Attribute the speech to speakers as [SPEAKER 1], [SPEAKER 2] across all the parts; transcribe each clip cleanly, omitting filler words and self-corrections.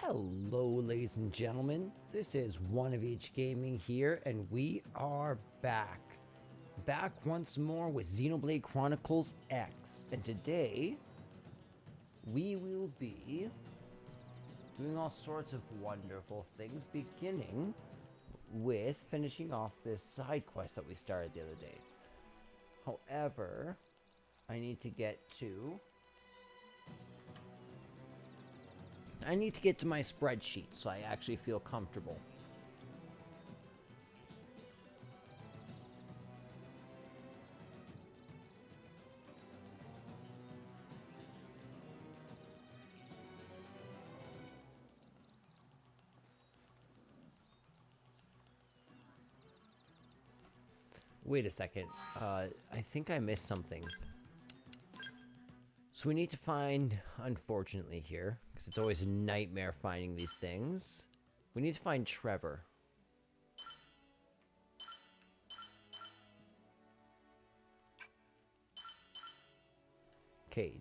[SPEAKER 1] Hello, ladies and gentlemen. This is One of Each Gaming here, and we are back. Back once more with Xenoblade Chronicles X. And today, we will be doing all sorts of wonderful things, beginning with finishing off this side quest that we started the other day. However, I need to get to my spreadsheet so I actually feel comfortable. Wait a second. I think I missed something. So we need to find, unfortunately here, because it's always a nightmare finding these things, we need to find Trevor. Okay.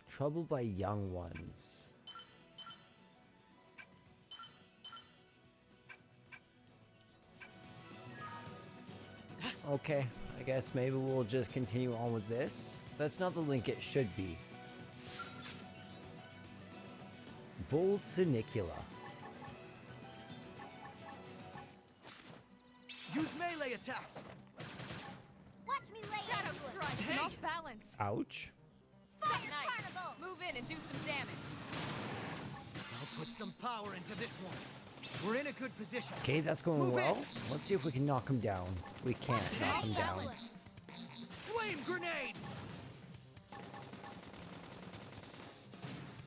[SPEAKER 1] Troubled by young ones. Okay, I guess maybe we'll just continue on with this. That's not the link it should be. Bold Cinicula.
[SPEAKER 2] Use melee attacks.
[SPEAKER 3] Watch me lay
[SPEAKER 4] Shadow
[SPEAKER 3] into it.
[SPEAKER 4] strike.
[SPEAKER 2] Hey.
[SPEAKER 4] Off balance.
[SPEAKER 1] Ouch.
[SPEAKER 3] Fire
[SPEAKER 4] Nice.
[SPEAKER 3] carnival.
[SPEAKER 4] Move in and do some damage.
[SPEAKER 2] I'll put some power into this one. We're in a good position.
[SPEAKER 1] Okay, that's going
[SPEAKER 2] Move
[SPEAKER 1] well.
[SPEAKER 2] in.
[SPEAKER 1] Let's see if we can knock him down. We can't knock him down.
[SPEAKER 4] Balance.
[SPEAKER 2] Flame grenade.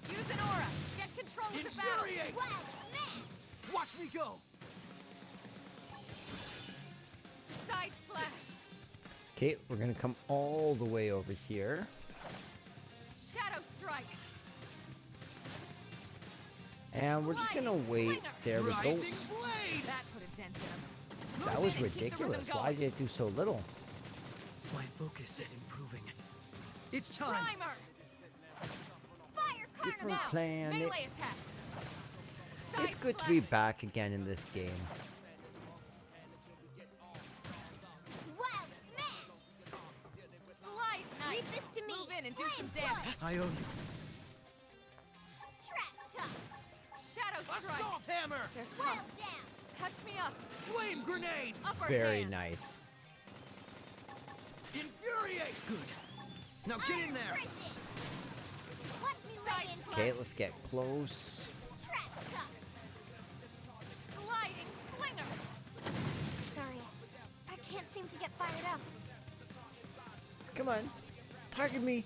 [SPEAKER 4] Use an aura. Get control of the battle.
[SPEAKER 2] Infuriate.
[SPEAKER 3] Wild smash.
[SPEAKER 2] Watch me go.
[SPEAKER 4] Side slash.
[SPEAKER 1] Okay, we're gonna come all the way over here.
[SPEAKER 4] Shadow strike.
[SPEAKER 1] And we're just gonna wait. There we go.
[SPEAKER 2] Rising blade.
[SPEAKER 4] That put a dent in him.
[SPEAKER 1] That
[SPEAKER 4] Move
[SPEAKER 1] was
[SPEAKER 4] in and keep the rhythm
[SPEAKER 1] ridiculous. Why
[SPEAKER 4] going.
[SPEAKER 1] did it do so little?
[SPEAKER 2] My focus is improving. It's time.
[SPEAKER 4] Primer.
[SPEAKER 3] Fire
[SPEAKER 1] Different
[SPEAKER 3] carnival.
[SPEAKER 4] Now,
[SPEAKER 1] planet.
[SPEAKER 4] melee attacks. Side
[SPEAKER 1] It's good to be
[SPEAKER 4] slash.
[SPEAKER 1] back again in this game.
[SPEAKER 3] Wild smash.
[SPEAKER 4] Slide nice.
[SPEAKER 3] Leave this to me.
[SPEAKER 4] Move in and do some
[SPEAKER 3] Flame
[SPEAKER 4] damage.
[SPEAKER 2] I owe you.
[SPEAKER 3] Trash talk.
[SPEAKER 4] Shadow strike.
[SPEAKER 2] Assault hammer.
[SPEAKER 4] They're
[SPEAKER 3] Wild
[SPEAKER 4] tough.
[SPEAKER 3] down.
[SPEAKER 4] Touch me up.
[SPEAKER 2] Flame grenade.
[SPEAKER 4] Upper
[SPEAKER 1] Very
[SPEAKER 4] hand.
[SPEAKER 1] nice.
[SPEAKER 2] Infuriate. Good. Now get in there.
[SPEAKER 3] Prison. Watch me
[SPEAKER 4] Side
[SPEAKER 3] lay into
[SPEAKER 1] Okay,
[SPEAKER 3] it.
[SPEAKER 1] let's get close.
[SPEAKER 3] Trash talk.
[SPEAKER 4] Sliding slinger.
[SPEAKER 3] Sorry, I can't seem to get fired up.
[SPEAKER 1] Come on. Target me.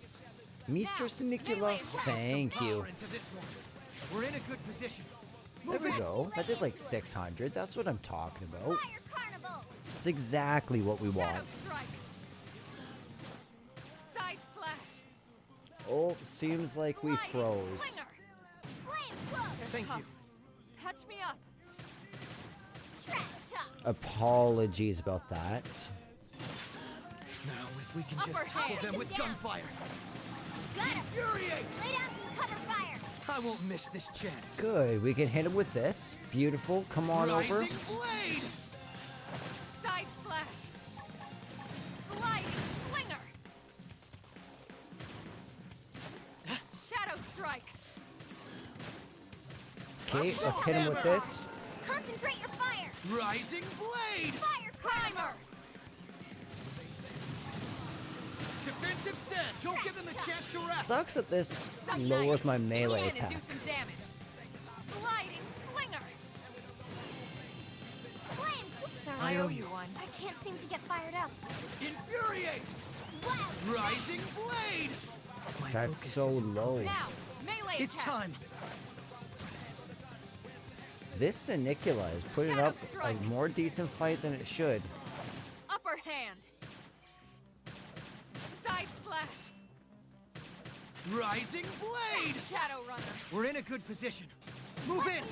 [SPEAKER 1] Mr.
[SPEAKER 4] Now,
[SPEAKER 1] Cinicula.
[SPEAKER 4] melee attack.
[SPEAKER 1] Thank
[SPEAKER 2] Some
[SPEAKER 1] you.
[SPEAKER 2] power into this one. We're in a good position.
[SPEAKER 1] There we
[SPEAKER 2] in.
[SPEAKER 1] go. That did like 600. That's what I'm talking about.
[SPEAKER 3] Fire carnival.
[SPEAKER 1] It's exactly what we
[SPEAKER 4] Shadow
[SPEAKER 1] want.
[SPEAKER 4] strike. Side slash.
[SPEAKER 1] Oh, seems like we
[SPEAKER 4] Sliding
[SPEAKER 1] froze.
[SPEAKER 4] slinger.
[SPEAKER 3] Flame cloak.
[SPEAKER 4] They're
[SPEAKER 2] Thank
[SPEAKER 4] tough.
[SPEAKER 2] you.
[SPEAKER 4] Touch me up.
[SPEAKER 3] Trash talk.
[SPEAKER 1] Apologies about that.
[SPEAKER 2] Now, if we can
[SPEAKER 4] Upper
[SPEAKER 2] just tackle
[SPEAKER 4] hand.
[SPEAKER 2] them with
[SPEAKER 3] Down.
[SPEAKER 2] gunfire.
[SPEAKER 3] Got him.
[SPEAKER 2] Infuriate.
[SPEAKER 3] Lay down some cover fire.
[SPEAKER 2] I won't miss this chance.
[SPEAKER 1] Good. We can hit him with this. Beautiful. Come on over.
[SPEAKER 2] Rising blade.
[SPEAKER 4] Side slash. Sliding slinger. Shadow strike.
[SPEAKER 1] Okay, let's hit him with this.
[SPEAKER 3] Concentrate your fire.
[SPEAKER 2] Rising blade.
[SPEAKER 3] Fire
[SPEAKER 4] Primer.
[SPEAKER 3] carnival.
[SPEAKER 2] Defensive stand. Don't give them a chance to rest.
[SPEAKER 1] Sucks that this
[SPEAKER 4] Nice.
[SPEAKER 1] lowers my
[SPEAKER 4] Move
[SPEAKER 1] melee
[SPEAKER 4] in
[SPEAKER 1] attack.
[SPEAKER 4] and do some damage. Sliding slinger.
[SPEAKER 3] Flame. Sorry,
[SPEAKER 2] I owe you.
[SPEAKER 4] one.
[SPEAKER 3] I can't seem to get fired up.
[SPEAKER 2] Infuriate.
[SPEAKER 3] Wild.
[SPEAKER 2] Rising blade. My
[SPEAKER 1] That's
[SPEAKER 2] focus
[SPEAKER 1] so
[SPEAKER 2] is
[SPEAKER 1] low.
[SPEAKER 4] Now, melee
[SPEAKER 2] It's
[SPEAKER 4] attacks.
[SPEAKER 2] time.
[SPEAKER 1] This Cinicula is putting
[SPEAKER 4] Shadow
[SPEAKER 1] up a
[SPEAKER 4] strike.
[SPEAKER 1] more decent fight than it should.
[SPEAKER 4] Upper hand. Side slash.
[SPEAKER 2] Rising blade!
[SPEAKER 4] Shadow Runner.
[SPEAKER 2] We're in a good position. Move in!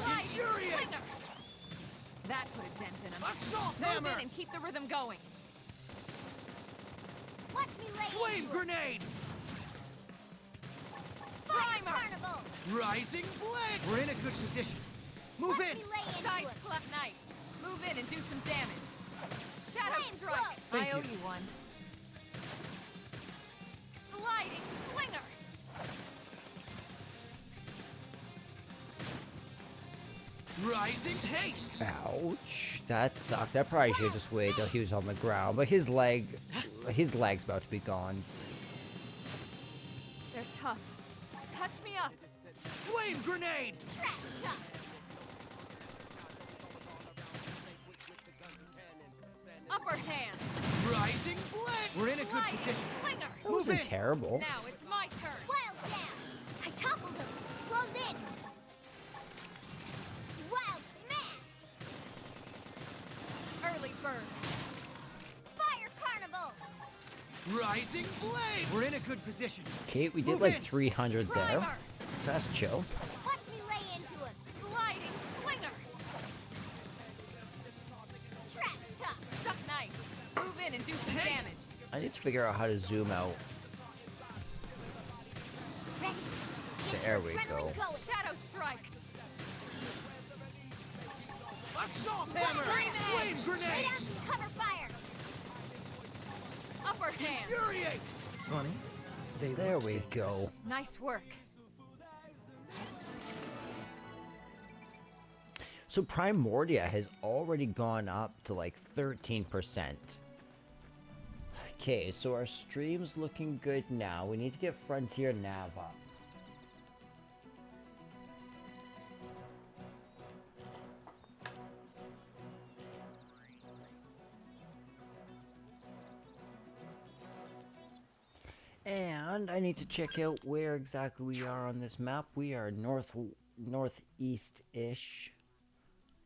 [SPEAKER 4] Sliding
[SPEAKER 2] Infuriate!
[SPEAKER 4] slinger. That put a dent in him.
[SPEAKER 2] Assault
[SPEAKER 4] Move
[SPEAKER 2] hammer!
[SPEAKER 4] in and keep the rhythm going.
[SPEAKER 3] Watch me lay
[SPEAKER 2] Flame
[SPEAKER 3] into it.
[SPEAKER 2] grenade!
[SPEAKER 3] Fire
[SPEAKER 4] Primer.
[SPEAKER 3] carnival.
[SPEAKER 2] Rising blade! We're in a good position. Move
[SPEAKER 3] Watch
[SPEAKER 2] in!
[SPEAKER 3] me lay into
[SPEAKER 4] Side
[SPEAKER 3] it.
[SPEAKER 4] slap nice. Move in and do some damage. Shadow
[SPEAKER 3] Flame
[SPEAKER 4] strike.
[SPEAKER 3] float.
[SPEAKER 2] Thank
[SPEAKER 4] I owe
[SPEAKER 2] you.
[SPEAKER 4] you one. Sliding slinger.
[SPEAKER 2] Rising hey!
[SPEAKER 1] Ouch. That sucked. I probably should just wait till he was on the ground. But his leg's about to be gone.
[SPEAKER 4] They're tough. Catch me up.
[SPEAKER 2] Flame grenade!
[SPEAKER 3] Trash chuck.
[SPEAKER 4] Upper hand.
[SPEAKER 2] Rising blade! We're in a good
[SPEAKER 4] Sliding
[SPEAKER 2] position.
[SPEAKER 4] slinger.
[SPEAKER 1] That wasn't
[SPEAKER 2] in.
[SPEAKER 1] terrible.
[SPEAKER 4] Now it's my turn.
[SPEAKER 3] Wild down. I toppled him. Close in. Wild smash.
[SPEAKER 4] Early bird.
[SPEAKER 3] Fire carnival.
[SPEAKER 2] Rising blade! We're in a good position.
[SPEAKER 1] Okay, we did
[SPEAKER 2] Move
[SPEAKER 1] like
[SPEAKER 2] in.
[SPEAKER 1] 300 there.
[SPEAKER 4] Primer.
[SPEAKER 1] So that's chill.
[SPEAKER 3] Watch me lay into him.
[SPEAKER 4] Sliding slinger.
[SPEAKER 3] Trash chuck.
[SPEAKER 4] Suck nice. Move in and do some
[SPEAKER 2] Hey.
[SPEAKER 4] damage.
[SPEAKER 1] I need to figure out how to zoom out.
[SPEAKER 3] Ready. Get
[SPEAKER 1] There
[SPEAKER 3] your
[SPEAKER 1] we
[SPEAKER 3] adrenaline
[SPEAKER 1] go.
[SPEAKER 3] going.
[SPEAKER 4] Shadow strike.
[SPEAKER 2] Assault hammer!
[SPEAKER 3] Flame
[SPEAKER 2] Flame
[SPEAKER 3] Lay
[SPEAKER 2] grenade!
[SPEAKER 3] down some cover fire.
[SPEAKER 4] Upper hand.
[SPEAKER 2] Infuriate! Funny.
[SPEAKER 1] There we go.
[SPEAKER 4] Nice work.
[SPEAKER 1] So Primordia has already gone up to like 13%. Okay, so our stream's looking good now. We need to get Frontier Nav up. And I need to check out where exactly we are on this map. We are northeast-ish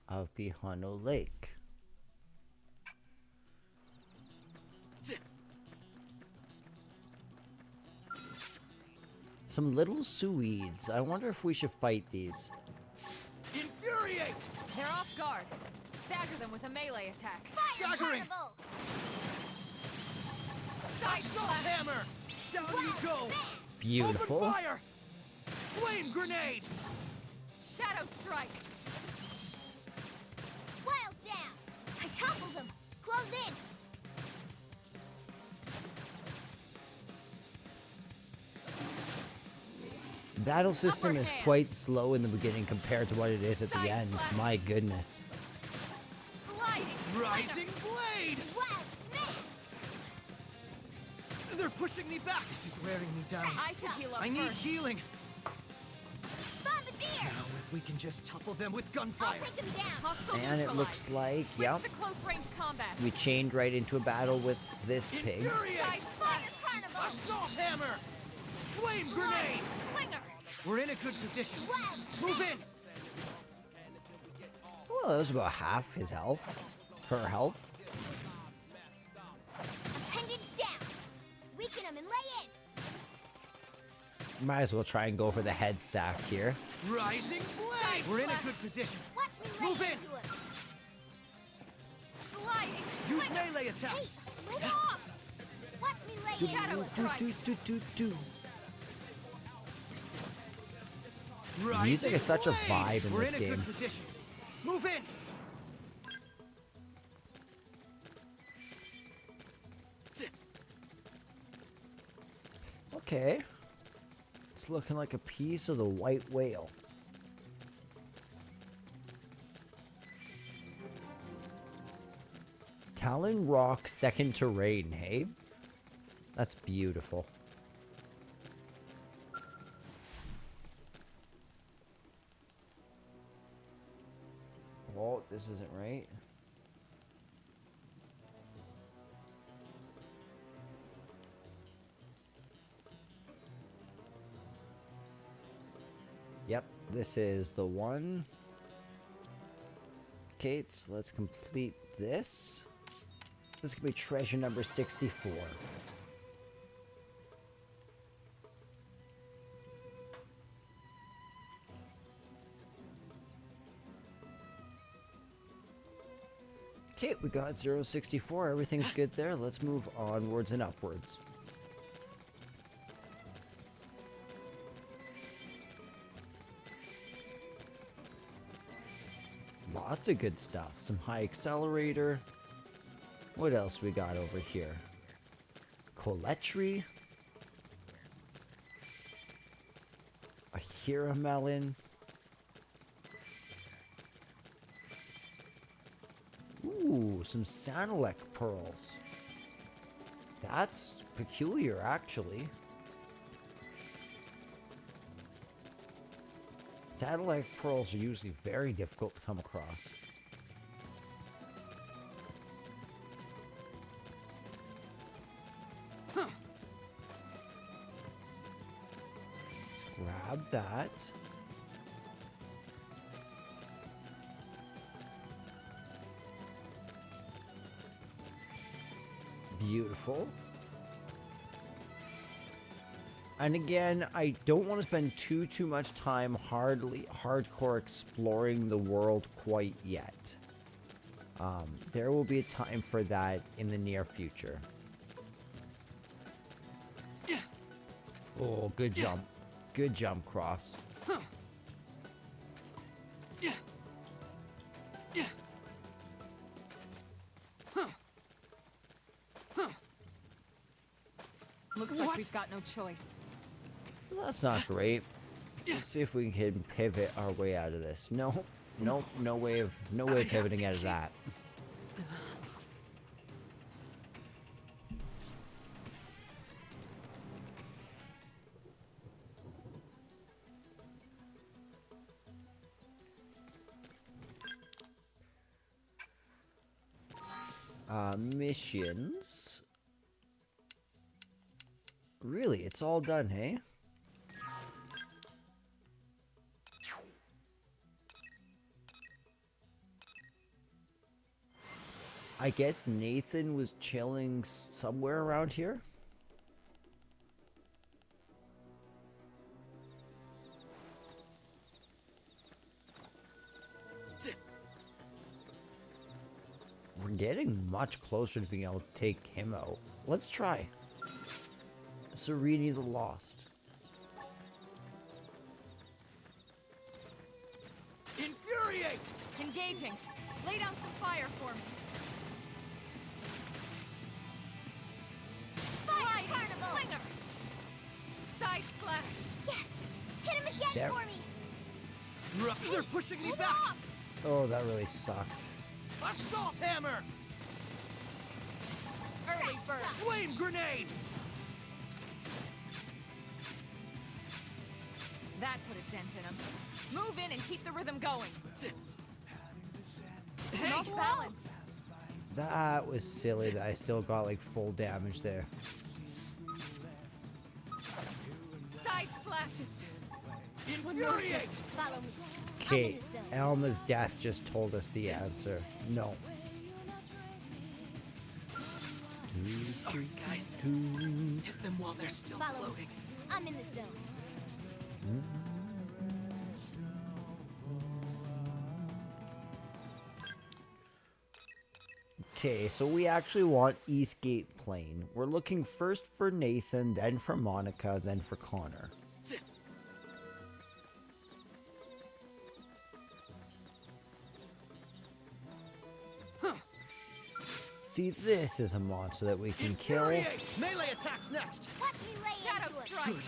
[SPEAKER 1] of Pihano Lake. Some little Suides. I wonder if we should fight these.
[SPEAKER 2] Infuriate!
[SPEAKER 4] They're off guard. Stagger them with a melee attack.
[SPEAKER 3] Fire
[SPEAKER 2] Staggering.
[SPEAKER 3] carnival.
[SPEAKER 4] Side
[SPEAKER 2] Assault
[SPEAKER 4] slash.
[SPEAKER 2] hammer! Down you go!
[SPEAKER 1] Beautiful.
[SPEAKER 2] Open fire! Flame grenade!
[SPEAKER 4] Shadow strike.
[SPEAKER 3] Wild down. I toppled him. Close in.
[SPEAKER 1] Battle system is
[SPEAKER 4] hand.
[SPEAKER 1] quite slow in the beginning compared to what it is at the
[SPEAKER 4] Side
[SPEAKER 1] end.
[SPEAKER 4] slash.
[SPEAKER 1] My goodness.
[SPEAKER 4] Sliding
[SPEAKER 2] Rising
[SPEAKER 4] slinger.
[SPEAKER 2] blade!
[SPEAKER 3] Wild smash.
[SPEAKER 2] They're pushing me back! This is wearing me down.
[SPEAKER 4] I should heal up
[SPEAKER 2] I need
[SPEAKER 4] first.
[SPEAKER 2] healing!
[SPEAKER 3] Bombardier.
[SPEAKER 2] Now, if we can just topple them with
[SPEAKER 3] I'll
[SPEAKER 2] gunfire!
[SPEAKER 3] take him down.
[SPEAKER 4] Hostile
[SPEAKER 1] And it looks like,
[SPEAKER 4] Switch
[SPEAKER 1] yep,
[SPEAKER 4] to close range combat.
[SPEAKER 1] we chained right into a battle with this pig.
[SPEAKER 2] Infuriate!
[SPEAKER 4] Side
[SPEAKER 3] Fire
[SPEAKER 4] slash.
[SPEAKER 3] carnival.
[SPEAKER 2] Assault hammer! Flame
[SPEAKER 4] Sliding
[SPEAKER 2] grenade!
[SPEAKER 4] slinger.
[SPEAKER 2] We're in a good position.
[SPEAKER 3] Wild
[SPEAKER 2] Move in!
[SPEAKER 1] Well, that was about half his health. Her health.
[SPEAKER 3] appendage down. Weaken him and lay in.
[SPEAKER 1] Might as well try and go for the head sack here.
[SPEAKER 2] Rising blade! We're in a good position.
[SPEAKER 3] Watch me lay
[SPEAKER 2] Move in.
[SPEAKER 3] into him.
[SPEAKER 4] Sliding
[SPEAKER 2] Use
[SPEAKER 4] slinger.
[SPEAKER 2] melee
[SPEAKER 3] Hey,
[SPEAKER 2] attacks.
[SPEAKER 3] lay off. Watch me lay in.
[SPEAKER 4] Shadow strike.
[SPEAKER 1] Do.
[SPEAKER 2] Rising
[SPEAKER 1] Music is such a
[SPEAKER 2] blade!
[SPEAKER 1] vibe in
[SPEAKER 2] We're
[SPEAKER 1] this
[SPEAKER 2] in a
[SPEAKER 1] game.
[SPEAKER 2] good position. Move in!
[SPEAKER 1] Okay. It's looking like a piece of the white whale. Talon Rock second terrain, hey? That's beautiful. Whoa, this isn't right. Yep, this is the one. Okay, so let's complete this. This could be treasure number 64. Okay, we got 064. Everything's good there. Let's move onwards and upwards. Lots of good stuff. Some high accelerator. What else we got over here? Coletry. A Hira melon. Ooh, some Sanilec pearls. That's peculiar, actually. Sanilec pearls are usually very difficult to come across.
[SPEAKER 2] Huh.
[SPEAKER 1] Let's grab that. Beautiful. And again, I don't want to spend too much time hardcore exploring the world quite yet. There will be a time for that in the near future. Oh, good jump. Good jump, Cross.
[SPEAKER 4] Looks like we've got no choice.
[SPEAKER 1] Well, that's not great. Let's see if we can pivot our way out of this. No way of pivoting out of that. Missions. Really, it's all done, hey? I guess Nathan was chilling somewhere around here. We're getting much closer to being able to take him out. Let's try. Serini the Lost.
[SPEAKER 2] Infuriate!
[SPEAKER 4] Engaging. Lay down some fire for me.
[SPEAKER 3] Fire carnival!
[SPEAKER 4] Slinger! Side slash.
[SPEAKER 3] Yes! Hit him again
[SPEAKER 1] There.
[SPEAKER 3] for me!
[SPEAKER 2] They're pushing me
[SPEAKER 3] Hold
[SPEAKER 2] back!
[SPEAKER 3] off!
[SPEAKER 1] Oh, that really sucked.
[SPEAKER 2] Assault hammer!
[SPEAKER 4] Early bird.
[SPEAKER 2] Flame grenade!
[SPEAKER 4] That put a dent in him. Move in and keep the rhythm going.
[SPEAKER 2] Hey!
[SPEAKER 4] Off balance.
[SPEAKER 1] That was silly that I still got like full damage there.
[SPEAKER 4] Side slash. Just
[SPEAKER 2] Infuriate!
[SPEAKER 3] Follow me.
[SPEAKER 1] Okay,
[SPEAKER 3] I'm in the zone.
[SPEAKER 1] Elma's death just told us the answer. No.
[SPEAKER 2] Sorry, guys. Hit them while they're still
[SPEAKER 3] Follow me.
[SPEAKER 2] floating.
[SPEAKER 3] I'm in the zone.
[SPEAKER 1] Okay, so we actually want Eastgate Plain. We're looking first for Nathan, then for Monica, then for Connor. See, this is a monster that we can kill.
[SPEAKER 2] Infuriate! Melee attacks next!
[SPEAKER 3] Watch me lay
[SPEAKER 4] shadow
[SPEAKER 3] into him.
[SPEAKER 4] strike.
[SPEAKER 2] Good.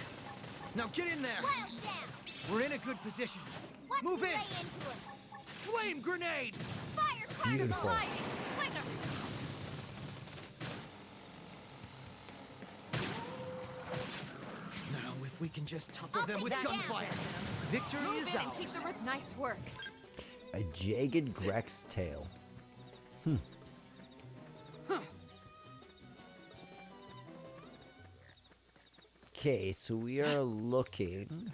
[SPEAKER 2] Now get in there!
[SPEAKER 3] Wild down!
[SPEAKER 2] We're in a good position.
[SPEAKER 3] Watch
[SPEAKER 2] Move
[SPEAKER 3] me
[SPEAKER 2] in!
[SPEAKER 3] lay into him.
[SPEAKER 2] Flame grenade!
[SPEAKER 3] Fire carnival!
[SPEAKER 1] Beautiful.
[SPEAKER 4] Sliding. Slinger.
[SPEAKER 2] Now, if we can just topple
[SPEAKER 3] I'll
[SPEAKER 2] them
[SPEAKER 3] take
[SPEAKER 2] with
[SPEAKER 3] that down.
[SPEAKER 2] gunfire, victory
[SPEAKER 4] Move
[SPEAKER 2] is
[SPEAKER 4] in and keep
[SPEAKER 2] ours.
[SPEAKER 4] the rhythm. Nice work.
[SPEAKER 1] A jagged Grex tail. Okay, so we are looking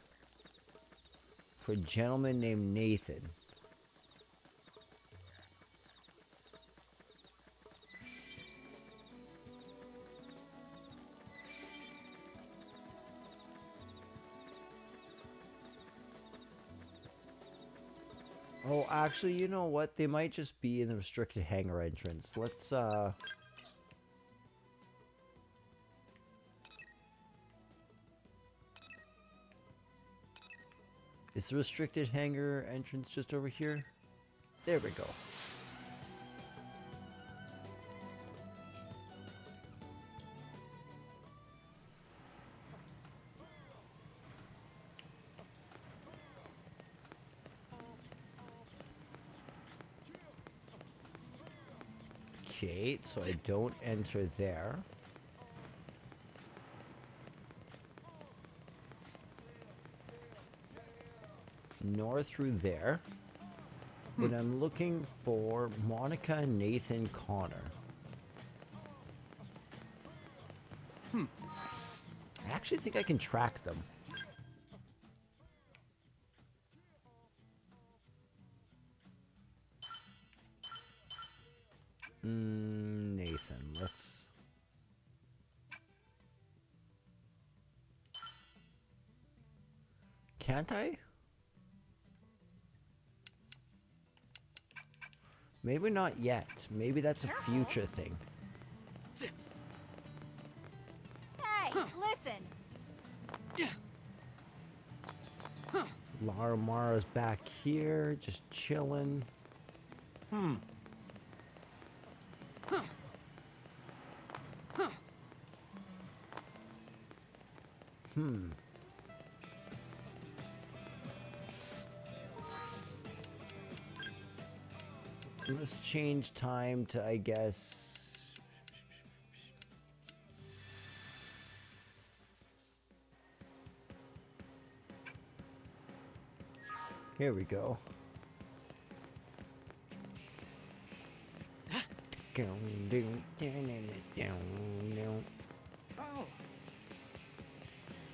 [SPEAKER 1] for a gentleman named Nathan. Oh, actually, you know what? They might just be in the restricted hangar entrance. Let's, Is the restricted hangar entrance just over here? There we go. Okay, so I don't enter there. Nor through there. But I'm looking for Monica, Nathan, Connor. I actually think I can track them. Nathan, let's... Can't I? Maybe not yet. Maybe that's a future thing.
[SPEAKER 3] Hey, listen.
[SPEAKER 1] Lara Mara's back here, just chilling. Let's change time to, I guess... Here we go.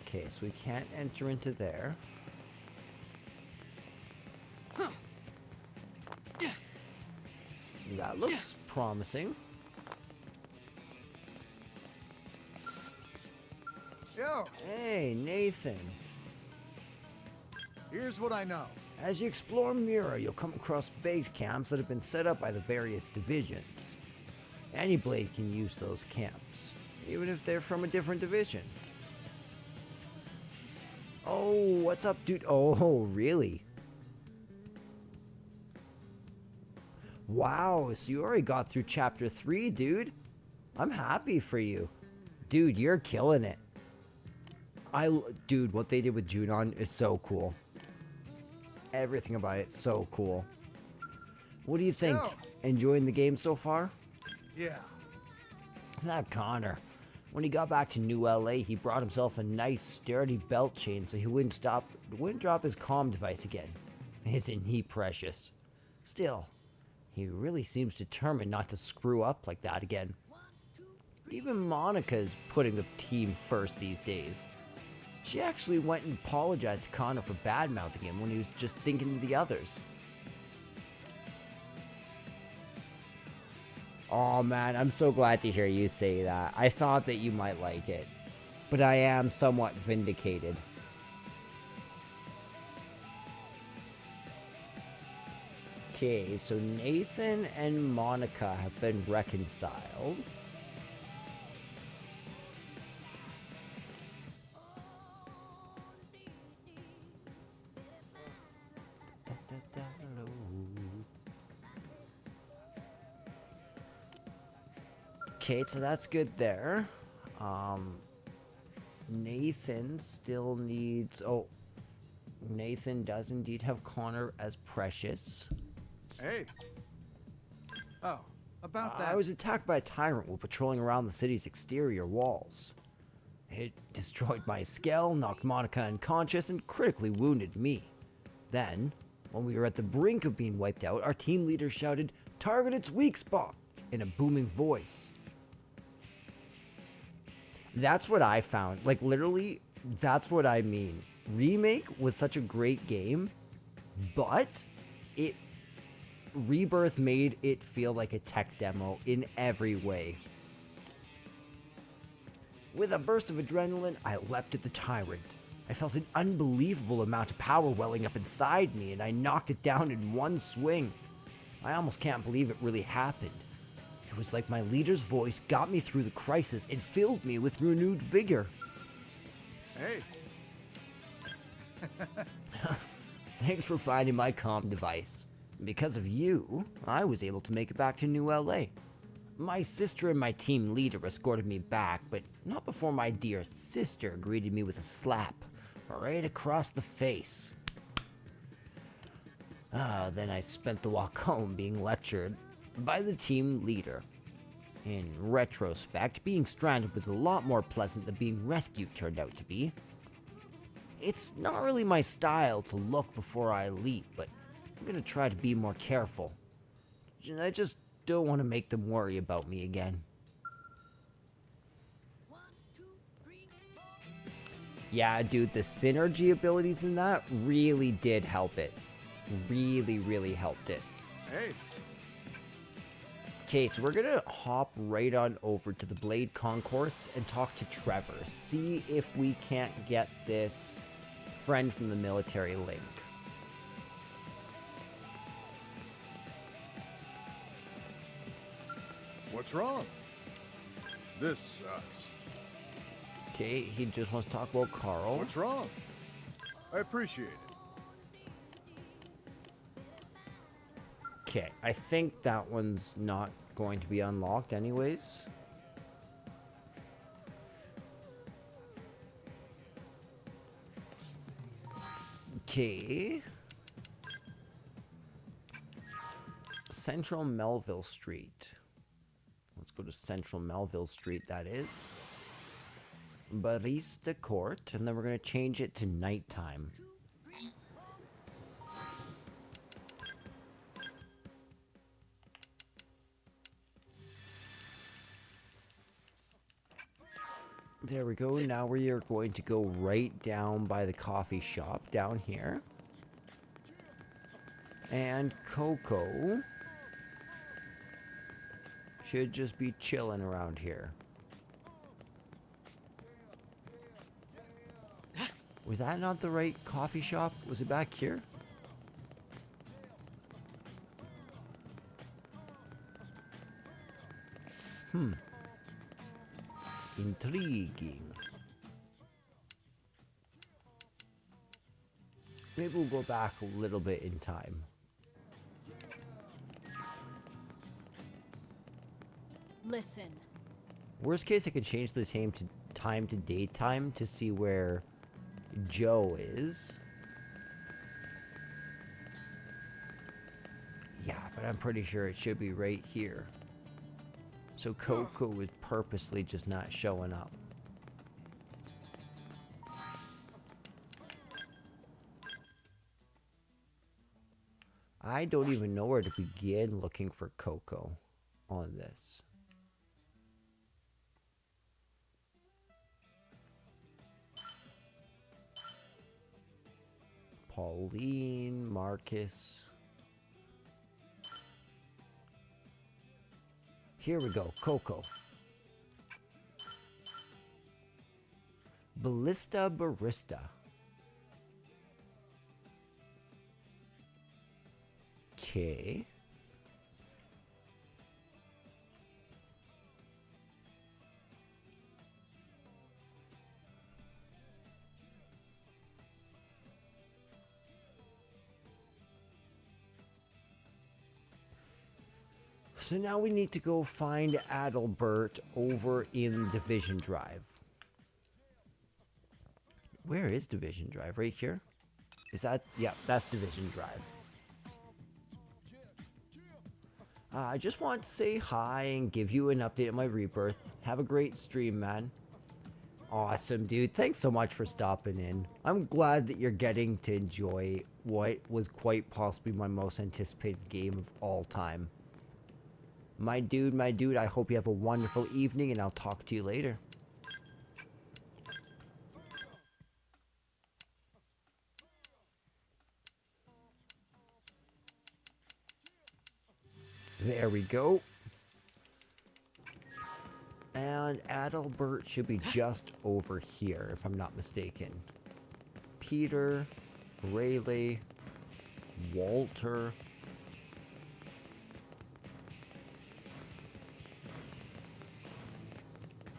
[SPEAKER 1] Okay, so we can't enter into there. That looks promising.
[SPEAKER 5] Yo,
[SPEAKER 1] Hey, Nathan.
[SPEAKER 5] here's what I know.
[SPEAKER 1] As you explore Mira, you'll come across base camps that have been set up by the various divisions. Any blade can use those camps, even if they're from a different division. Oh, what's up, dude? Oh, really? Wow, so you already got through chapter 3, dude. I'm happy for you. Dude, you're killing it. Dude, what they did with Junon is so cool. Everything about it's so cool. What do you think?
[SPEAKER 5] Yo.
[SPEAKER 1] Enjoying the game so far?
[SPEAKER 5] Yeah.
[SPEAKER 1] That Connor. When he got back to New LA, he brought himself a nice, sturdy belt chain so he wouldn't drop his comm device again. Isn't he precious? Still, he really seems determined not to screw up like that again. Even Monica's putting the team first these days. She actually went and apologized to Connor for bad-mouthing him when he was just thinking of the others. Oh man, I'm so glad to hear you say that. I thought that you might like it, but I am somewhat vindicated. Okay, so Nathan and Monica have been reconciled. Okay, so that's good there. Nathan still needs... Oh, Nathan does indeed have Connor as precious.
[SPEAKER 5] Hey. Oh, about that.
[SPEAKER 1] I was attacked by a tyrant while patrolling around the city's exterior walls. It destroyed my skull, knocked Monica unconscious, and critically wounded me. Then, when we were at the brink of being wiped out, our team leader shouted, "Target its weak spot!" in a booming voice. That's what I found. Like, literally, that's what I mean. Remake was such a great game, but Rebirth made it feel like a tech demo in every way. With a burst of adrenaline, I leapt at the tyrant. I felt an unbelievable amount of power welling up inside me, and I knocked it down in one swing. I almost can't believe it really happened. It was like my leader's voice got me through the crisis and filled me with renewed vigor.
[SPEAKER 5] Hey,
[SPEAKER 1] Thanks for finding my comm device. Because of you, I was able to make it back to New LA. My sister and my team leader escorted me back, but not before my dear sister greeted me with a slap right across the face. Then I spent the walk home being lectured by the team leader. In retrospect, being stranded was a lot more pleasant than being rescued turned out to be. It's not really my style to look before I leap, but I'm gonna try to be more careful. I just don't want to make them worry about me again. Yeah, dude, the synergy abilities in that really did help it. Really, really helped it.
[SPEAKER 5] hey.
[SPEAKER 1] Okay, so we're gonna hop right on over to the Blade Concourse and talk to Trevor. See if we can't get this friend from the military link.
[SPEAKER 6] What's wrong? This sucks.
[SPEAKER 1] Okay, he just wants to talk about Carl.
[SPEAKER 6] What's wrong? I appreciate it.
[SPEAKER 1] Okay, I think that one's not going to be unlocked anyways. Okay. Central Melville Street. Let's go to Central Melville Street, that is. Barista Court, and then we're going to change it to nighttime. There we go. Now we are going to go right down by the coffee shop down here. And Coco should just be chilling around here. Was that not the right coffee shop? Was it back here? Intriguing. Maybe we'll go back a little bit in time.
[SPEAKER 4] Listen.
[SPEAKER 1] Worst case, I could change the time to daytime to see where Joe is. Yeah, but I'm pretty sure it should be right here. So Coco was purposely just not showing up. I don't even know where to begin looking for Coco on this. Pauline, Marcus. Here we go, Coco. Ballista Barista. Okay. So now we need to go find Adalbert over in Division Drive. Where is Division Drive? Right here? Is that? Yeah, that's Division Drive. I just want to say hi and give you an update on my rebirth. Have a great stream, man. Awesome, dude. Thanks so much for stopping in. I'm glad that you're getting to enjoy what was quite possibly my most anticipated game of all time. My dude, I hope you have a wonderful evening, and I'll talk to you later. There we go. And Adalbert should be just over here, if I'm not mistaken. Peter, Rayleigh, Walter.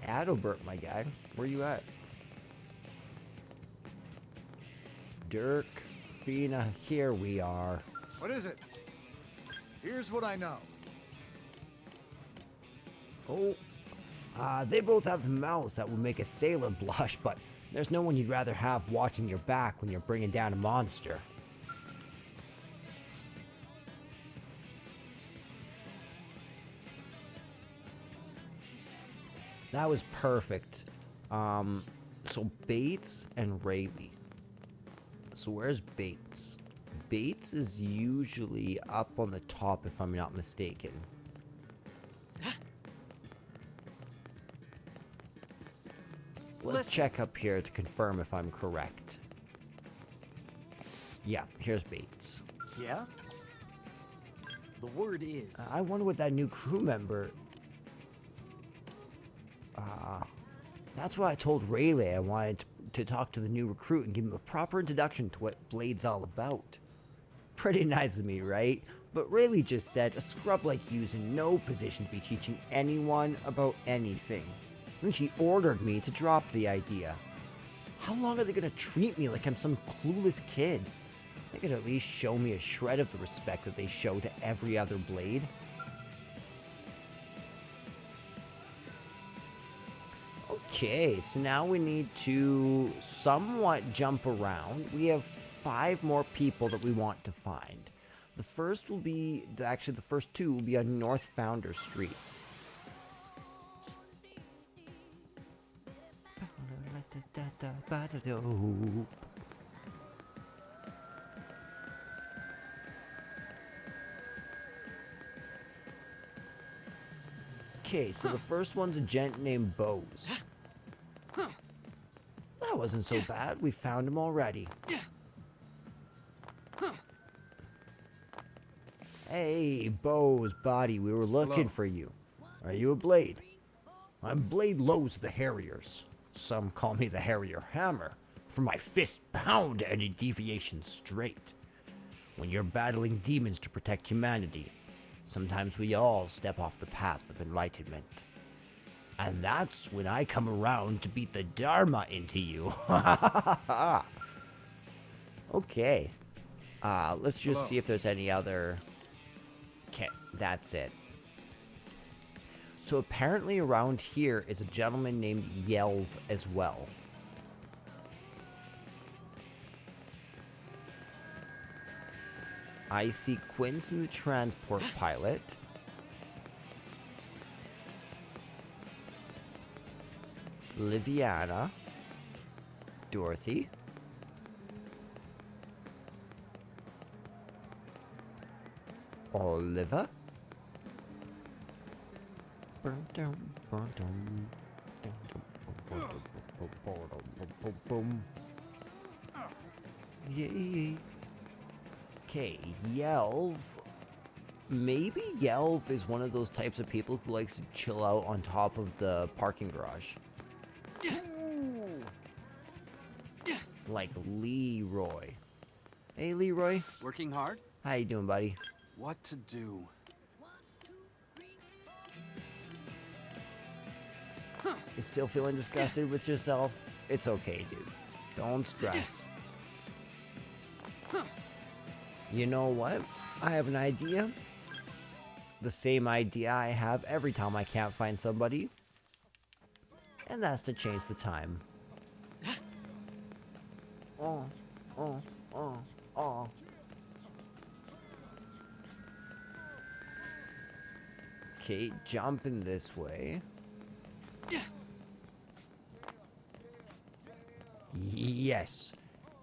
[SPEAKER 1] Adalbert, my guy. Where you at? Dirk, Fina, here we are.
[SPEAKER 5] What is it? Here's what I know.
[SPEAKER 1] Oh, they both have the mouths that would make a sailor blush, but there's no one you'd rather have watching your back when you're bringing down a monster. That was perfect. So Bates and Rayleigh. So where's Bates? Bates is usually up on the top if I'm not mistaken. Let's check up here to confirm if I'm correct. Yeah, here's Bates.
[SPEAKER 2] Yeah? The word is...
[SPEAKER 1] I wonder what that new crew member... That's why I told Rayleigh I wanted to talk to the new recruit and give him a proper introduction to what Blade's all about. Pretty nice of me, right? But Rayleigh just said a scrub like you's in no position to be teaching anyone about anything. Then she ordered me to drop the idea. How long are they gonna treat me like I'm some clueless kid? They could at least show me a shred of the respect that they show to every other Blade. Okay, so now we need to somewhat jump around. We have 5 more people that we want to find. The first will be, actually the first 2 will be on North Founder Street. Okay, so the first one's a gent named Bose. That wasn't so bad. We found him already. Hey, Bose, buddy, we were looking for you. Are you a Blade? I'm Blade Lowe's the Harriers. Some call me the Harrier Hammer, for my fist pound any deviation straight. When you're battling demons to protect humanity, sometimes we all step off the path of enlightenment. And that's when I come around to beat the Dharma into you. Okay. Let's just see if there's any other... Okay, that's it. So apparently around here is a gentleman named Yelv as well. I see Quince in the transport pilot. Liviana. Dorothy. Oliver. Yay. Okay, Yelv. Maybe Yelv is one of those types of people who likes to chill out on top of the parking garage. Like Leroy. Hey, Leroy.
[SPEAKER 2] Working hard?
[SPEAKER 1] How you doing, buddy?
[SPEAKER 2] What to do?
[SPEAKER 1] You still feeling disgusted with yourself? It's okay, dude. Don't stress. You know what? I have an idea. The same idea I have every time I can't find somebody. And that's to change the time. Oh. Okay, jumping this way. Yes.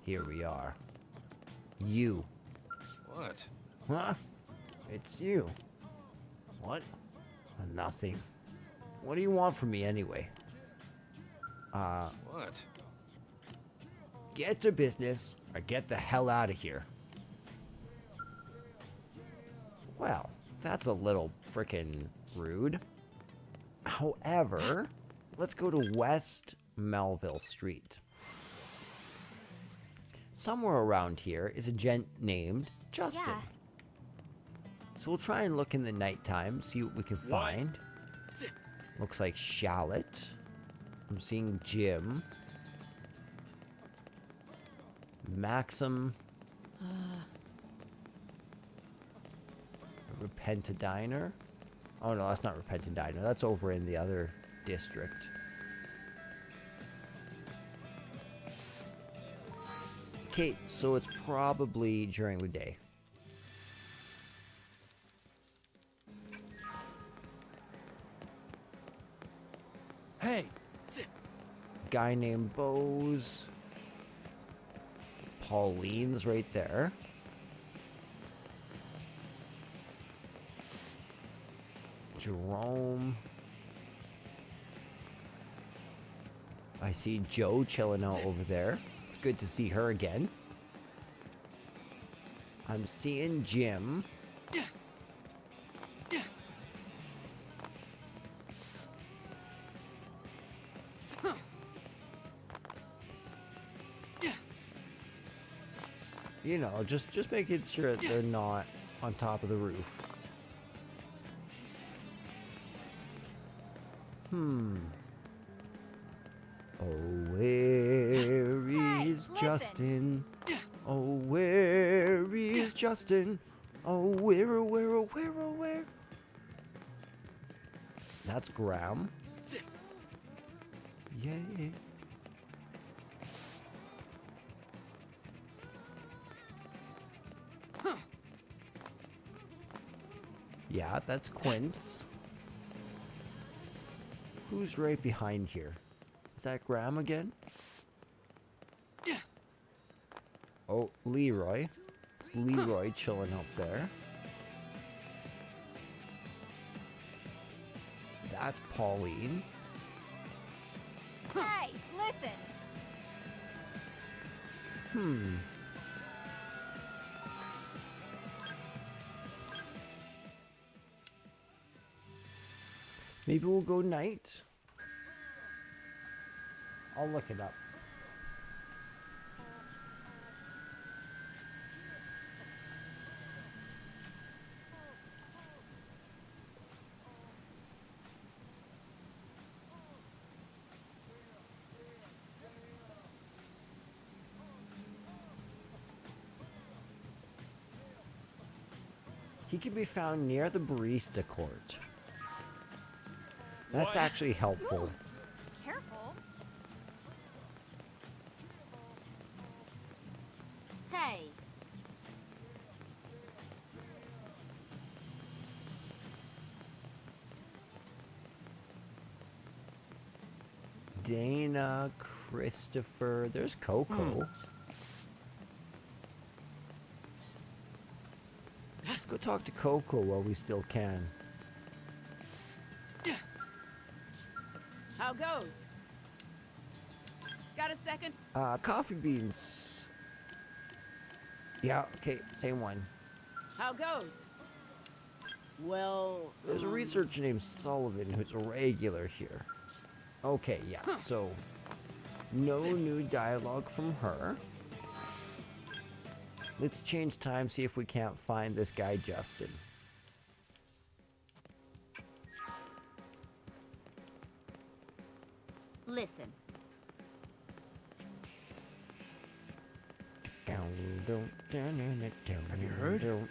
[SPEAKER 1] Here we are. You.
[SPEAKER 2] What?
[SPEAKER 1] Huh? It's you. What? Nothing. What do you want from me anyway?
[SPEAKER 2] What?
[SPEAKER 1] Get to business or get the hell out of here. Well, that's a little frickin' rude. However, let's go to West Melville Street. somewhere around here is a gent named Justin.
[SPEAKER 3] Yeah.
[SPEAKER 1] So we'll try and look in the nighttime, see what we can find. Looks like Shallot. I'm seeing Jim. Maxim. Repentadiner. Oh no, that's not Repentadiner. That's over in the other district. Okay, so it's probably during the day.
[SPEAKER 5] Hey,
[SPEAKER 1] Guy named Bose. Pauline's right there. Jerome. I see Joe chilling out over there. It's good to see her again. I'm seeing Jim. You know, just making sure that they're not on top of the roof. Oh, where is
[SPEAKER 3] listen.
[SPEAKER 1] Justin? Oh, where is Justin? Oh, where? That's Graham. Yay. Yeah, that's Quince. Who's right behind here? Is that Graham again? Oh, Leroy. It's Leroy chilling up there. That's Pauline.
[SPEAKER 3] Hey, listen.
[SPEAKER 1] Maybe we'll go night. I'll look it up. He can be found near the barista court. That's actually helpful.
[SPEAKER 4] Careful.
[SPEAKER 3] Hey.
[SPEAKER 1] Dana, Christopher, there's Coco. Let's go talk to Coco while we still can.
[SPEAKER 4] How goes? Got a second?
[SPEAKER 1] Coffee beans. Yeah, okay, same one.
[SPEAKER 4] How goes?
[SPEAKER 1] Well, there's a researcher named Sullivan who's a regular here. Okay, yeah, so no new dialogue from her. Let's change time, see if we can't find this guy Justin.
[SPEAKER 3] Listen.
[SPEAKER 1] Have
[SPEAKER 5] you heard?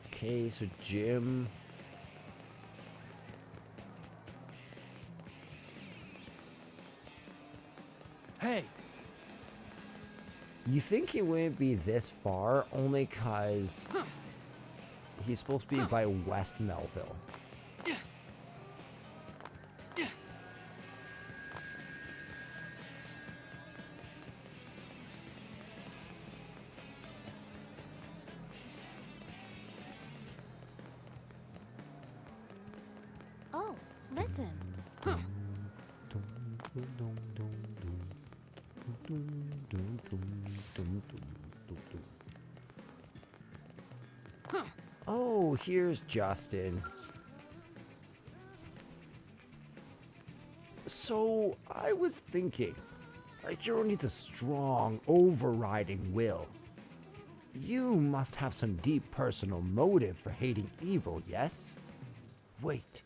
[SPEAKER 1] Okay, so Jim.
[SPEAKER 5] hey,
[SPEAKER 1] You think he wouldn't be this far only because he's supposed to be by West Melville.
[SPEAKER 3] Oh, listen.
[SPEAKER 1] Oh, here's Justin. So, I was thinking, a hero needs a strong, overriding will. You must have some deep personal motive for hating evil, yes? Wait,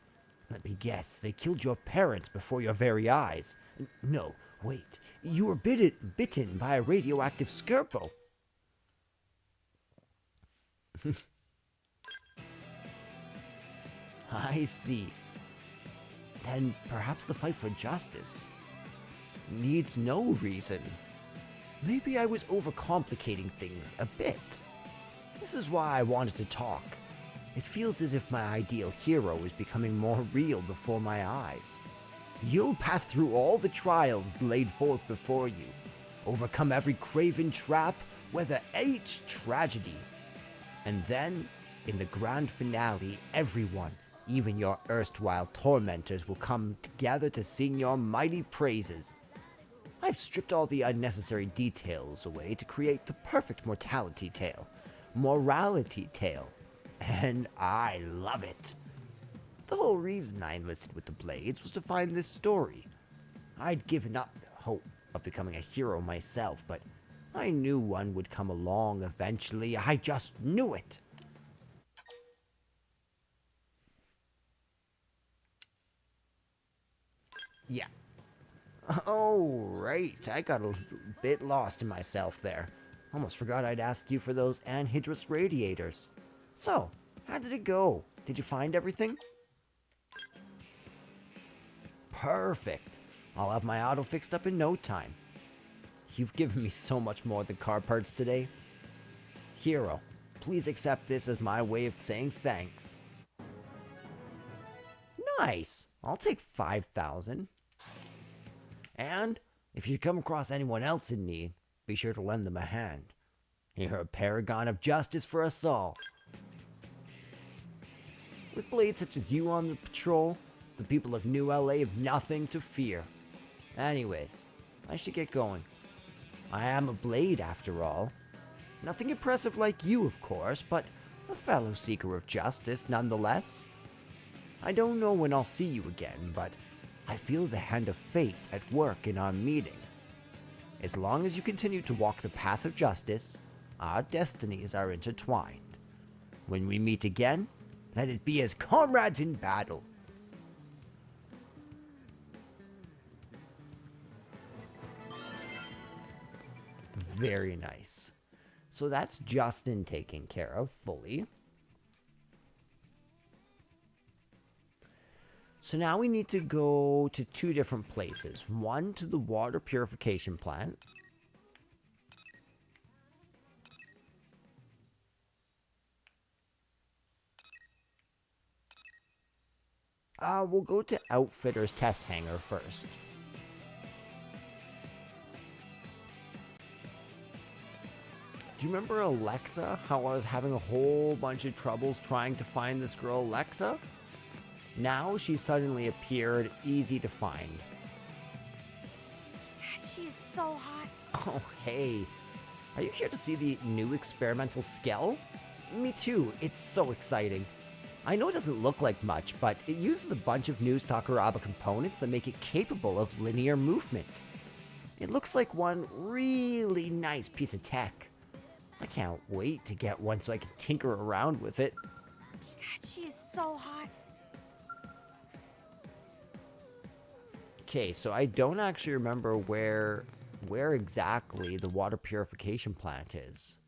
[SPEAKER 1] let me guess, they killed your parents before your very eyes. No, wait, you were bitten by a radioactive Scarecrow. I see. Then perhaps the fight for justice needs no reason. Maybe I was overcomplicating things a bit. This is why I wanted to talk. It feels as if my ideal hero is becoming more real before my eyes. You'll pass through all the trials laid forth before you, overcome every craven trap, weather each tragedy. And then, in the grand finale, everyone, even your erstwhile tormentors, will come together to sing your mighty praises. I've stripped all the unnecessary details away to create the perfect mortality tale, morality tale, and I love it. The whole reason I enlisted with the Blades was to find this story. I'd given up hope of becoming a hero myself, but I knew one would come along eventually. I just knew it. Yeah. Oh, right. I got a bit lost in myself there. Almost forgot I'd asked you for those anhydrous radiators. So, how did it go? Did you find everything? Perfect. I'll have my auto fixed up in no time. You've given me so much more than car parts today. Hero, please accept this as my way of saying thanks. Nice. I'll take 5,000. And if you come across anyone else in need, be sure to lend them a hand. You're a paragon of justice for us all. With blades such as you on the patrol, the people of New LA have nothing to fear. Anyways, I should get going. I am a blade after all. Nothing impressive like you, of course, but a fellow seeker of justice nonetheless. I don't know when I'll see you again, but I feel the hand of fate at work in our meeting. As long as you continue to walk the path of justice, our destinies are intertwined. When we meet again, let it be as comrades in battle. Very nice. So that's Justin taken care of fully. So now we need to go to two different places. One to the water purification plant. We'll go to Outfitter's test hangar first. Do you remember Alexa? How I was having a whole bunch of troubles trying to find this girl Alexa? Now she suddenly appeared easy to find.
[SPEAKER 3] She is so hot.
[SPEAKER 1] Oh, hey. Are you here to see the new experimental Skell? Me too. It's so exciting. I know it doesn't look like much, but it uses a bunch of new Sakuraba components that make it capable of linear movement. It looks like one really nice piece of tech. I can't wait to get one so I can tinker around with it.
[SPEAKER 3] She is so hot.
[SPEAKER 1] Okay, so I don't actually remember where exactly the water purification plant is.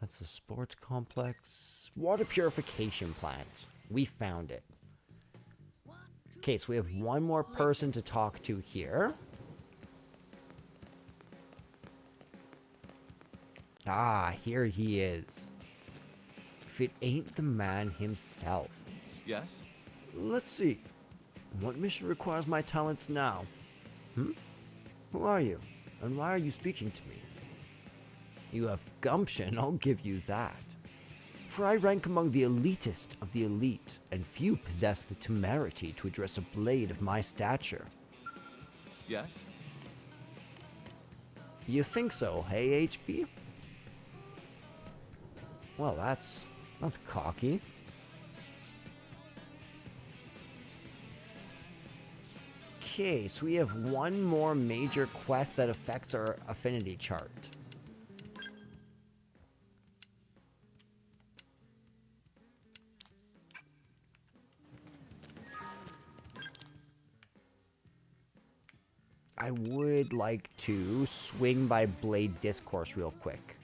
[SPEAKER 1] That's the sports complex. Water purification plant. We found it. Okay, so we have one more person to talk to here. Ah, here he is. If it ain't the man himself.
[SPEAKER 5] Yes?
[SPEAKER 1] Let's see. What mission requires my talents now? Who are you? And why are you speaking to me? You have gumption, I'll give you that. For I rank among the elitist of the elite, and few possess the temerity to address a blade of my stature.
[SPEAKER 5] Yes?
[SPEAKER 1] You think so, hey, HB? Well, that's cocky. Okay, so we have one more major quest that affects our affinity chart. I would like to swing by Blade Discourse real quick.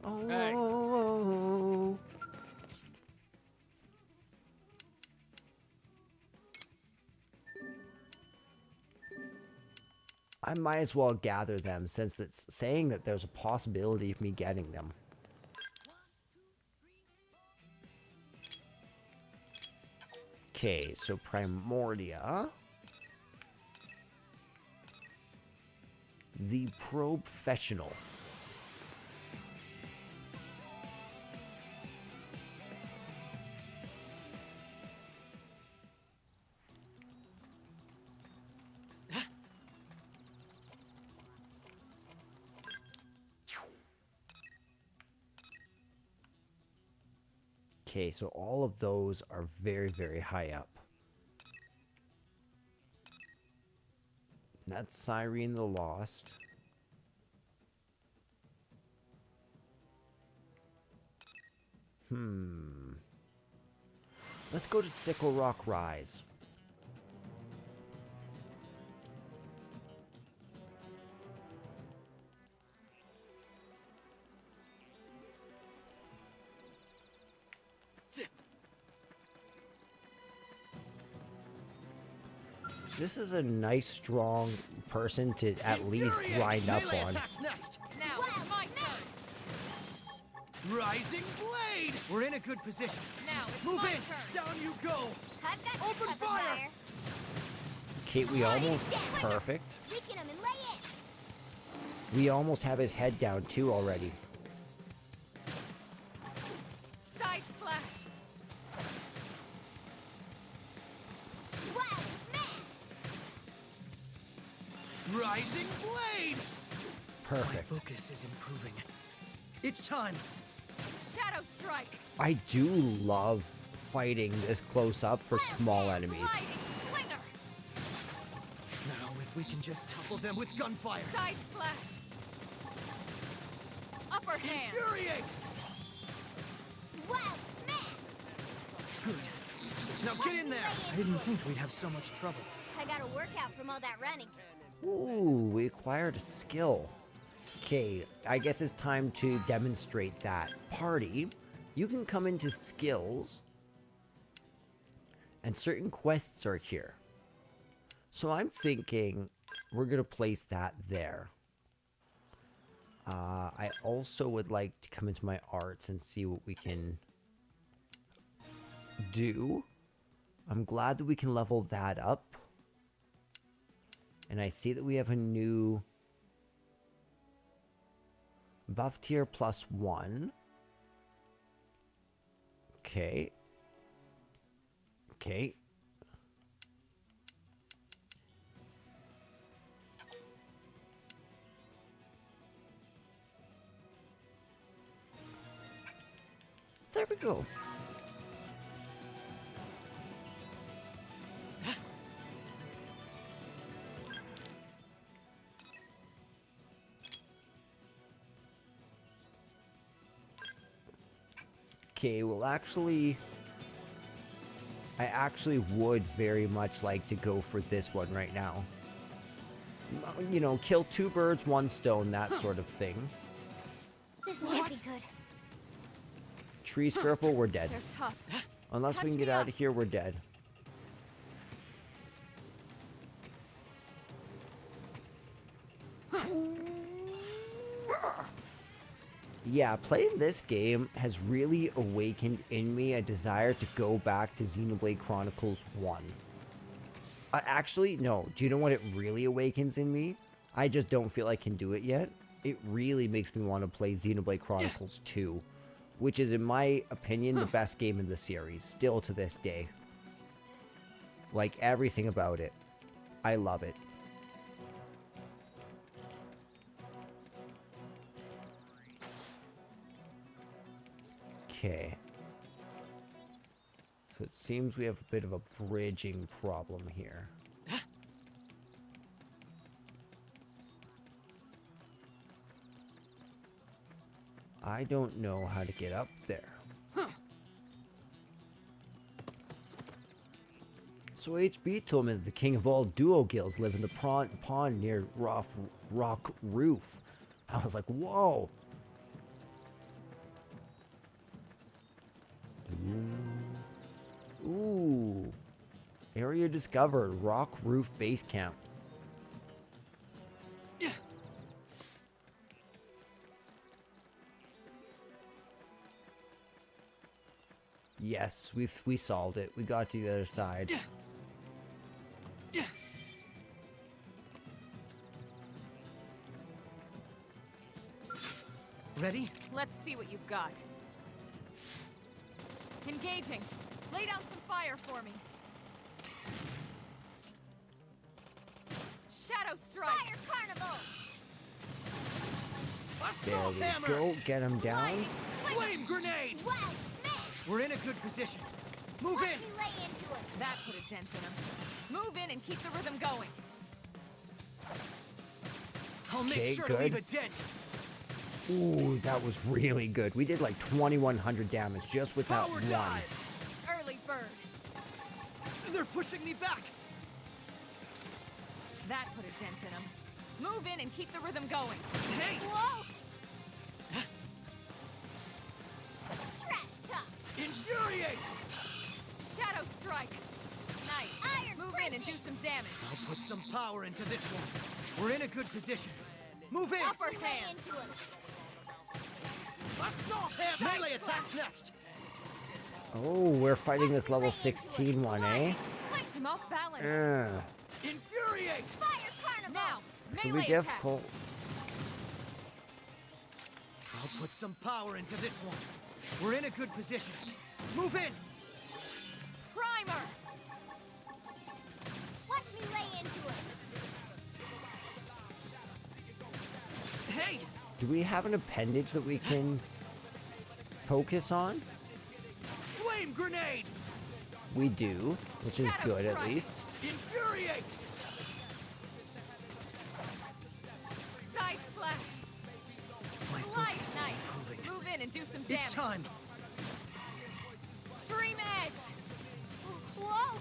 [SPEAKER 1] Oh. I might as well gather them since it's saying that there's a possibility of me getting them. Okay, so Primordia. The Professional. Okay, so all of those are very, very high up. That's Cyrene the Lost. Let's go to Sickle Rock Rise. This is a nice, strong person to at least grind up
[SPEAKER 2] Melee
[SPEAKER 1] on.
[SPEAKER 2] attacks next.
[SPEAKER 4] Now it's my turn.
[SPEAKER 2] Rising Blade. We're in a good position.
[SPEAKER 4] Now it's
[SPEAKER 2] Move
[SPEAKER 4] my
[SPEAKER 2] in.
[SPEAKER 4] turn.
[SPEAKER 2] Down you go.
[SPEAKER 3] I've got
[SPEAKER 2] Open
[SPEAKER 3] cover
[SPEAKER 2] fire!
[SPEAKER 1] Okay, we almost perfect.
[SPEAKER 3] Weaken him and lay in.
[SPEAKER 1] We almost have his head down too already.
[SPEAKER 4] Side slash.
[SPEAKER 3] Wild smash.
[SPEAKER 2] Rising Blade. My
[SPEAKER 1] Perfect.
[SPEAKER 2] focus is improving. It's time.
[SPEAKER 4] Shadow strike.
[SPEAKER 1] I do love fighting this close up for small enemies.
[SPEAKER 4] Sliding slinger.
[SPEAKER 2] Now, if we can just topple them with gunfire.
[SPEAKER 4] Side slash. Upper hand.
[SPEAKER 2] Infuriate.
[SPEAKER 3] Wild smash.
[SPEAKER 2] Good. Now get in there. I didn't think we'd have so much trouble.
[SPEAKER 3] I got a workout from all that running.
[SPEAKER 1] Ooh, we acquired a skill. Okay, I guess it's time to demonstrate that. Party, you can come into skills, and certain quests are here. So I'm thinking we're going to place that there. I also would like to come into my arts and see what we can do. I'm glad that we can level that up. And I see that we have a new buff tier +1. Okay. Okay. There we go. Okay, well actually, I actually would very much like to go for this one right now. You know, kill 2 birds, 1 stone, that sort of thing.
[SPEAKER 3] This can't be good.
[SPEAKER 1] Tree Skirple, we're dead.
[SPEAKER 4] They're tough.
[SPEAKER 1] Unless we
[SPEAKER 4] Touch
[SPEAKER 1] can get
[SPEAKER 4] me
[SPEAKER 1] out
[SPEAKER 4] up.
[SPEAKER 1] of here, we're dead. Yeah, playing this game has really awakened in me a desire to go back to Xenoblade Chronicles 1. Actually, no. Do you know what it really awakens in me? I just don't feel I can do it yet. It really makes me want to play Xenoblade Chronicles 2, which is, in my opinion, the best game in the series, still to this day. Like, everything about it. I love it. Okay. So it seems we have a bit of a bridging problem here. I don't know how to get up there. So HB told me that the king of all duo guilds live in the pond near Rock Roof. I was like, whoa. Ooh. Area discovered. Rock Roof Base Camp. Yes, we solved it. We got to the other side.
[SPEAKER 2] Ready?
[SPEAKER 4] Let's see what you've got. Engaging. Lay down some fire for me. Shadow strike.
[SPEAKER 3] Fire Carnival!
[SPEAKER 2] Assault
[SPEAKER 1] There
[SPEAKER 2] hammer!
[SPEAKER 1] we go. Get him down.
[SPEAKER 4] Lightning.
[SPEAKER 2] Flame grenade!
[SPEAKER 3] Well, Smith!
[SPEAKER 2] We're in a good position. Move
[SPEAKER 3] Watch
[SPEAKER 2] in!
[SPEAKER 3] me lay into it!
[SPEAKER 4] That put a dent in him. Move in and keep the rhythm going.
[SPEAKER 2] I'll make
[SPEAKER 1] Okay,
[SPEAKER 2] sure to
[SPEAKER 1] good.
[SPEAKER 2] leave a dent.
[SPEAKER 1] Ooh, that was really good. We did like 2,100 damage just with that
[SPEAKER 2] Power
[SPEAKER 1] one.
[SPEAKER 2] dive!
[SPEAKER 4] Early bird.
[SPEAKER 2] They're pushing me back.
[SPEAKER 4] That put a dent in him. Move in and keep the rhythm going.
[SPEAKER 2] Hey!
[SPEAKER 3] Whoa! Trash talk!
[SPEAKER 2] Infuriate!
[SPEAKER 4] Shadow strike. Nice.
[SPEAKER 3] Iron
[SPEAKER 4] Move in and do
[SPEAKER 3] prison.
[SPEAKER 4] some damage.
[SPEAKER 2] I'll put some power into this one. We're in a good position. Move in!
[SPEAKER 4] Upper
[SPEAKER 3] Lay
[SPEAKER 4] hand.
[SPEAKER 3] into it!
[SPEAKER 2] Assault hammer! Melee attacks next!
[SPEAKER 1] Oh, we're fighting this level 16 one, eh?
[SPEAKER 4] I'm off balance.
[SPEAKER 2] Infuriate!
[SPEAKER 3] Fire Carnival!
[SPEAKER 4] Now,
[SPEAKER 1] This will
[SPEAKER 4] melee
[SPEAKER 1] be
[SPEAKER 4] attacks.
[SPEAKER 1] difficult.
[SPEAKER 2] I'll put some power into this one. We're in a good position. Move in!
[SPEAKER 4] Primer.
[SPEAKER 3] Watch me lay into it!
[SPEAKER 2] Hey!
[SPEAKER 1] Do we have an appendage that we can focus on?
[SPEAKER 2] Flame grenade!
[SPEAKER 1] We do, which is
[SPEAKER 4] Shadow
[SPEAKER 1] good at
[SPEAKER 4] strike.
[SPEAKER 1] least.
[SPEAKER 2] Infuriate!
[SPEAKER 4] Side slash.
[SPEAKER 2] My
[SPEAKER 4] Slice.
[SPEAKER 2] focus is
[SPEAKER 4] Nice.
[SPEAKER 2] improving.
[SPEAKER 4] Move in and do some damage.
[SPEAKER 2] It's time!
[SPEAKER 4] Stream edge.
[SPEAKER 3] Whoa!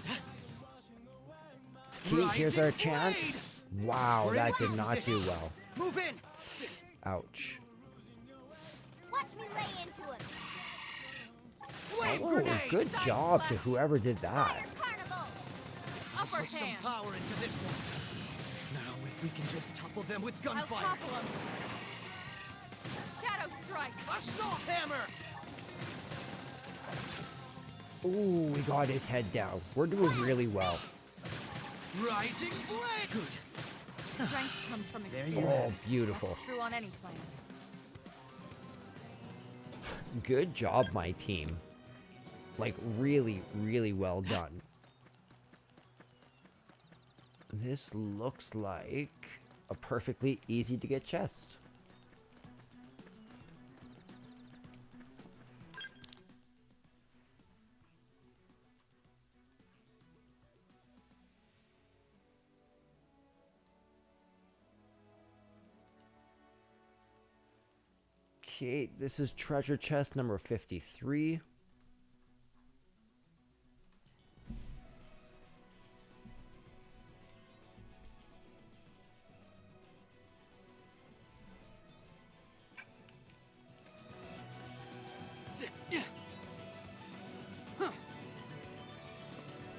[SPEAKER 1] Okay, here's our
[SPEAKER 2] Rising
[SPEAKER 1] chance.
[SPEAKER 2] blade!
[SPEAKER 1] Wow,
[SPEAKER 2] We're in a
[SPEAKER 1] that
[SPEAKER 2] good
[SPEAKER 1] did not do
[SPEAKER 2] position.
[SPEAKER 1] well.
[SPEAKER 2] Move in!
[SPEAKER 1] Ouch.
[SPEAKER 3] Watch me lay into it!
[SPEAKER 2] Flame
[SPEAKER 1] Oh,
[SPEAKER 2] grenade!
[SPEAKER 1] good
[SPEAKER 4] Side
[SPEAKER 1] job to
[SPEAKER 4] slash.
[SPEAKER 1] whoever did
[SPEAKER 3] Fire
[SPEAKER 1] that.
[SPEAKER 3] Carnival!
[SPEAKER 4] Upper
[SPEAKER 2] Put some
[SPEAKER 4] hand.
[SPEAKER 2] power into this one. Now, if we can just topple them with
[SPEAKER 4] I'll
[SPEAKER 2] gunfire.
[SPEAKER 4] topple him. Shadow strike.
[SPEAKER 2] Assault hammer!
[SPEAKER 1] Ooh, we got his head down. We're doing really well.
[SPEAKER 2] Rising blade! Good.
[SPEAKER 4] Strength comes from
[SPEAKER 2] There
[SPEAKER 4] experience.
[SPEAKER 2] you
[SPEAKER 1] Oh,
[SPEAKER 2] have it.
[SPEAKER 1] beautiful.
[SPEAKER 4] That's true on any plant.
[SPEAKER 1] Good job, my team. Like, really, really well done. This looks like a perfectly easy to get chest. Okay, this is treasure chest number 53.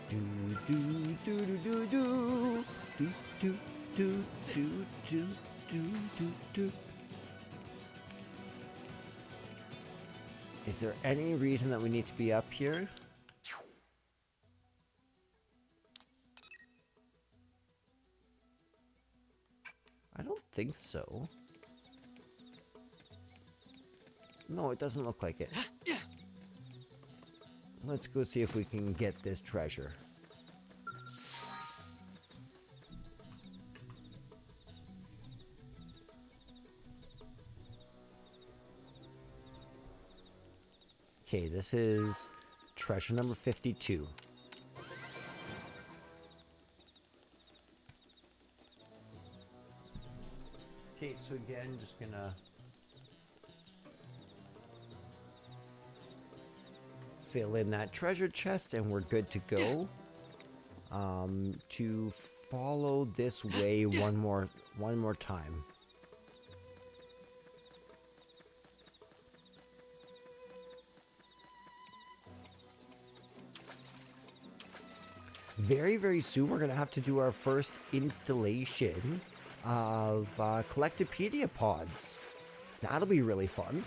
[SPEAKER 1] Do do do do do do do do do do do do do. Is there any reason that we need to be up here? I don't think so. No, it doesn't look like it. Let's go see if we can get this treasure. Okay, this is treasure number 52. Okay, so again, just gonna fill in that treasure chest and we're good to go. To follow this way one more time. Very, very soon we're gonna have to do our first installation of Collectopedia pods. That'll be really fun.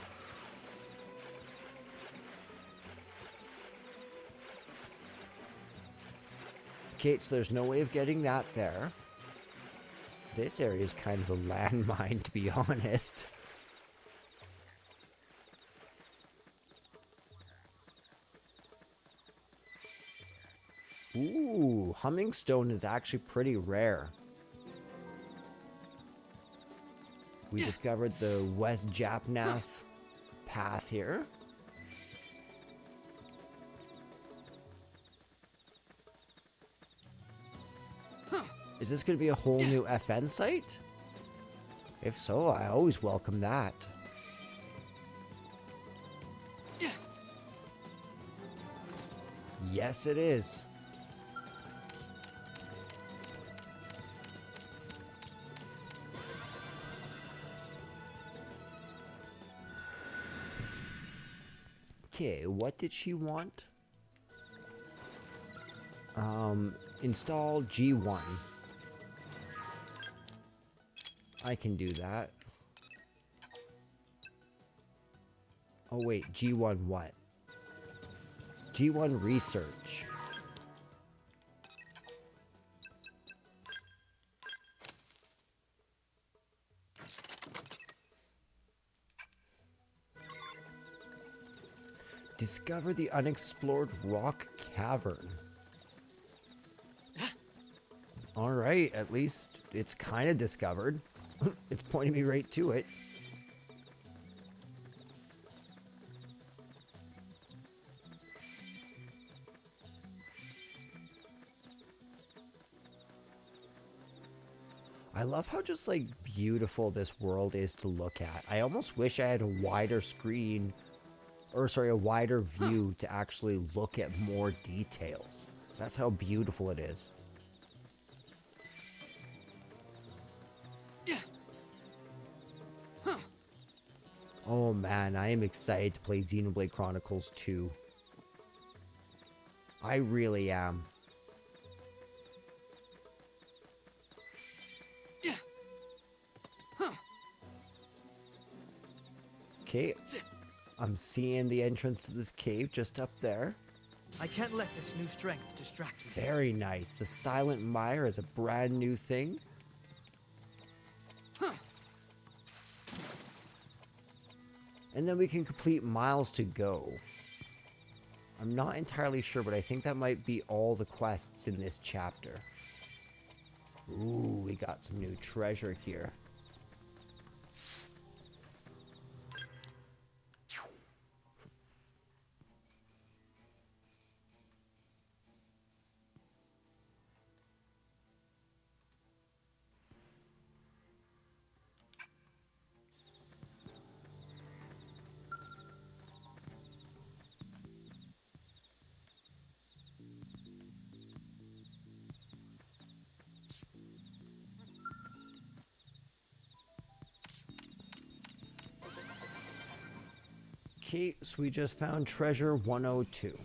[SPEAKER 1] Okay, so there's no way of getting that there. This area is kind of a landmine, to be honest. Ooh, humming stone is actually pretty rare. We discovered the West Japnath path here. Is this going to be a whole new FN site? If so, I always welcome that. Yes, it is. Okay, what did she want? Install G1. I can do that. Oh wait, G1 what? G1 research. Discover the unexplored rock cavern. Alright, at least it's kind of discovered. It's pointing me right to it. I love how just like beautiful this world is to look at. I almost wish I had a wider screen, or sorry, a wider view to actually look at more details. That's how beautiful it is. Oh man, I am excited to play Xenoblade Chronicles 2. I really am. Okay, I'm seeing the entrance to this cave just up there.
[SPEAKER 2] I can't let this new strength distract me.
[SPEAKER 1] Very nice. The Silent Mire is a brand new thing. And then we can complete Miles to Go. I'm not entirely sure, but I think that might be all the quests in this chapter. Ooh, we got some new treasure here. Okay, so we just found treasure 102.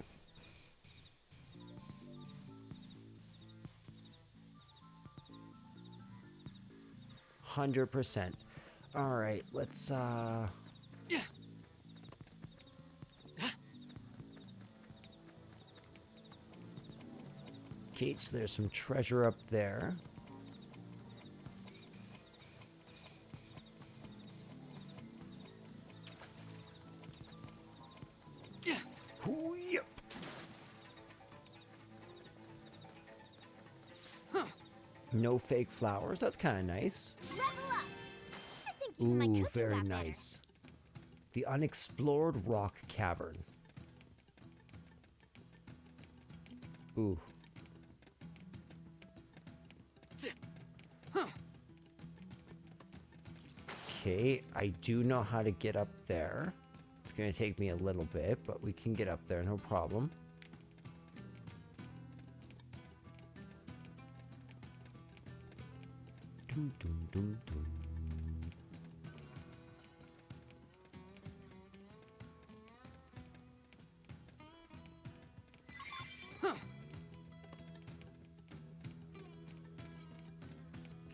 [SPEAKER 1] %. All right, let's Okay, so there's some treasure up there. Ooh, yep. No fake flowers. That's kind of nice.
[SPEAKER 3] Level up! I think even my
[SPEAKER 1] Ooh,
[SPEAKER 3] cooking
[SPEAKER 1] very
[SPEAKER 3] got better.
[SPEAKER 1] nice. The unexplored rock cavern. Ooh. Okay, I do know how to get up there. It's going to take me a little bit, but we can get up there, no problem. Dum, dum, dum, dum.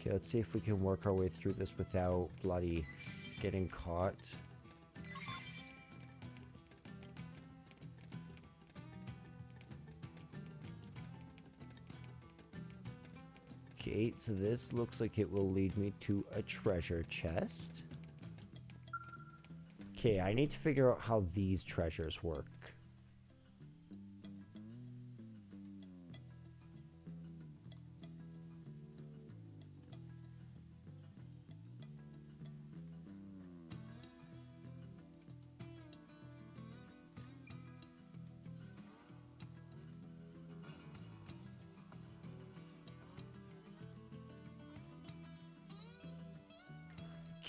[SPEAKER 1] Okay, let's see if we can work our way through this without bloody getting caught. Okay, so this looks like it will lead me to a treasure chest. Okay, I need to figure out how these treasures work.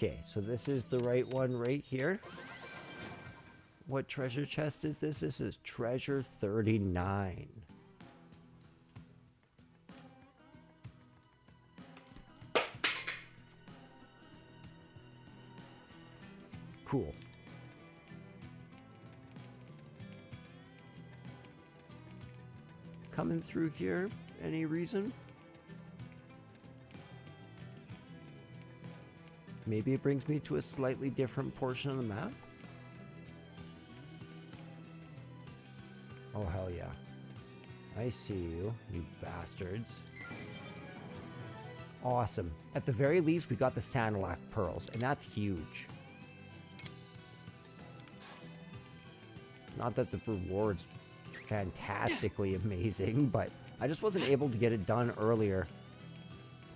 [SPEAKER 1] Okay, so this is the right one right here. What treasure chest is this? This is treasure 39. Cool. Coming through here, any reason? Maybe it brings me to a slightly different portion of the map. Oh, hell yeah. I see you, you bastards. Awesome. At the very least, we got the Sanilac pearls, and that's huge. Not that the reward's fantastically amazing, but I just wasn't able to get it done earlier.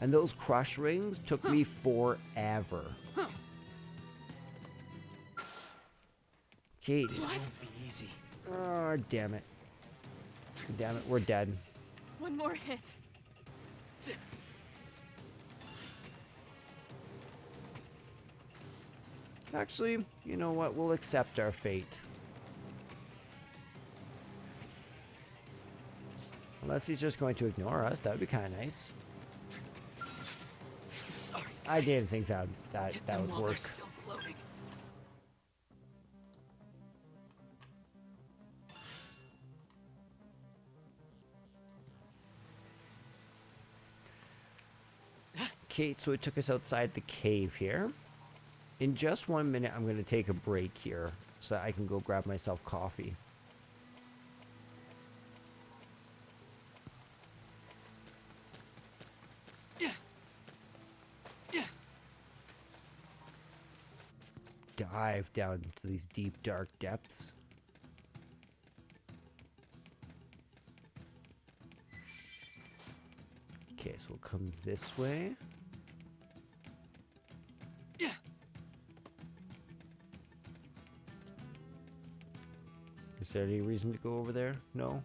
[SPEAKER 1] And those crush rings took me forever. Okay.
[SPEAKER 2] This won't be easy.
[SPEAKER 1] Oh, damn it. Damn it, we're dead.
[SPEAKER 4] One more hit.
[SPEAKER 1] Actually, you know what? We'll accept our fate. Unless he's just going to ignore us, that would be kind of nice.
[SPEAKER 2] Sorry,
[SPEAKER 1] I
[SPEAKER 2] guys.
[SPEAKER 1] didn't think that
[SPEAKER 2] Hit them
[SPEAKER 1] would
[SPEAKER 2] while they're
[SPEAKER 1] work.
[SPEAKER 2] still gloating.
[SPEAKER 1] Okay, so it took us outside the cave here. In just 1 minute, I'm going to take a break here so I can go grab myself coffee. Dive down into these deep, dark depths. Okay, so we'll come this way. Is there any reason to go over there? No?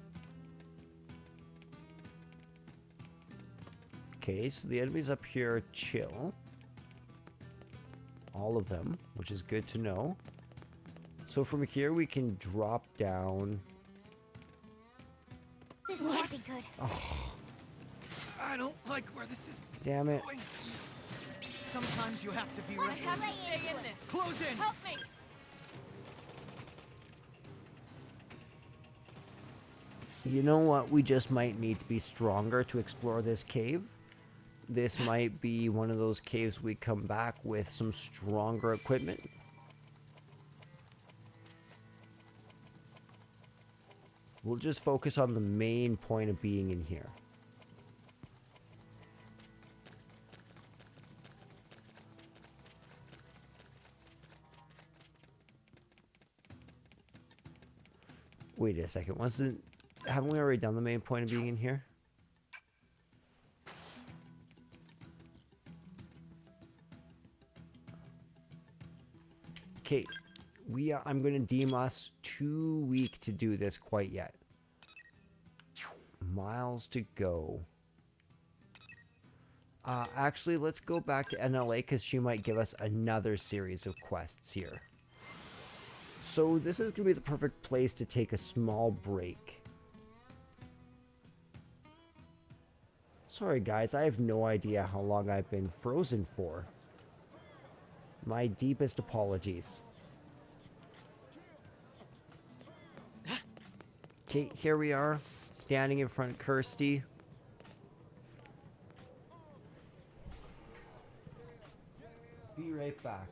[SPEAKER 1] Okay, so the enemies up here are chill. All of them, which is good to know. So from here we can drop down.
[SPEAKER 3] This can't be good.
[SPEAKER 2] I don't like where this is
[SPEAKER 1] Damn it.
[SPEAKER 2] going. Sometimes you have to be
[SPEAKER 4] I
[SPEAKER 2] reckless.
[SPEAKER 4] have to stay in this.
[SPEAKER 2] Close in.
[SPEAKER 4] Help me.
[SPEAKER 1] You know what? We just might need to be stronger to explore this cave. This might be one of those caves we come back with some stronger equipment. We'll just focus on the main point of being in here. Wait a second. Haven't we already done the main point of being in here? Okay, I'm going to deem us too weak to do this quite yet. miles to go. Actually, let's go back to NLA because she might give us another series of quests here. So this is going to be the perfect place to take a small break. Sorry guys, I have no idea how long I've been frozen for. My deepest apologies. Okay, here we are, standing in front of Kirsty. Be right back.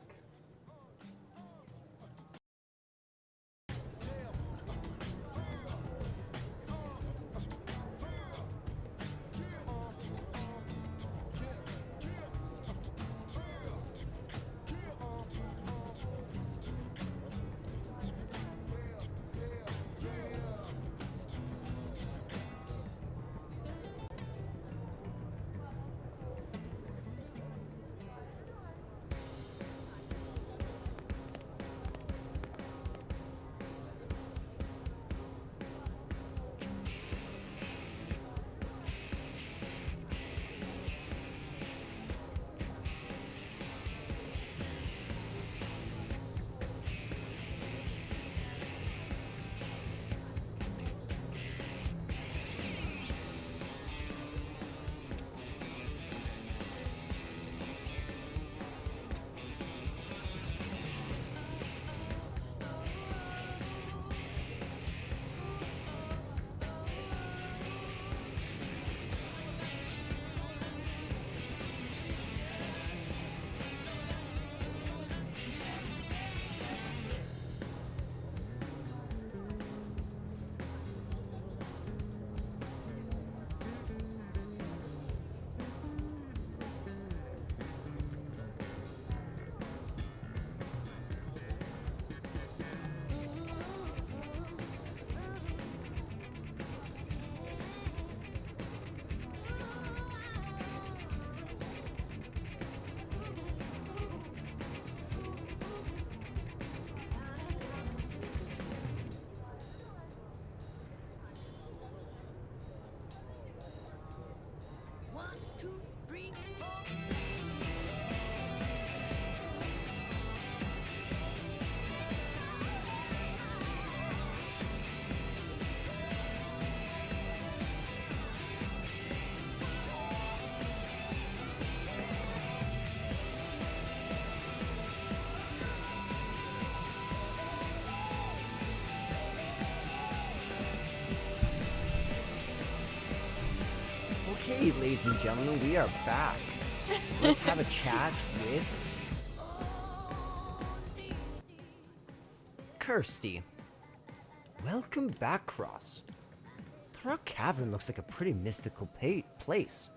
[SPEAKER 1] Okay, ladies and gentlemen, we are back. Let's have a chat with Kirsty. Welcome back, Cross. The Rock Cavern looks like a pretty mystical place.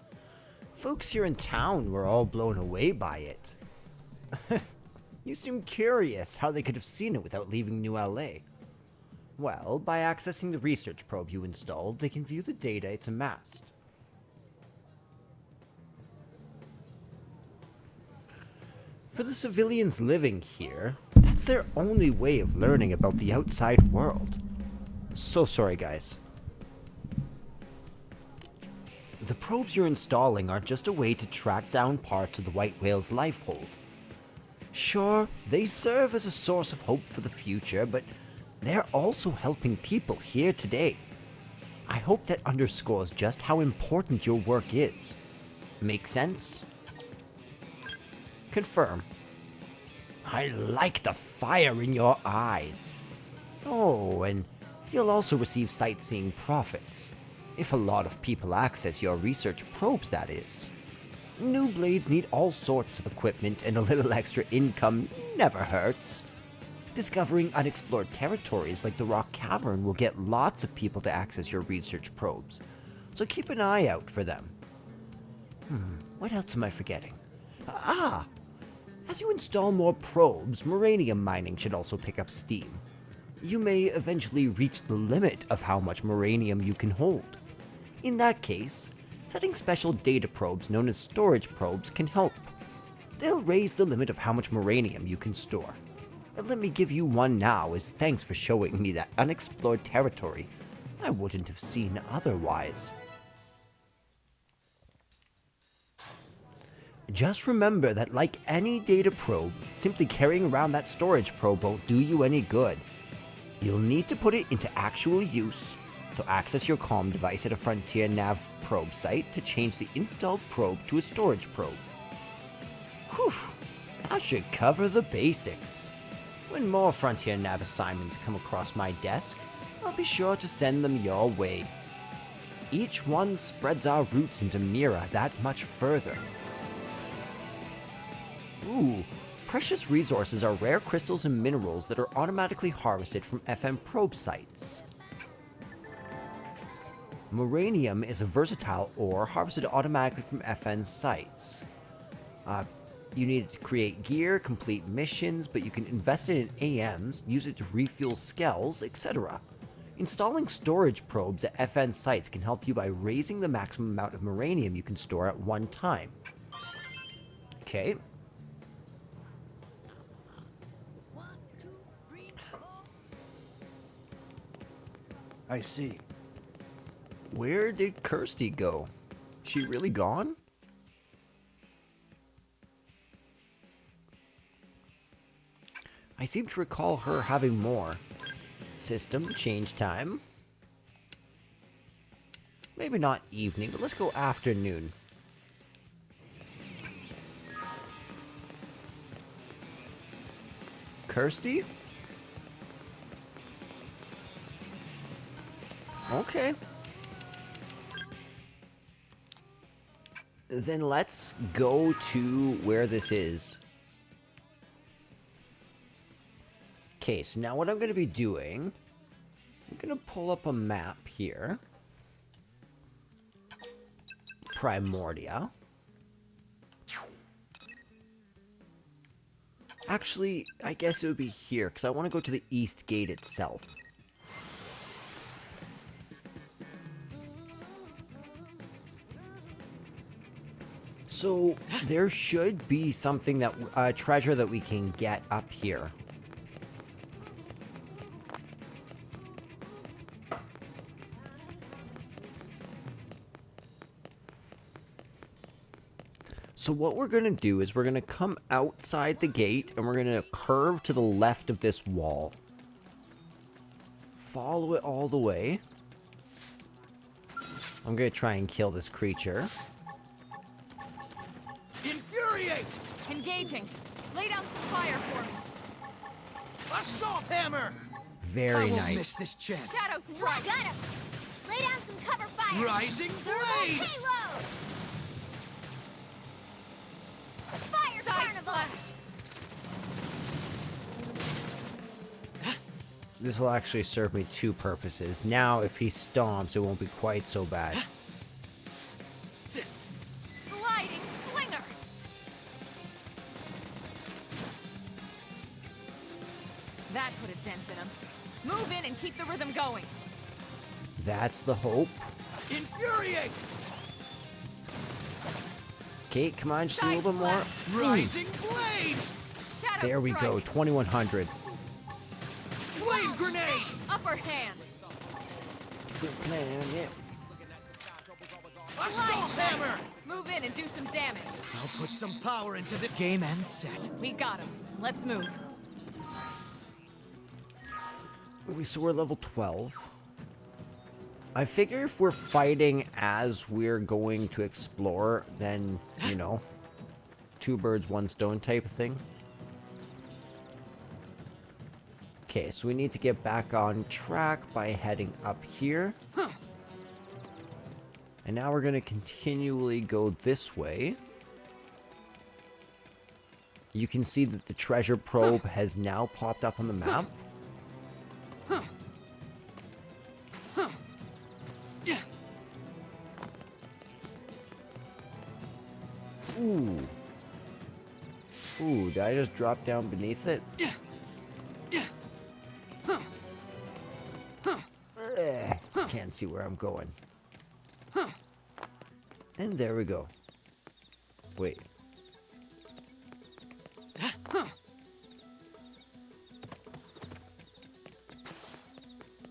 [SPEAKER 1] Folks here in town were all blown away by it. You seem curious how they could have seen it without leaving New LA. Well, by accessing the research probe you installed, they can view the data it's amassed. For the civilians living here, that's their only way of learning about the outside world. So sorry, guys. The probes you're installing aren't just a way to track down parts of the white whale's life hold. Sure, they serve as a source of hope for the future, but they're also helping people here today. I hope that underscores just how important your work is. Make sense? Confirm. I like the fire in your eyes. Oh, and you'll also receive sightseeing profits. If a lot of people access your research probes, that is. New blades need all sorts of equipment, and a little extra income never hurts. Discovering unexplored territories like the Rock Cavern will get lots of people to access your research probes, so keep an eye out for them. What else am I forgetting? As you install more probes, moranium mining should also pick up steam. You may eventually reach the limit of how much moranium you can hold. In that case, setting special data probes known as storage probes can help. They'll raise the limit of how much moranium you can store. Let me give you one now as thanks for showing me that unexplored territory I wouldn't have seen otherwise. Just remember that like any data probe, simply carrying around that storage probe won't do you any good. You'll need to put it into actual use, so access your comm device at a Frontier Nav probe site to change the installed probe to a storage probe. Whew, that should cover the basics. When more Frontier Nav assignments come across my desk, I'll be sure to send them your way. Each one spreads our roots into Mira that much further. Ooh, precious resources are rare crystals and minerals that are automatically harvested from FM probe sites. Moranium is a versatile ore harvested automatically from FN sites. You need to create gear, complete missions, but you can invest it in AMs, use it to refuel skells, etc. Installing storage probes at FN sites can help you by raising the maximum amount of moranium you can store at one time. Okay.
[SPEAKER 2] I see.
[SPEAKER 1] Where did Kirsty go? She really gone? I seem to recall her having more. System change time. Maybe not evening, but let's go afternoon. Kirsty? Okay. Then let's go to where this is. Okay, so now what I'm going to be doing, I'm going to pull up a map here. Primordia. Actually, I guess it would be here, because I want to go to the East Gate itself. So, there should be something that, treasure that we can get up here. So what we're going to do is we're going to come outside the gate and we're going to curve to the left of this wall. Follow it all the way. I'm going to try and kill this creature.
[SPEAKER 2] Infuriate!
[SPEAKER 4] Engaging. Lay down some fire for me.
[SPEAKER 2] Assault hammer!
[SPEAKER 1] Very
[SPEAKER 2] I won't
[SPEAKER 1] nice.
[SPEAKER 2] miss this chance.
[SPEAKER 4] Shadow strike.
[SPEAKER 3] Got him! Lay down some cover fire!
[SPEAKER 2] Rising
[SPEAKER 3] Thermal
[SPEAKER 2] blade!
[SPEAKER 3] payload! Fire
[SPEAKER 4] Side
[SPEAKER 3] carnival!
[SPEAKER 4] flash.
[SPEAKER 1] This will actually serve me two purposes. Now, if he stomps, it won't be quite so bad.
[SPEAKER 4] Sliding slinger. That put a dent in him. Move in and keep the rhythm going.
[SPEAKER 1] That's the hope.
[SPEAKER 2] Infuriate!
[SPEAKER 1] Okay, come on, just a little bit more.
[SPEAKER 2] Rising blade!
[SPEAKER 4] Shadow
[SPEAKER 1] There we
[SPEAKER 4] strike.
[SPEAKER 1] go, 2100.
[SPEAKER 2] Flame grenade!
[SPEAKER 4] Upper hand.
[SPEAKER 2] Assault hammer!
[SPEAKER 4] Move in and do some damage.
[SPEAKER 2] I'll put some power into the game and set.
[SPEAKER 4] We got him. Let's move.
[SPEAKER 1] So we're level 12. I figure if we're fighting as we're going to explore, then, you know, two birds, one stone type of thing. Okay, so we need to get back on track by heading up here. And now we're going to continually go this way. You can see that the treasure probe has now popped up on the map. Ooh. Ooh, did I just drop down beneath it? Can't see where I'm going. And there we go. Wait.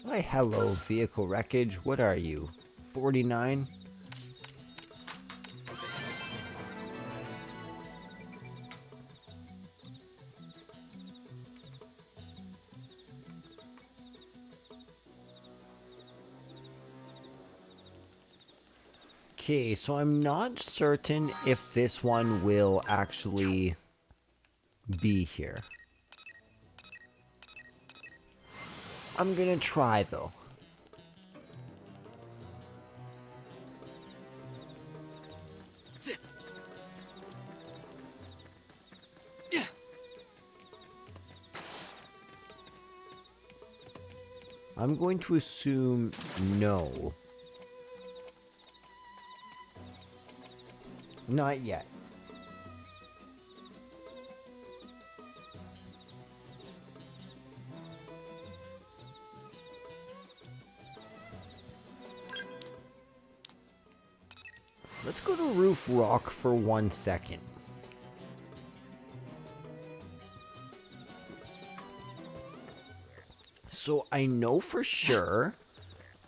[SPEAKER 1] Why, hello, vehicle wreckage. What are you? 49? Okay, so I'm not certain if this one will actually be here. I'm gonna try though. I'm going to assume no. Not yet. Let's go to Roof Rock for 1 second. So I know for sure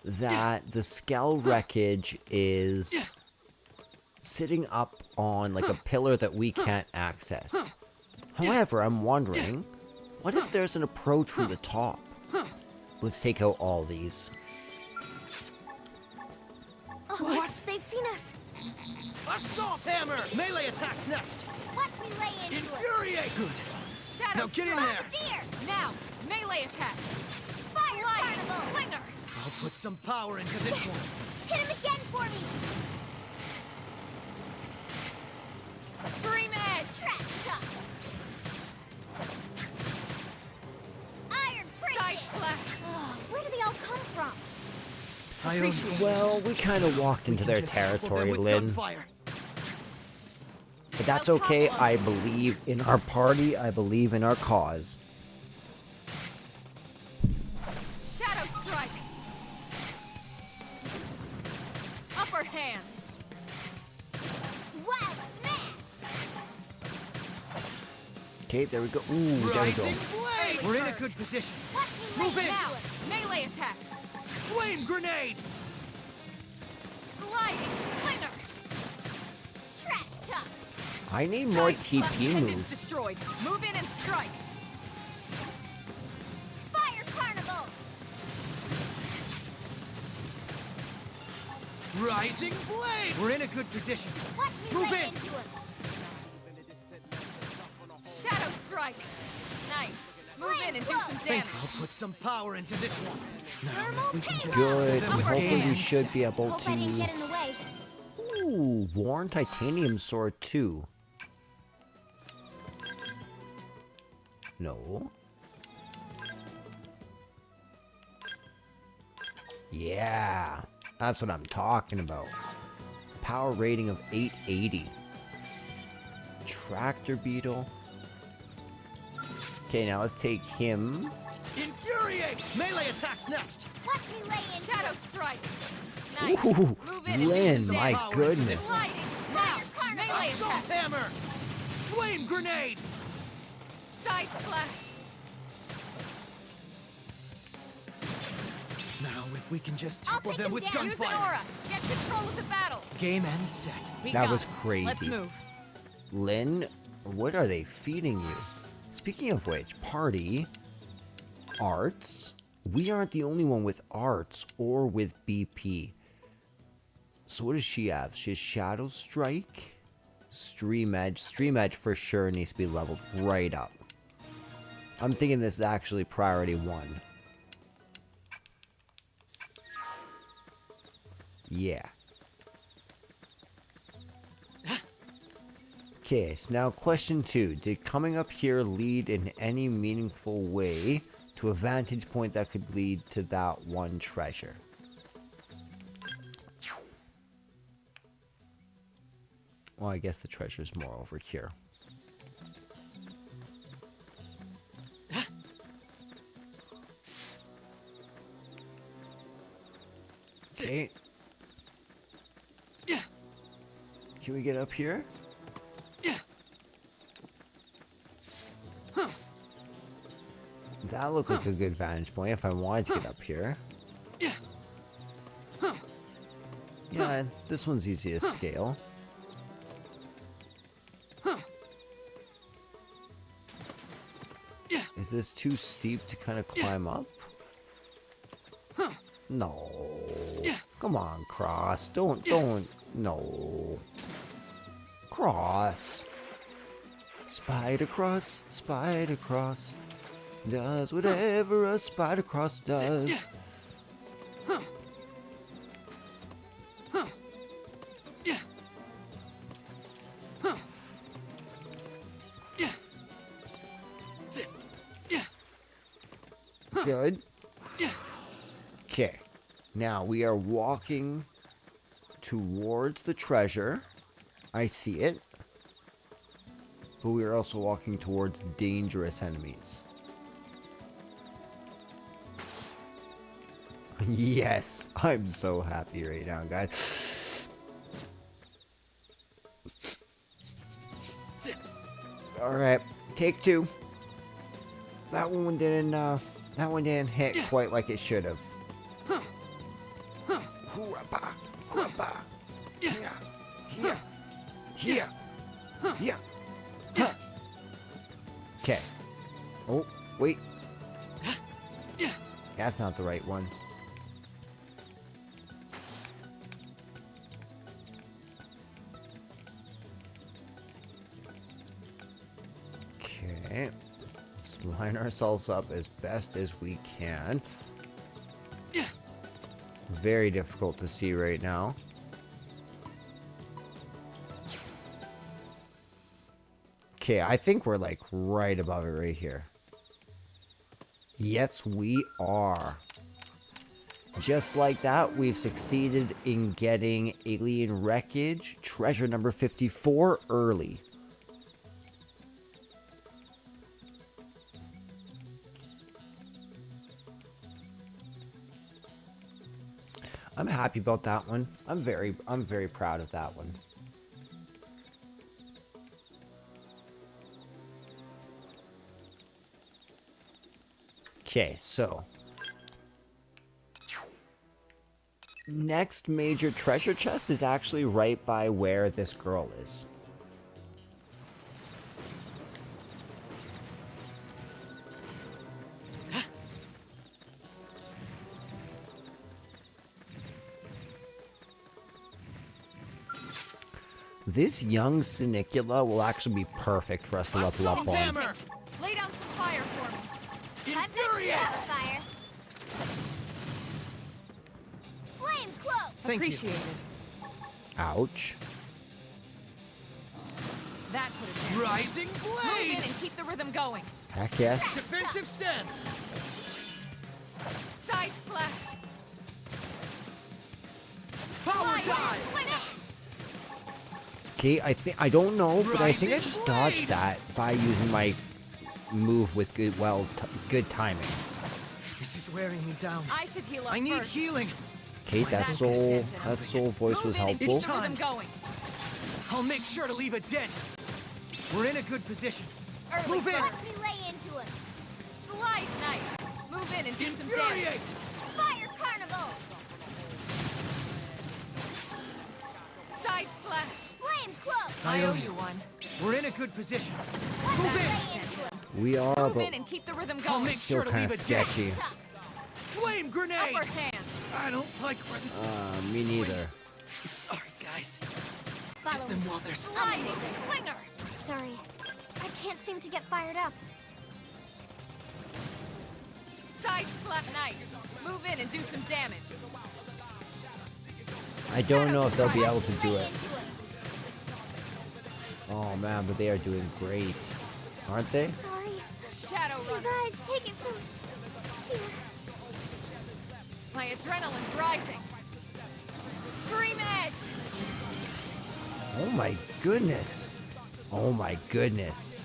[SPEAKER 1] that the Skell wreckage is sitting up on like a pillar that we can't access. However, I'm wondering, what if there's an approach from the top? Let's take out all these.
[SPEAKER 3] Oh,
[SPEAKER 2] What?
[SPEAKER 3] they've seen us.
[SPEAKER 2] Assault hammer! Melee attacks next!
[SPEAKER 3] Watch me lay into it.
[SPEAKER 2] Infuriate! Good.
[SPEAKER 4] Shadow
[SPEAKER 2] Now get in
[SPEAKER 4] strike.
[SPEAKER 2] there!
[SPEAKER 3] Deer!
[SPEAKER 4] Now, melee attacks.
[SPEAKER 3] Fire
[SPEAKER 4] Sliding
[SPEAKER 3] carnival!
[SPEAKER 4] slinger.
[SPEAKER 2] I'll put some power into this one.
[SPEAKER 3] Hit him again for me!
[SPEAKER 4] Stream edge.
[SPEAKER 3] Trash chuck! Iron
[SPEAKER 4] Side
[SPEAKER 3] prison!
[SPEAKER 4] flash.
[SPEAKER 3] Where do they all come from?
[SPEAKER 2] I own
[SPEAKER 1] Well, we kind of walked into their territory, Lynn.
[SPEAKER 2] Gunfire.
[SPEAKER 1] But that's
[SPEAKER 4] I'll
[SPEAKER 1] okay.
[SPEAKER 4] topple 'em.
[SPEAKER 1] I believe in our party. I believe in our cause.
[SPEAKER 4] Shadow strike. Upper hand.
[SPEAKER 3] Wild smash!
[SPEAKER 1] Okay, there we go. Ooh, there we go.
[SPEAKER 2] Rising blade! We're in a good position.
[SPEAKER 3] Watch me lay
[SPEAKER 2] Move in.
[SPEAKER 3] into
[SPEAKER 4] Now,
[SPEAKER 3] it.
[SPEAKER 4] melee attacks.
[SPEAKER 2] Flame grenade!
[SPEAKER 4] Sliding slinger.
[SPEAKER 3] Trash chuck!
[SPEAKER 1] I need more
[SPEAKER 4] Side slash
[SPEAKER 1] TP
[SPEAKER 4] pendants
[SPEAKER 1] moves.
[SPEAKER 4] destroyed. Move in and strike.
[SPEAKER 3] Fire carnival!
[SPEAKER 2] Rising blade! We're in a good position.
[SPEAKER 3] Watch me
[SPEAKER 2] Move
[SPEAKER 3] lay
[SPEAKER 2] in.
[SPEAKER 3] into it.
[SPEAKER 4] Shadow strike. Nice. Move in and do some
[SPEAKER 2] Think
[SPEAKER 4] damage.
[SPEAKER 2] I'll put some power into this one. Now,
[SPEAKER 3] Thermal
[SPEAKER 2] if we can just
[SPEAKER 1] Good.
[SPEAKER 2] them with
[SPEAKER 1] Hopefully we
[SPEAKER 2] game
[SPEAKER 1] should
[SPEAKER 2] set.
[SPEAKER 1] be able
[SPEAKER 3] Hope I didn't
[SPEAKER 1] to...
[SPEAKER 3] get in the way.
[SPEAKER 1] Ooh, Worn Titanium Sword 2. No. Yeah, that's what I'm talking about. Power rating of 880. Tractor Beetle. Okay, now let's take him.
[SPEAKER 2] Infuriate! Melee attacks next!
[SPEAKER 3] Watch me lay into
[SPEAKER 4] Shadow
[SPEAKER 3] it.
[SPEAKER 4] strike. Nice.
[SPEAKER 1] Ooh,
[SPEAKER 4] Move in and do
[SPEAKER 1] Lynn,
[SPEAKER 4] some
[SPEAKER 1] my
[SPEAKER 4] damage.
[SPEAKER 1] goodness.
[SPEAKER 4] Sliding. Now, melee
[SPEAKER 2] Assault
[SPEAKER 4] attacks.
[SPEAKER 2] hammer! Flame grenade!
[SPEAKER 4] Side flash.
[SPEAKER 2] Now, if we can just
[SPEAKER 3] I'll
[SPEAKER 2] topple
[SPEAKER 3] take
[SPEAKER 2] them
[SPEAKER 3] him
[SPEAKER 2] with
[SPEAKER 3] down.
[SPEAKER 4] Use an
[SPEAKER 2] gunfire.
[SPEAKER 4] aura. Get control of the battle.
[SPEAKER 2] Game end set.
[SPEAKER 4] We
[SPEAKER 1] That
[SPEAKER 4] got
[SPEAKER 1] was
[SPEAKER 4] it.
[SPEAKER 1] crazy.
[SPEAKER 4] Let's move.
[SPEAKER 1] Lynn, what are they feeding you? Speaking of which, party, arts. We aren't the only one with arts or with BP. So what does she have? She has Shadow Strike, Stream Edge. Stream Edge for sure needs to be leveled right up. I'm thinking this is actually priority 1. Yeah. Okay, so now question 2. Did coming up here lead in any meaningful way to a vantage point that could lead to that one treasure? Well, I guess the treasure's more over here. Okay. Can we get up here? That looked like a good vantage point if I wanted to get up here. Yeah, this one's easy to scale. Is this too steep to kind of climb up? No. Come on, Cross. Don't. No. Cross. Spider Cross. Does whatever a Spider Cross does. Good. Okay. Now we are walking towards the treasure. I see it. But we are also walking towards dangerous enemies. Yes, I'm so happy right now, guys. Alright, take two. That one didn't hit quite like it should have. Okay. Oh, wait. That's not the right one. Okay. Let's line ourselves up as best as we can. Very difficult to see right now. Okay, I think we're like right above it right here. Yes, we are. Just like that, we've succeeded in getting Alien Wreckage, treasure number 54, early. I'm happy about that one. I'm very proud of that one. Okay, so next major treasure chest is actually right by where this girl is. This young Cinicula will actually be perfect for us to level up on.
[SPEAKER 2] Hammer!
[SPEAKER 4] Lay down some fire for me.
[SPEAKER 2] Infuriate!
[SPEAKER 3] Fire. Flame cloak.
[SPEAKER 2] Thank you.
[SPEAKER 4] Appreciated.
[SPEAKER 1] Ouch.
[SPEAKER 4] That could have been.
[SPEAKER 2] Rising
[SPEAKER 4] Move
[SPEAKER 2] blade!
[SPEAKER 4] in and keep the rhythm going.
[SPEAKER 1] Heck yes.
[SPEAKER 2] Defensive stance!
[SPEAKER 4] Side slash.
[SPEAKER 2] Power
[SPEAKER 4] Slide.
[SPEAKER 2] dive!
[SPEAKER 1] Okay, I don't know, but I think I
[SPEAKER 2] Rising
[SPEAKER 1] just
[SPEAKER 2] blade!
[SPEAKER 1] dodged that by using my move with good timing.
[SPEAKER 2] This is wearing me down.
[SPEAKER 4] I should heal up
[SPEAKER 2] I need
[SPEAKER 4] first.
[SPEAKER 2] healing.
[SPEAKER 1] Okay, that soul voice
[SPEAKER 4] Move
[SPEAKER 1] was
[SPEAKER 4] in and
[SPEAKER 1] helpful.
[SPEAKER 4] keep the rhythm going.
[SPEAKER 2] I'll make sure to leave a dent. We're in a good position.
[SPEAKER 4] Early
[SPEAKER 2] Move in!
[SPEAKER 4] first.
[SPEAKER 3] Watch me lay into him.
[SPEAKER 4] Slide nice. Move in and do some
[SPEAKER 2] Infuriate!
[SPEAKER 4] damage.
[SPEAKER 3] Fire carnival.
[SPEAKER 4] Side slash.
[SPEAKER 3] Flame cloak.
[SPEAKER 4] I owe you one.
[SPEAKER 2] We're in a good position.
[SPEAKER 3] Watch me
[SPEAKER 2] Move
[SPEAKER 3] lay
[SPEAKER 2] in!
[SPEAKER 3] into him.
[SPEAKER 1] We are,
[SPEAKER 4] Move
[SPEAKER 1] but
[SPEAKER 4] in and keep the rhythm
[SPEAKER 2] I'll
[SPEAKER 4] going.
[SPEAKER 2] make
[SPEAKER 1] still
[SPEAKER 2] sure to
[SPEAKER 1] kind
[SPEAKER 2] leave
[SPEAKER 1] of
[SPEAKER 2] a dent.
[SPEAKER 1] sketchy.
[SPEAKER 2] Flame grenade!
[SPEAKER 4] Upper hand.
[SPEAKER 2] I don't like where this is.
[SPEAKER 1] Me neither.
[SPEAKER 2] Sorry, guys.
[SPEAKER 3] Follow
[SPEAKER 2] Hit them
[SPEAKER 3] me.
[SPEAKER 2] while they're
[SPEAKER 4] Sliding
[SPEAKER 2] stumbling.
[SPEAKER 4] slinger.
[SPEAKER 3] Sorry. I can't seem to get fired up.
[SPEAKER 4] Side slap nice. Move in and do some damage.
[SPEAKER 1] I don't know if they'll be able to
[SPEAKER 3] Lay
[SPEAKER 1] do it.
[SPEAKER 3] into him.
[SPEAKER 1] Oh man, but they are doing great, aren't they?
[SPEAKER 3] Sorry.
[SPEAKER 4] Shadow
[SPEAKER 3] You
[SPEAKER 4] runner.
[SPEAKER 3] guys, take it from here.
[SPEAKER 4] My adrenaline's rising. Scream edge.
[SPEAKER 1] Oh my goodness. Oh my goodness.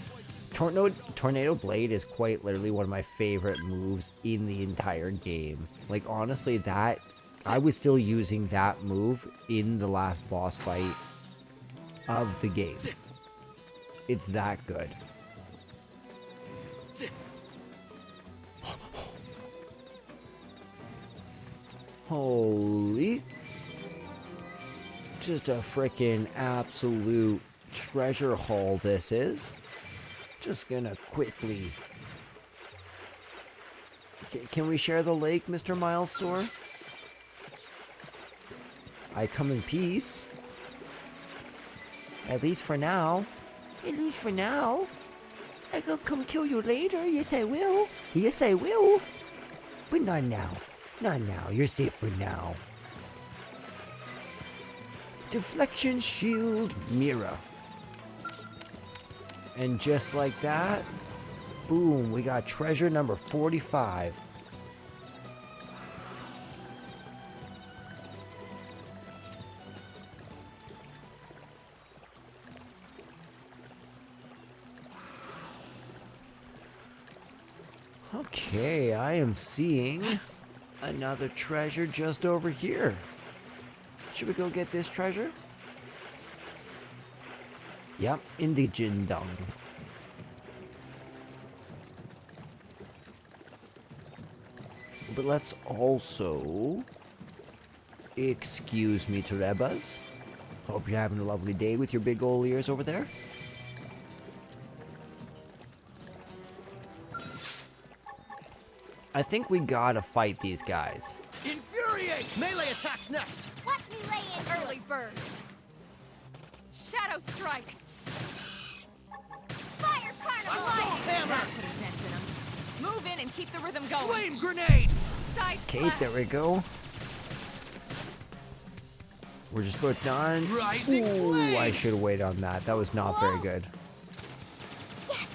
[SPEAKER 1] Tornado Blade is quite literally one of my favorite moves in the entire game. Like honestly, that I was still using that move in the last boss fight of the game. It's that good. Holy. Just a freaking absolute treasure haul this is. Just gonna quickly... Can we share the lake, Mr. Milesore? I come in peace. At least for now. At least for now. I will come kill you later. Yes, I will. Yes, I will. But not now. Not now. You're safe for now. Deflection shield mirror. And just like that, boom, we got treasure number 45. Okay, I am seeing another treasure just over here. Should we go get this treasure? Yep, indigent dung. But let's also... Excuse me, Terebas. Hope you're having a lovely day with your big ol' ears over there. I think we gotta fight these guys.
[SPEAKER 2] Infuriate! Melee attacks next!
[SPEAKER 3] Watch me lay in.
[SPEAKER 4] Early bird. Shadow strike.
[SPEAKER 3] Fire carnival.
[SPEAKER 2] Assault hammer!
[SPEAKER 4] That put a dent in him. Move in and keep the rhythm going.
[SPEAKER 2] Flame grenade!
[SPEAKER 4] Side
[SPEAKER 1] Okay,
[SPEAKER 4] slash.
[SPEAKER 1] there we go. We're just about done.
[SPEAKER 2] Rising
[SPEAKER 1] Ooh,
[SPEAKER 2] flame!
[SPEAKER 1] I should have waited on that. That was not very good.
[SPEAKER 3] Yes!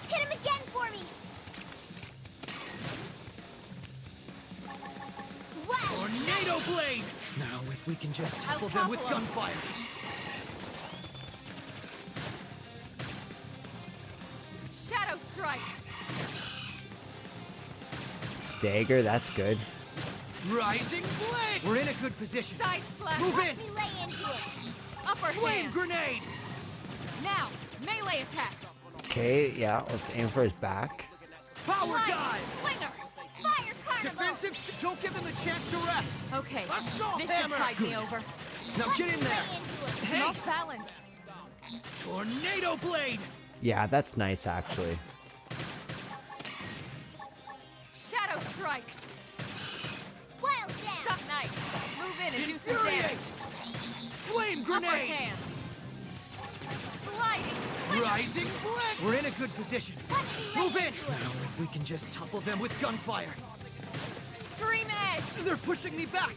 [SPEAKER 3] Hit him again for me! Wow!
[SPEAKER 2] Tornado blade! Now, if we can just topple them with
[SPEAKER 4] topple 'em.
[SPEAKER 2] gunfire.
[SPEAKER 4] Shadow strike.
[SPEAKER 1] Stagger, that's good.
[SPEAKER 2] Rising blade! We're in a good position.
[SPEAKER 4] Side slash.
[SPEAKER 2] Move
[SPEAKER 3] Watch
[SPEAKER 2] in!
[SPEAKER 3] me lay into it.
[SPEAKER 4] Upper
[SPEAKER 2] Flame
[SPEAKER 4] hand.
[SPEAKER 2] grenade!
[SPEAKER 4] Now, melee attacks.
[SPEAKER 1] Okay, yeah, let's aim for his back.
[SPEAKER 2] Power
[SPEAKER 4] Sliding
[SPEAKER 2] dive!
[SPEAKER 4] slinger.
[SPEAKER 3] Fire carnival.
[SPEAKER 2] Defensive don't give them a chance to rest!
[SPEAKER 4] Okay,
[SPEAKER 2] Assault
[SPEAKER 4] this should
[SPEAKER 2] hammer.
[SPEAKER 4] tide me
[SPEAKER 2] Good.
[SPEAKER 4] over.
[SPEAKER 2] Now
[SPEAKER 3] Watch
[SPEAKER 2] get
[SPEAKER 3] me
[SPEAKER 2] in there!
[SPEAKER 3] lay into it.
[SPEAKER 2] Hey!
[SPEAKER 4] Off balance.
[SPEAKER 2] Tornado blade!
[SPEAKER 1] Yeah, that's nice, actually.
[SPEAKER 4] Shadow strike.
[SPEAKER 3] Wild dance.
[SPEAKER 4] Suck nice. Move in and do some
[SPEAKER 2] Infuriate!
[SPEAKER 4] damage.
[SPEAKER 2] Flame
[SPEAKER 4] Upper
[SPEAKER 2] grenade!
[SPEAKER 4] hand. Sliding slinger.
[SPEAKER 2] Rising blade! We're in a good position.
[SPEAKER 3] Watch me lay
[SPEAKER 2] Move in!
[SPEAKER 3] into it.
[SPEAKER 2] Now, if we can just topple them with gunfire.
[SPEAKER 4] Stream edge.
[SPEAKER 2] They're pushing me back!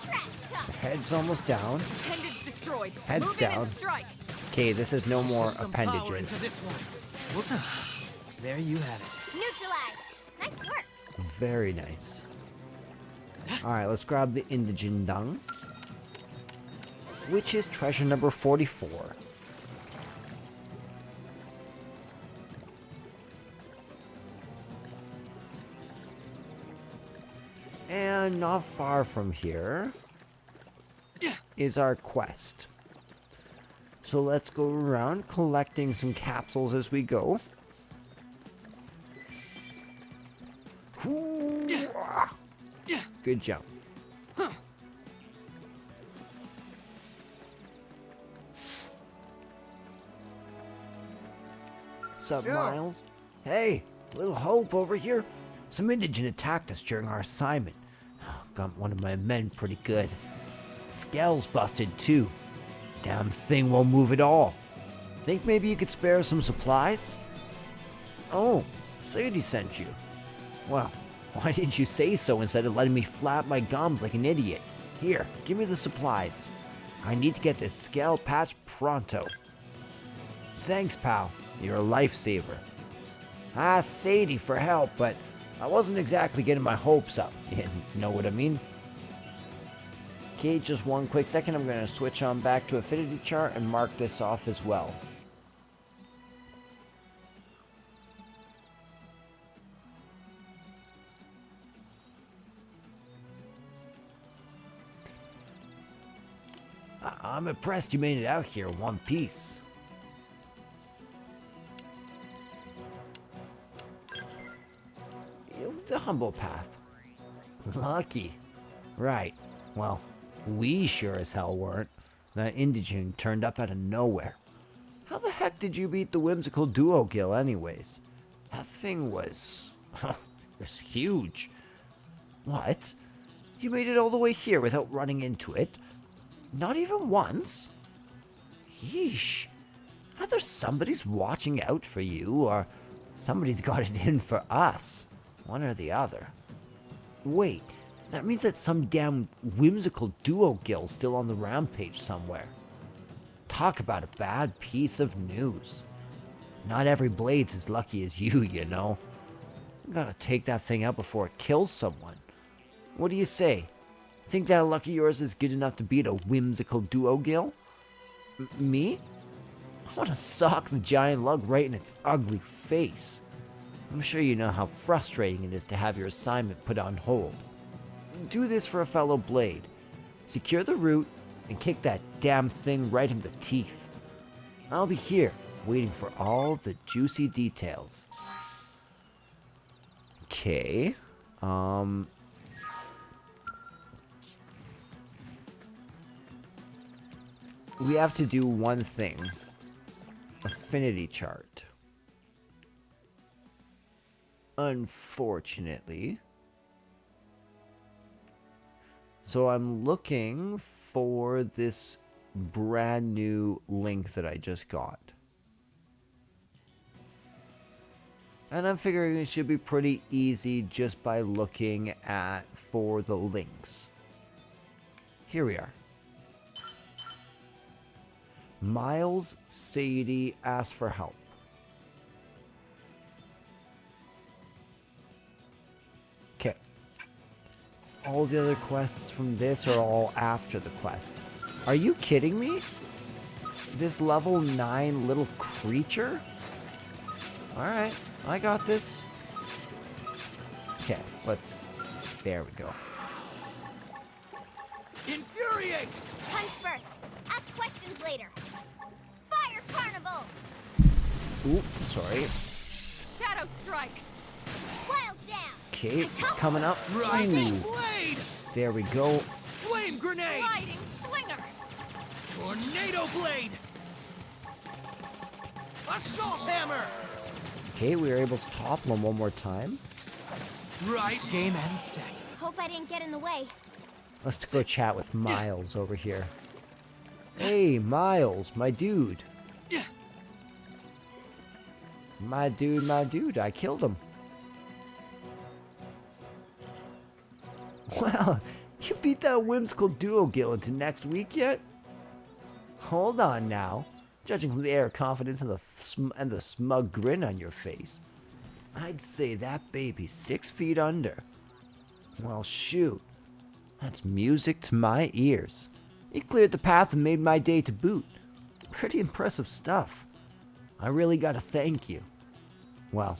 [SPEAKER 3] Trash talk.
[SPEAKER 1] Head's almost down.
[SPEAKER 4] Appendage destroyed.
[SPEAKER 1] Heads
[SPEAKER 4] Move
[SPEAKER 1] down.
[SPEAKER 4] in and strike.
[SPEAKER 1] Okay, this is no more
[SPEAKER 2] Put some power
[SPEAKER 1] appendages.
[SPEAKER 2] into this one. Whoop. There you have it.
[SPEAKER 3] Neutralized. Nice work.
[SPEAKER 1] Very nice. Alright, let's grab the indigent dung. Which is treasure number 44. And not far from here is our quest. So let's go around collecting some capsules as we go. Good jump. Sup, Miles? Hey, little hope over here. Some indigent attacked us during our assignment. Got one of my men pretty good. Scale's busted too. Damn thing won't move at all. Think maybe you could spare some supplies? Oh, Sadie sent you. Well, why didn't you say so instead of letting me flap my gums like an idiot? Here, give me the supplies. I need to get this scale patch pronto. Thanks, pal. You're a lifesaver. I asked Sadie for help, but I wasn't exactly getting my hopes up. You know what I mean? Okay, just one quick second. I'm going to switch on back to Affinity Chart and mark this off as well. I'm impressed you made it out here in one piece. The humble path. Lucky. Right. Well, we sure as hell weren't. That indigene turned up out of nowhere. How the heck did you beat the whimsical duo Gil anyways? That thing was... it was huge. What? You made it all the way here without running into it? Not even once? Yeesh. Either somebody's watching out for you, or somebody's got it in for us. One or the other. Wait, that means that some damn whimsical duo Gil's still on the rampage somewhere. Talk about a bad piece of news. Not every blade's as lucky as you, you know. Gotta take that thing out before it kills someone. What do you say? Think that luck of yours is good enough to beat a whimsical duo Gil? Me? I want to sock the giant lug right in its ugly face. I'm sure you know how frustrating it is to have your assignment put on hold. Do this for a fellow blade. Secure the root and kick that damn thing right in the teeth. I'll be here, waiting for all the juicy details. Okay. We have to do one thing. Affinity chart. Unfortunately. So I'm looking for this brand new link that I just got. And I'm figuring it should be pretty easy just by looking for the links. Here we are. Miles Sadie asks for help. Okay. All the other quests from this are all after the quest. Are you kidding me? This level 9 little creature? Alright, I got this. Okay, let's... There we go.
[SPEAKER 2] Infuriate!
[SPEAKER 3] Punch first. Ask questions later. Fire Carnival!
[SPEAKER 1] Oop, sorry.
[SPEAKER 4] Shadow Strike!
[SPEAKER 3] Wild Down!
[SPEAKER 1] Okay, it's coming up.
[SPEAKER 2] Rising
[SPEAKER 1] Ooh,
[SPEAKER 2] Blade!
[SPEAKER 1] there we go.
[SPEAKER 2] Flame Grenade!
[SPEAKER 4] Sliding Slinger!
[SPEAKER 2] Tornado Blade! Assault Hammer!
[SPEAKER 1] Okay, we were able to topple him one more time.
[SPEAKER 2] Right, game and set.
[SPEAKER 3] Hope I didn't get in the way.
[SPEAKER 1] Let's go chat with Miles over here. Hey, Miles, my dude. My dude, I killed him. Well, you beat that whimsical duo Gil into next week yet? Hold on now. Judging from the air of confidence and the smug grin on your face, I'd say that baby's 6 feet under. Well, shoot. That's music to my ears. You cleared the path and made my day to boot. Pretty impressive stuff. I really gotta thank you. Well,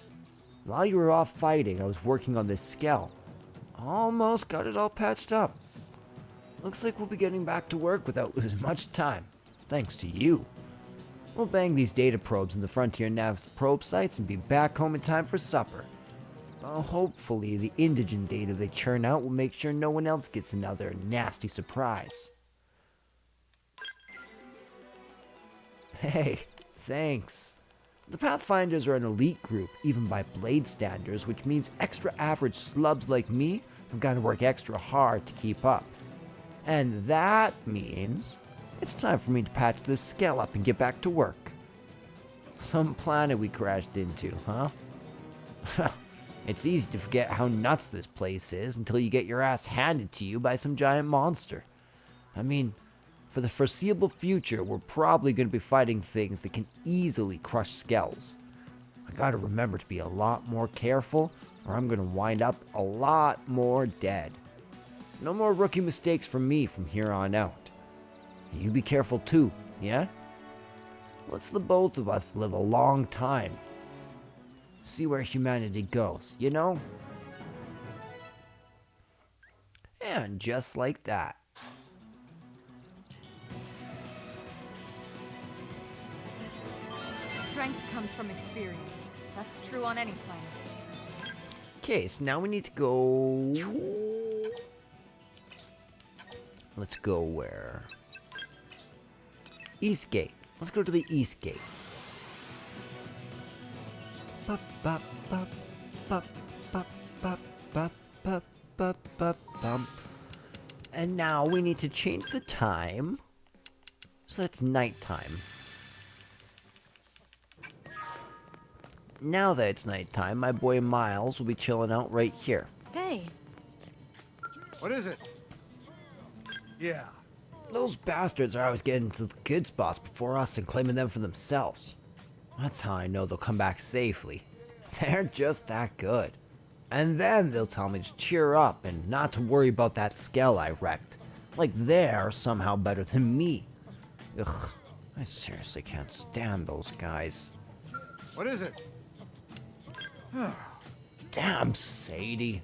[SPEAKER 1] while you were off fighting, I was working on this skell. Almost got it all patched up. Looks like we'll be getting back to work without losing much time, thanks to you. We'll bang these data probes in the Frontier Nav's probe sites and be back home in time for supper. Well, hopefully the indigent data they churn out will make sure no one else gets another nasty surprise. Hey, thanks. The Pathfinders are an elite group, even by Blade standards, which means extra average slubs like me have got to work extra hard to keep up. And that means it's time for me to patch this skell up and get back to work. Some planet we crashed into, huh? It's easy to forget how nuts this place is until you get your ass handed to you by some giant monster. I mean, for the foreseeable future, we're probably going to be fighting things that can easily crush skells. I gotta remember to be a lot more careful, or I'm gonna wind up a lot more dead. No more rookie mistakes from me from here on out. You be careful too, yeah? Let's the both of us live a long time. See where humanity goes, you know? And just like that.
[SPEAKER 4] Strength comes from experience. That's true on any planet.
[SPEAKER 1] Okay, so now we need to go Let's go where? East Gate. Let's go to the East Gate. Bup, bup, bup, bup, bup, bup, bup, bup, bup, bup, bum. And now we need to change the time so it's nighttime. Now that it's nighttime, my boy Miles will be chilling out right here.
[SPEAKER 4] Hey,
[SPEAKER 2] What is it? Yeah.
[SPEAKER 1] Those bastards are always getting to the good spots before us and claiming them for themselves. That's how I know they'll come back safely. They're just that good. And then they'll tell me to cheer up and not to worry about that skell I wrecked. Like they're somehow better than me. Ugh, I seriously can't stand those guys.
[SPEAKER 2] What is it?
[SPEAKER 1] Damn, Sadie.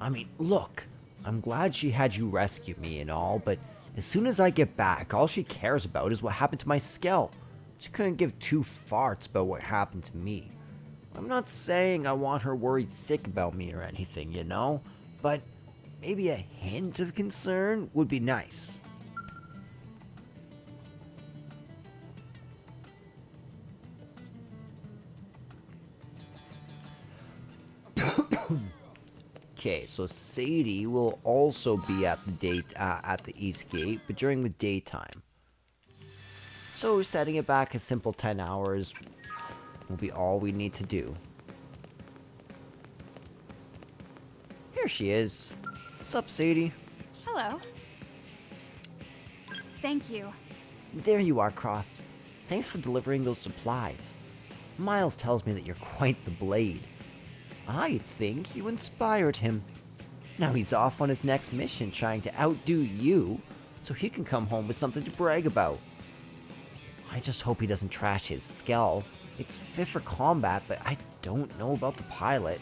[SPEAKER 1] I mean, look, I'm glad she had you rescue me and all, but as soon as I get back, all she cares about is what happened to my skell. She couldn't give two farts about what happened to me. I'm not saying I want her worried sick about me or anything, you know? But maybe a hint of concern would be nice. Okay, so Sadie will also be at the East Gate, but during the daytime. So setting it back a simple 10 hours will be all we need to do. Here she is. Sup, Sadie?
[SPEAKER 4] hello. Thank you.
[SPEAKER 1] There you are, Cross. Thanks for delivering those supplies. Miles tells me that you're quite the blade. I think you inspired him. Now he's off on his next mission trying to outdo you so he can come home with something to brag about. I just hope he doesn't trash his skell. It's fit for combat, but I don't know about the pilot.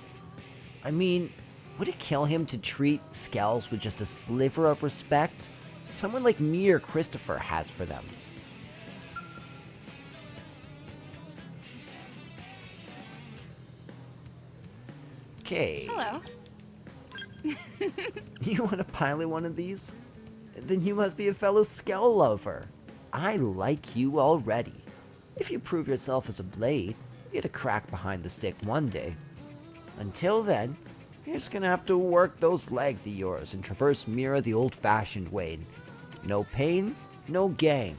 [SPEAKER 1] I mean, would it kill him to treat skells with just a sliver of respect? Someone like me or Christopher has for them. Okay.
[SPEAKER 4] Hello.
[SPEAKER 1] You want to pilot one of these? Then you must be a fellow skell lover. I like you already. If you prove yourself as a blade, you get a crack behind the stick one day. Until then, you're just gonna have to work those legs of yours and traverse Mira the old-fashioned way. No pain, no gain.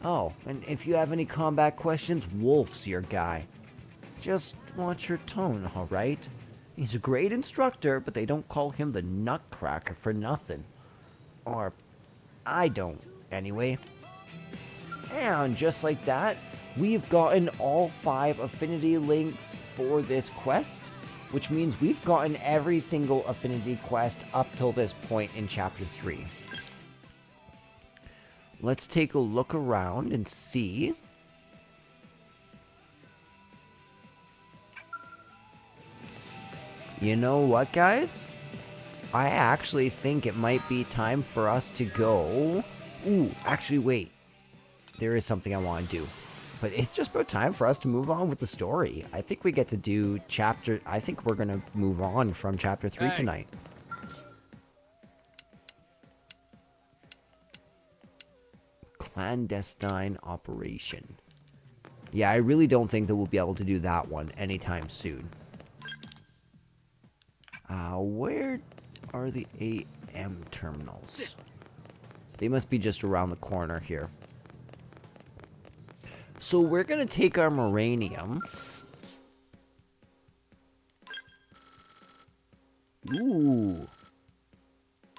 [SPEAKER 1] Oh, and if you have any combat questions, Wolf's your guy. Just watch your tone, alright? He's a great instructor, but they don't call him the Nutcracker for nothing. Or, I don't, anyway. And just like that, we've gotten all 5 affinity links for this quest, which means we've gotten every single affinity quest up till this point in Chapter 3. Let's take a look around and see. You know what, guys? I actually think it might be time for us to go... Ooh, actually, wait. There is something I want to do. But it's just about time for us to move on with the story. I think we get to do chapter... I think we're going to move on from chapter 3 tonight. Clandestine operation. Yeah, I really don't think that we'll be able to do that one anytime soon. Where are the AM terminals? They must be just around the corner here. So we're going to take our Moranium. Ooh.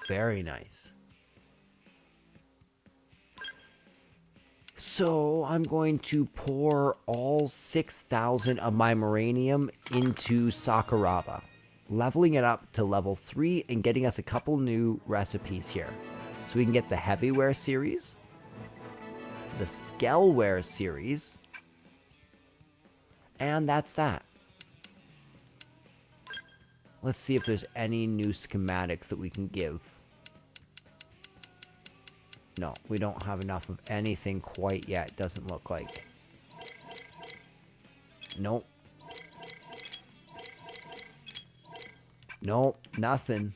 [SPEAKER 1] Very nice. So I'm going to pour all 6,000 of my Moranium into Sakuraba, leveling it up to level 3 and getting us a couple new recipes here. So we can get the Heavyware series, the Skellware series, and that's that. Let's see if there's any new schematics that we can give. No, we don't have enough of anything quite yet, doesn't look like. Nope. Nope, nothing.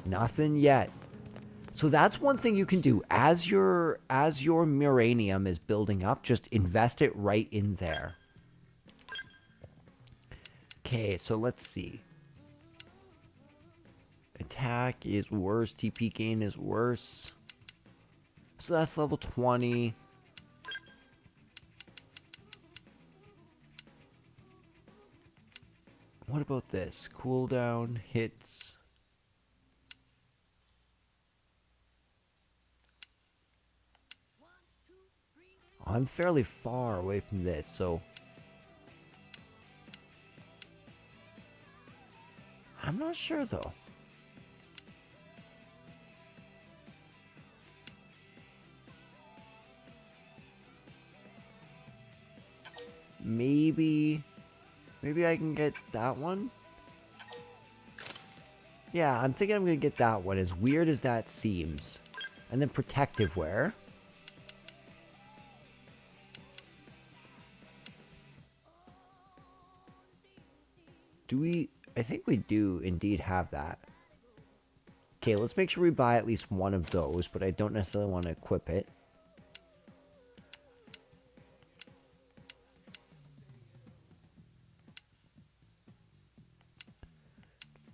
[SPEAKER 1] Nothing yet. So that's one thing you can do. As your Muranium is building up, just invest it right in there. Okay, so let's see. Attack is worse. TP gain is worse. So that's level 20. What about this? Cooldown, hits. I'm fairly far away from this, so I'm not sure though. Maybe I can get that one. Yeah, I'm thinking I'm gonna get that one, as weird as that seems. And then protective wear. Do we? I think we do indeed have that. Okay, let's make sure we buy at least one of those, but I don't necessarily want to equip it.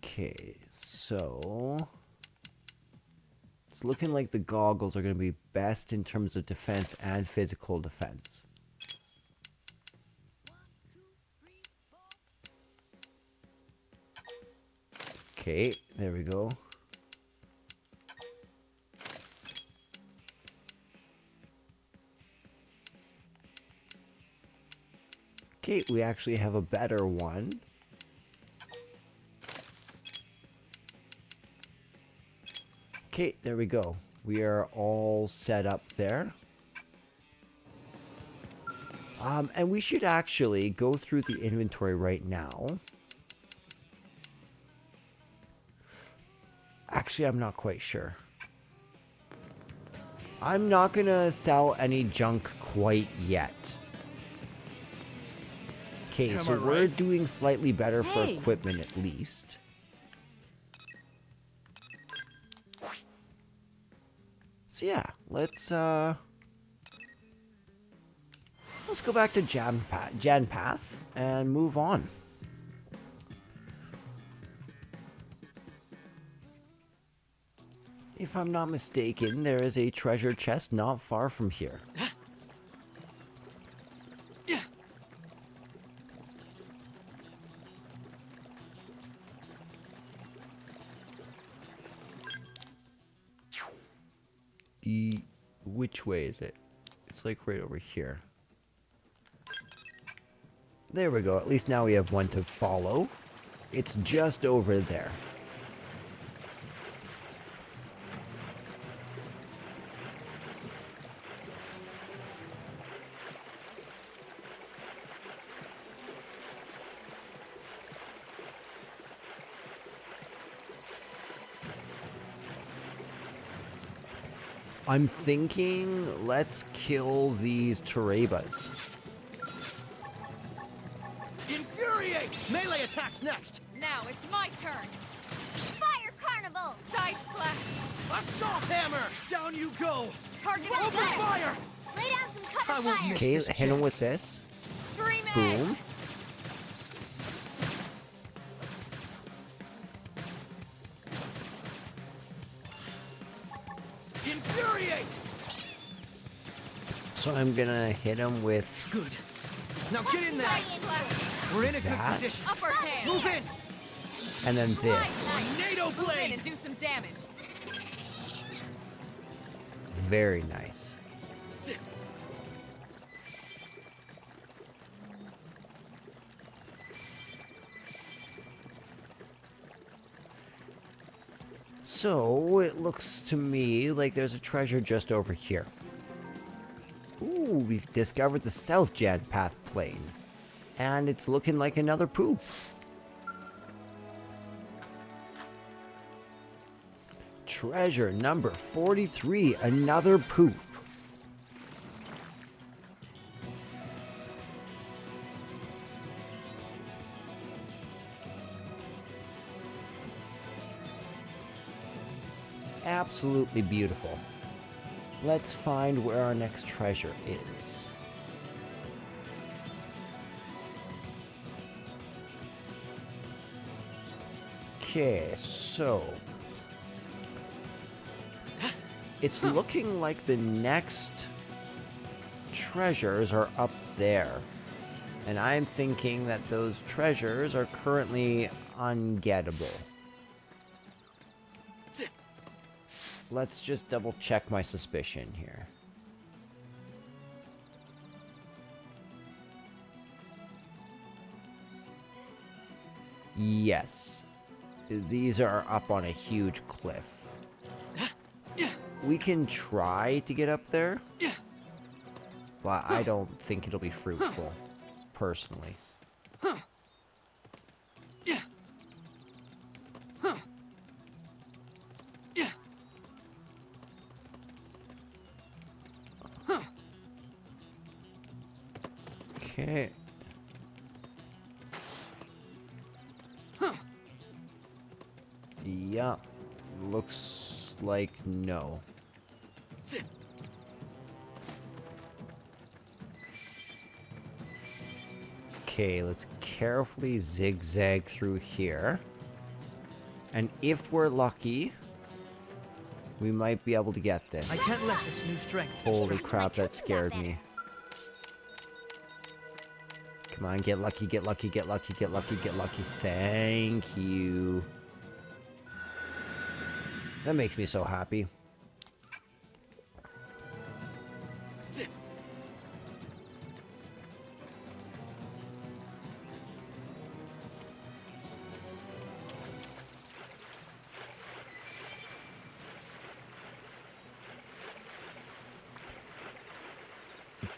[SPEAKER 1] Okay, so it's looking like the goggles are going to be best in terms of defense and physical defense. Okay, there we go. Okay, we actually have a better one. Okay, there we go. We are all set up there. And we should actually go through the inventory right now. Actually, I'm not quite sure. I'm not gonna sell any junk quite yet. Okay,
[SPEAKER 6] Am
[SPEAKER 1] so
[SPEAKER 6] I
[SPEAKER 1] we're
[SPEAKER 6] right?
[SPEAKER 1] doing slightly better for
[SPEAKER 4] Hey.
[SPEAKER 1] equipment at least. So yeah, let's go back to Janpath and move on. If I'm not mistaken, there is a treasure chest not far from here. Which way is it? It's like right over here. There we go. At least now we have one to follow. It's just over there. I'm thinking let's kill these Terebas.
[SPEAKER 2] Infuriate! Melee attacks next!
[SPEAKER 4] Now it's my turn.
[SPEAKER 3] Fire Carnival!
[SPEAKER 4] Side slash.
[SPEAKER 2] Assault hammer! Down you go!
[SPEAKER 4] Target
[SPEAKER 3] Open
[SPEAKER 2] Open
[SPEAKER 4] outside.
[SPEAKER 2] fire!
[SPEAKER 3] Lay down some
[SPEAKER 2] I
[SPEAKER 3] cover
[SPEAKER 2] won't
[SPEAKER 3] fire!
[SPEAKER 2] miss
[SPEAKER 1] Okay,
[SPEAKER 2] this
[SPEAKER 1] hit him with
[SPEAKER 2] chance.
[SPEAKER 1] this.
[SPEAKER 4] Stream
[SPEAKER 1] Boom.
[SPEAKER 4] edge.
[SPEAKER 2] Infuriate!
[SPEAKER 1] So I'm gonna hit him with
[SPEAKER 2] Good. Now get in there!
[SPEAKER 3] Side slash.
[SPEAKER 2] We're in a good
[SPEAKER 1] That.
[SPEAKER 2] position.
[SPEAKER 4] Upper hand.
[SPEAKER 2] Move in!
[SPEAKER 1] and then this.
[SPEAKER 2] Tornado
[SPEAKER 4] Move in
[SPEAKER 2] blade!
[SPEAKER 4] and do some damage.
[SPEAKER 1] Very nice. So it looks to me like there's a treasure just over here. Ooh, we've discovered the South Janpath Plain. And it's looking like another poop. Treasure number 43, another poop. absolutely beautiful. Let's find where our next treasure is. Okay, so it's looking like the next treasures are up there. And I'm thinking that those treasures are currently ungettable. Let's just double check my suspicion here. Yes. These are up on a huge cliff. We can try to get up there, but I don't think it'll be fruitful, personally. Okay. Yeah. Looks like no. Okay, let's carefully zigzag through here. And if we're lucky, we might be able to get this.
[SPEAKER 2] I can't let this new strength
[SPEAKER 1] Holy
[SPEAKER 2] distract me.
[SPEAKER 1] crap, that scared me. Come on, get lucky, get lucky, get lucky, get lucky, get lucky. Thank you. That makes me so happy.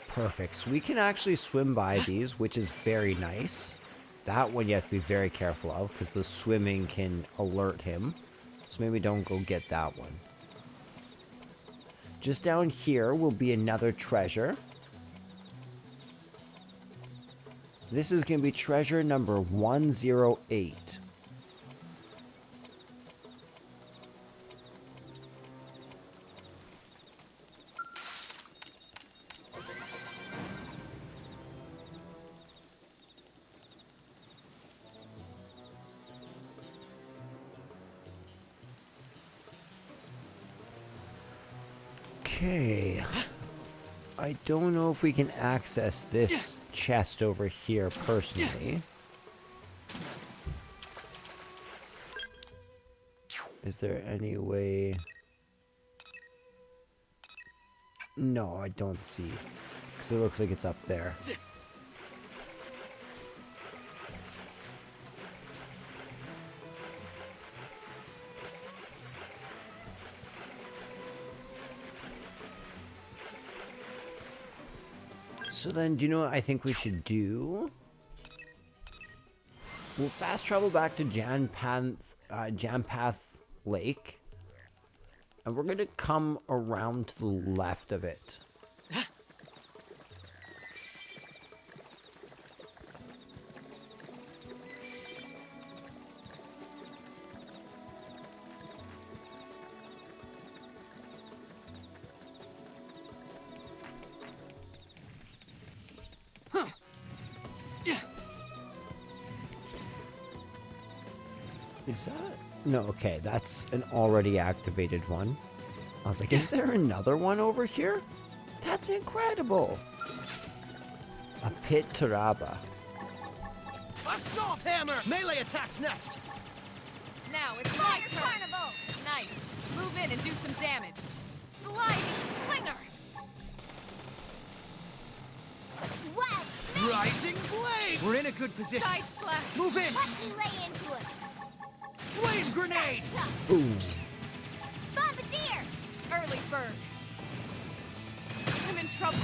[SPEAKER 1] Perfect. So we can actually swim by these, which is very nice. That one you have to be very careful of, because the swimming can alert him. So maybe don't go get that one. Just down here will be another treasure. This is going to be treasure number 108. Okay. I don't know if we can access this chest over here personally. Is there any way? No, I don't see. Because it looks like it's up there. So then, do you know what I think we should do? We'll fast travel back to Jampath Lake. And we're going to come around to the left of it. Is that? No, okay, that's an already activated one. I was like, is there another one over here? That's incredible. A pit Taraba.
[SPEAKER 2] Assault hammer! Melee attacks next!
[SPEAKER 4] Now it's my
[SPEAKER 3] Fire
[SPEAKER 4] turn.
[SPEAKER 3] Carnival!
[SPEAKER 4] Nice. Move in and do some damage. Sliding slinger.
[SPEAKER 3] Wow!
[SPEAKER 2] Rising blade! We're in a good position.
[SPEAKER 4] Side slash.
[SPEAKER 2] Move in!
[SPEAKER 3] Watch me lay into it!
[SPEAKER 2] Flame grenade!
[SPEAKER 3] Tough.
[SPEAKER 1] Ooh.
[SPEAKER 3] Bombardier!
[SPEAKER 4] Early bird. I'm in trouble.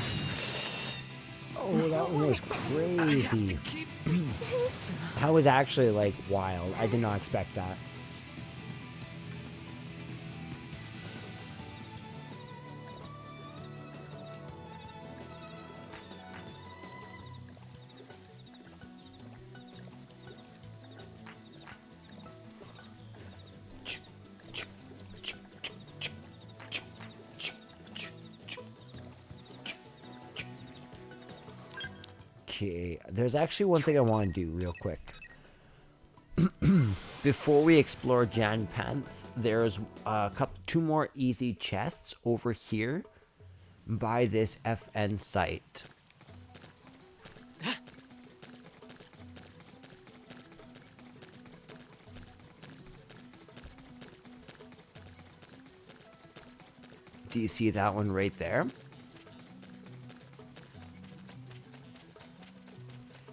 [SPEAKER 1] Oh, that one was crazy.
[SPEAKER 2] Keep
[SPEAKER 3] This...
[SPEAKER 1] That was actually, like, wild. I did not expect that. Okay, there's actually one thing I want to do real quick. Before we explore Janpanth, there's two more easy chests over here by this FN site. Do you see that one right there?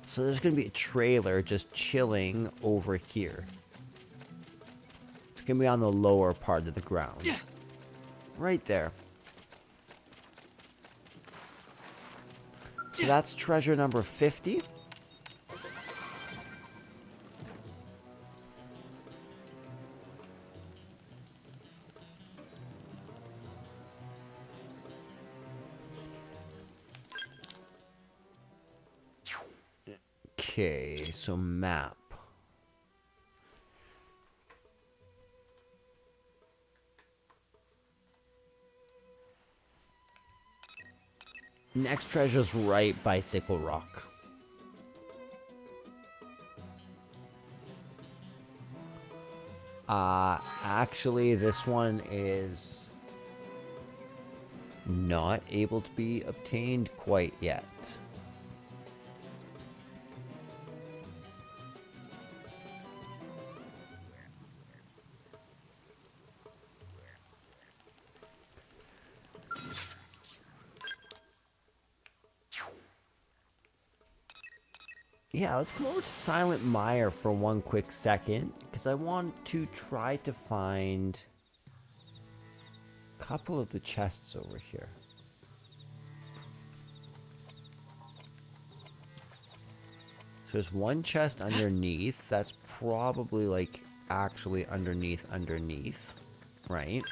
[SPEAKER 1] So there's going to be a trailer just chilling over here. It's going to be on the lower part of the ground. Yeah. Right there. So that's treasure number 50. Okay, so map. Next treasure's right by Sickle Rock. Actually, this one is not able to be obtained quite yet. Yeah, let's come over to Silent Mire for one quick second, because I want to try to find a couple of the chests over here. So there's one chest underneath. That's probably like actually underneath, right?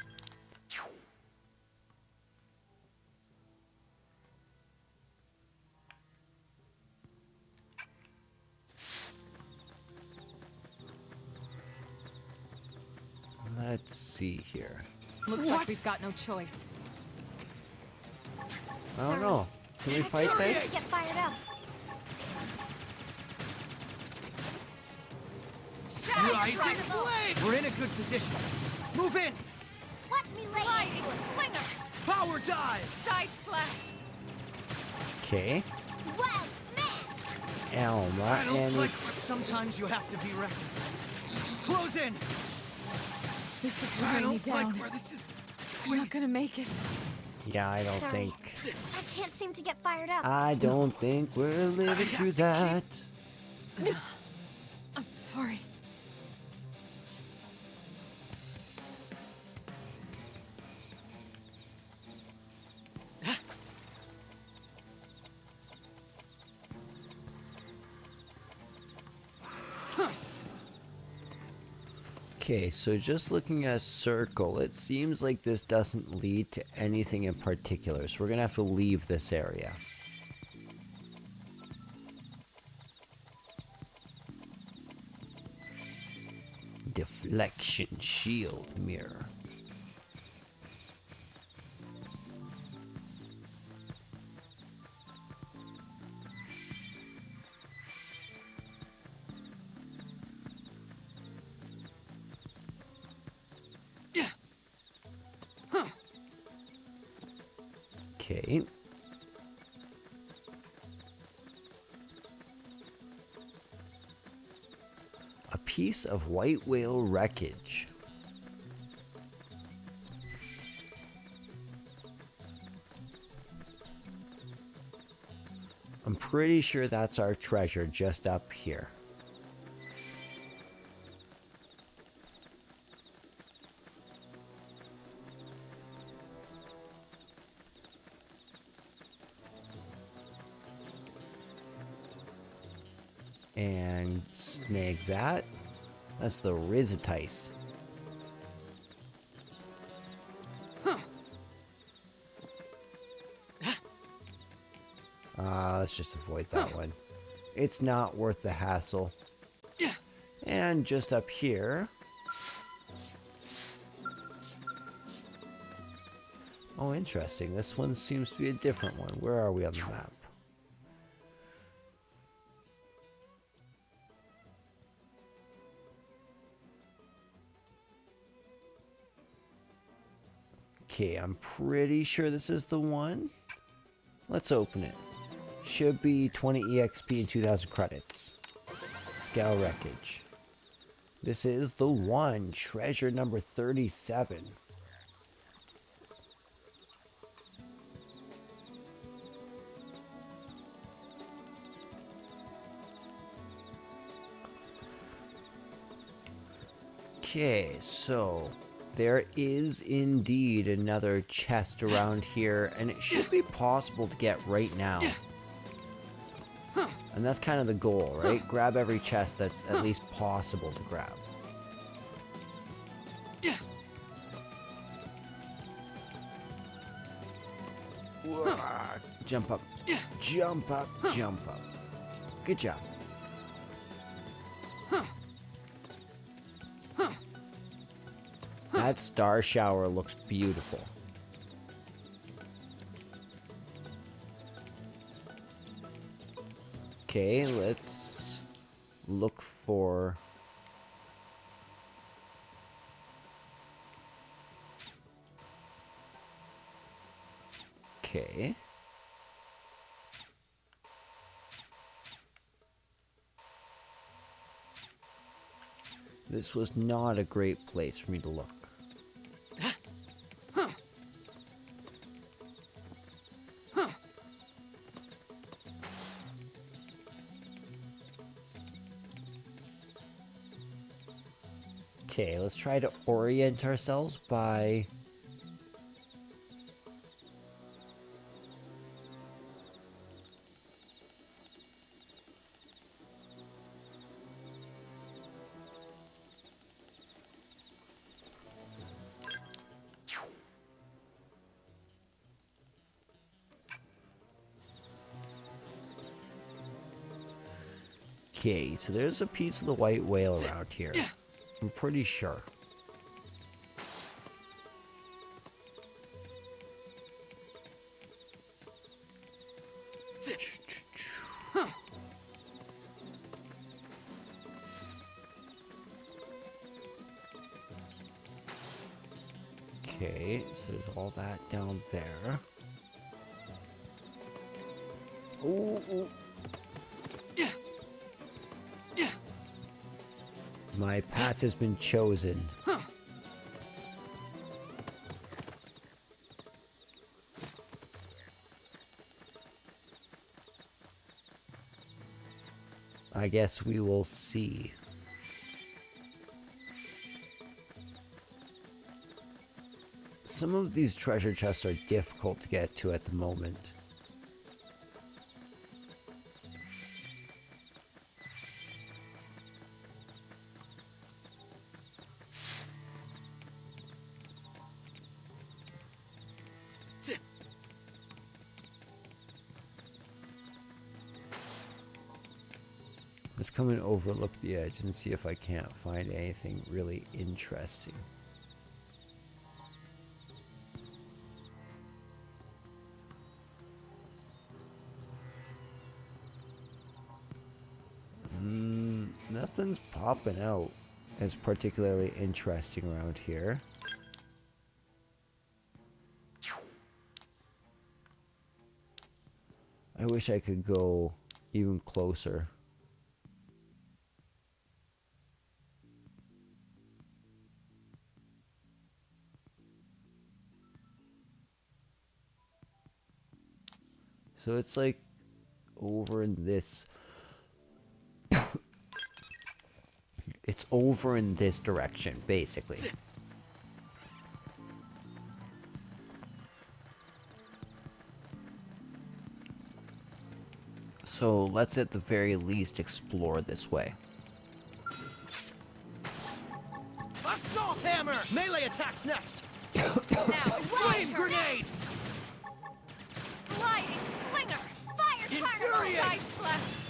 [SPEAKER 1] Let's see here.
[SPEAKER 4] Looks like we've got no choice.
[SPEAKER 1] I don't know. Can we fight this?
[SPEAKER 3] Get fired up.
[SPEAKER 2] Rising blade! We're in a good position. Move in!
[SPEAKER 3] Watch me lay
[SPEAKER 4] Sliding
[SPEAKER 3] into it.
[SPEAKER 4] slinger!
[SPEAKER 2] Power dive!
[SPEAKER 4] Side slash!
[SPEAKER 1] Okay.
[SPEAKER 3] Wild smash.
[SPEAKER 1] Elma
[SPEAKER 2] I don't
[SPEAKER 1] and
[SPEAKER 2] like... Sometimes you have to be reckless. Close in!
[SPEAKER 4] This is
[SPEAKER 2] I
[SPEAKER 4] wearing me
[SPEAKER 2] don't
[SPEAKER 4] down.
[SPEAKER 2] like where this is...
[SPEAKER 4] We're not gonna make it.
[SPEAKER 1] yeah, I don't
[SPEAKER 3] Sorry.
[SPEAKER 1] think.
[SPEAKER 3] I can't seem to get fired up.
[SPEAKER 1] I don't think we're living through that.
[SPEAKER 4] I'm sorry.
[SPEAKER 1] Okay, so just looking at a circle, it seems like this doesn't lead to anything in particular, so we're gonna have to leave this area. Deflection shield mirror. Okay. A piece of white whale wreckage. I'm pretty sure that's our treasure just up here. And snag that. That's the Rizatice. Let's just avoid that one. It's not worth the hassle. And just up here. Oh, interesting. This one seems to be a different one. Where are we on the map? Okay, I'm pretty sure this is the one. Let's open it. Should be 20 EXP and 2,000 credits. Scale Wreckage. This is the one. Treasure number 37. Okay, so there is indeed another chest around here, and it should be possible to get right now. And that's kind of the goal, right? Grab every chest that's at least possible to grab. Whoa. Jump up. Jump up. Jump up. Good job. That star shower looks beautiful. Okay, let's look for... Okay. This was not a great place for me to look. Okay, let's try to orient ourselves by... Okay, so there's a piece of the white whale around here. I'm pretty sure. Okay, so there's all that down there. Ooh, ooh. My path has been chosen. I guess we will see. Some of these treasure chests are difficult to get to at the moment. Let's come and overlook the edge and see if I can't find anything really interesting. Nothing's popping out as particularly interesting around here. I wish I could go even closer. So it's like over in this... It's over in this direction, basically. So let's at the very least explore this way.
[SPEAKER 2] Assault hammer! Melee attacks next!
[SPEAKER 4] Now,
[SPEAKER 2] Flame
[SPEAKER 4] turn.
[SPEAKER 2] grenade!
[SPEAKER 4] Sliding slinger!
[SPEAKER 3] Fire carnival!
[SPEAKER 2] Infuriate!
[SPEAKER 4] Side slash!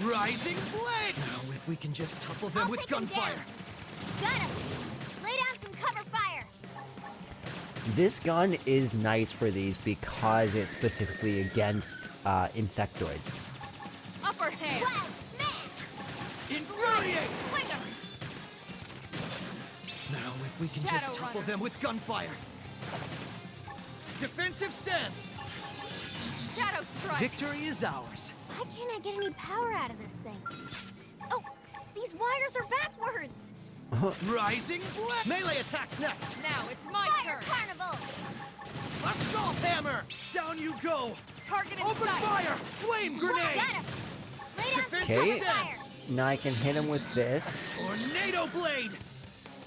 [SPEAKER 2] Rising blade! Now, if we can just topple them
[SPEAKER 3] I'll
[SPEAKER 2] with
[SPEAKER 3] take 'em
[SPEAKER 2] gunfire.
[SPEAKER 3] down. Got him! Lay down some cover fire!
[SPEAKER 1] This gun is nice for these because it's specifically against insectoids.
[SPEAKER 4] Upper hand!
[SPEAKER 3] Wild smash!
[SPEAKER 2] Infuriate!
[SPEAKER 4] Slinger!
[SPEAKER 2] if we can
[SPEAKER 4] Shadow
[SPEAKER 2] just topple
[SPEAKER 4] Runner.
[SPEAKER 2] them with gunfire. Defensive stance.
[SPEAKER 4] Shadow strike.
[SPEAKER 2] Victory is ours.
[SPEAKER 3] Why can't I get any power out of this thing? Oh, these wires are backwards.
[SPEAKER 2] Rising blade. Melee attacks next.
[SPEAKER 4] Now it's my
[SPEAKER 3] Fire
[SPEAKER 4] turn.
[SPEAKER 3] Carnival!
[SPEAKER 2] Assault hammer. Down you go.
[SPEAKER 4] Target in
[SPEAKER 2] Open
[SPEAKER 4] sight.
[SPEAKER 2] fire. Flame grenade.
[SPEAKER 3] Got him! Lay down some
[SPEAKER 2] Defensive
[SPEAKER 1] Okay.
[SPEAKER 2] stance.
[SPEAKER 1] Now I can hit him with this.
[SPEAKER 2] Tornado blade.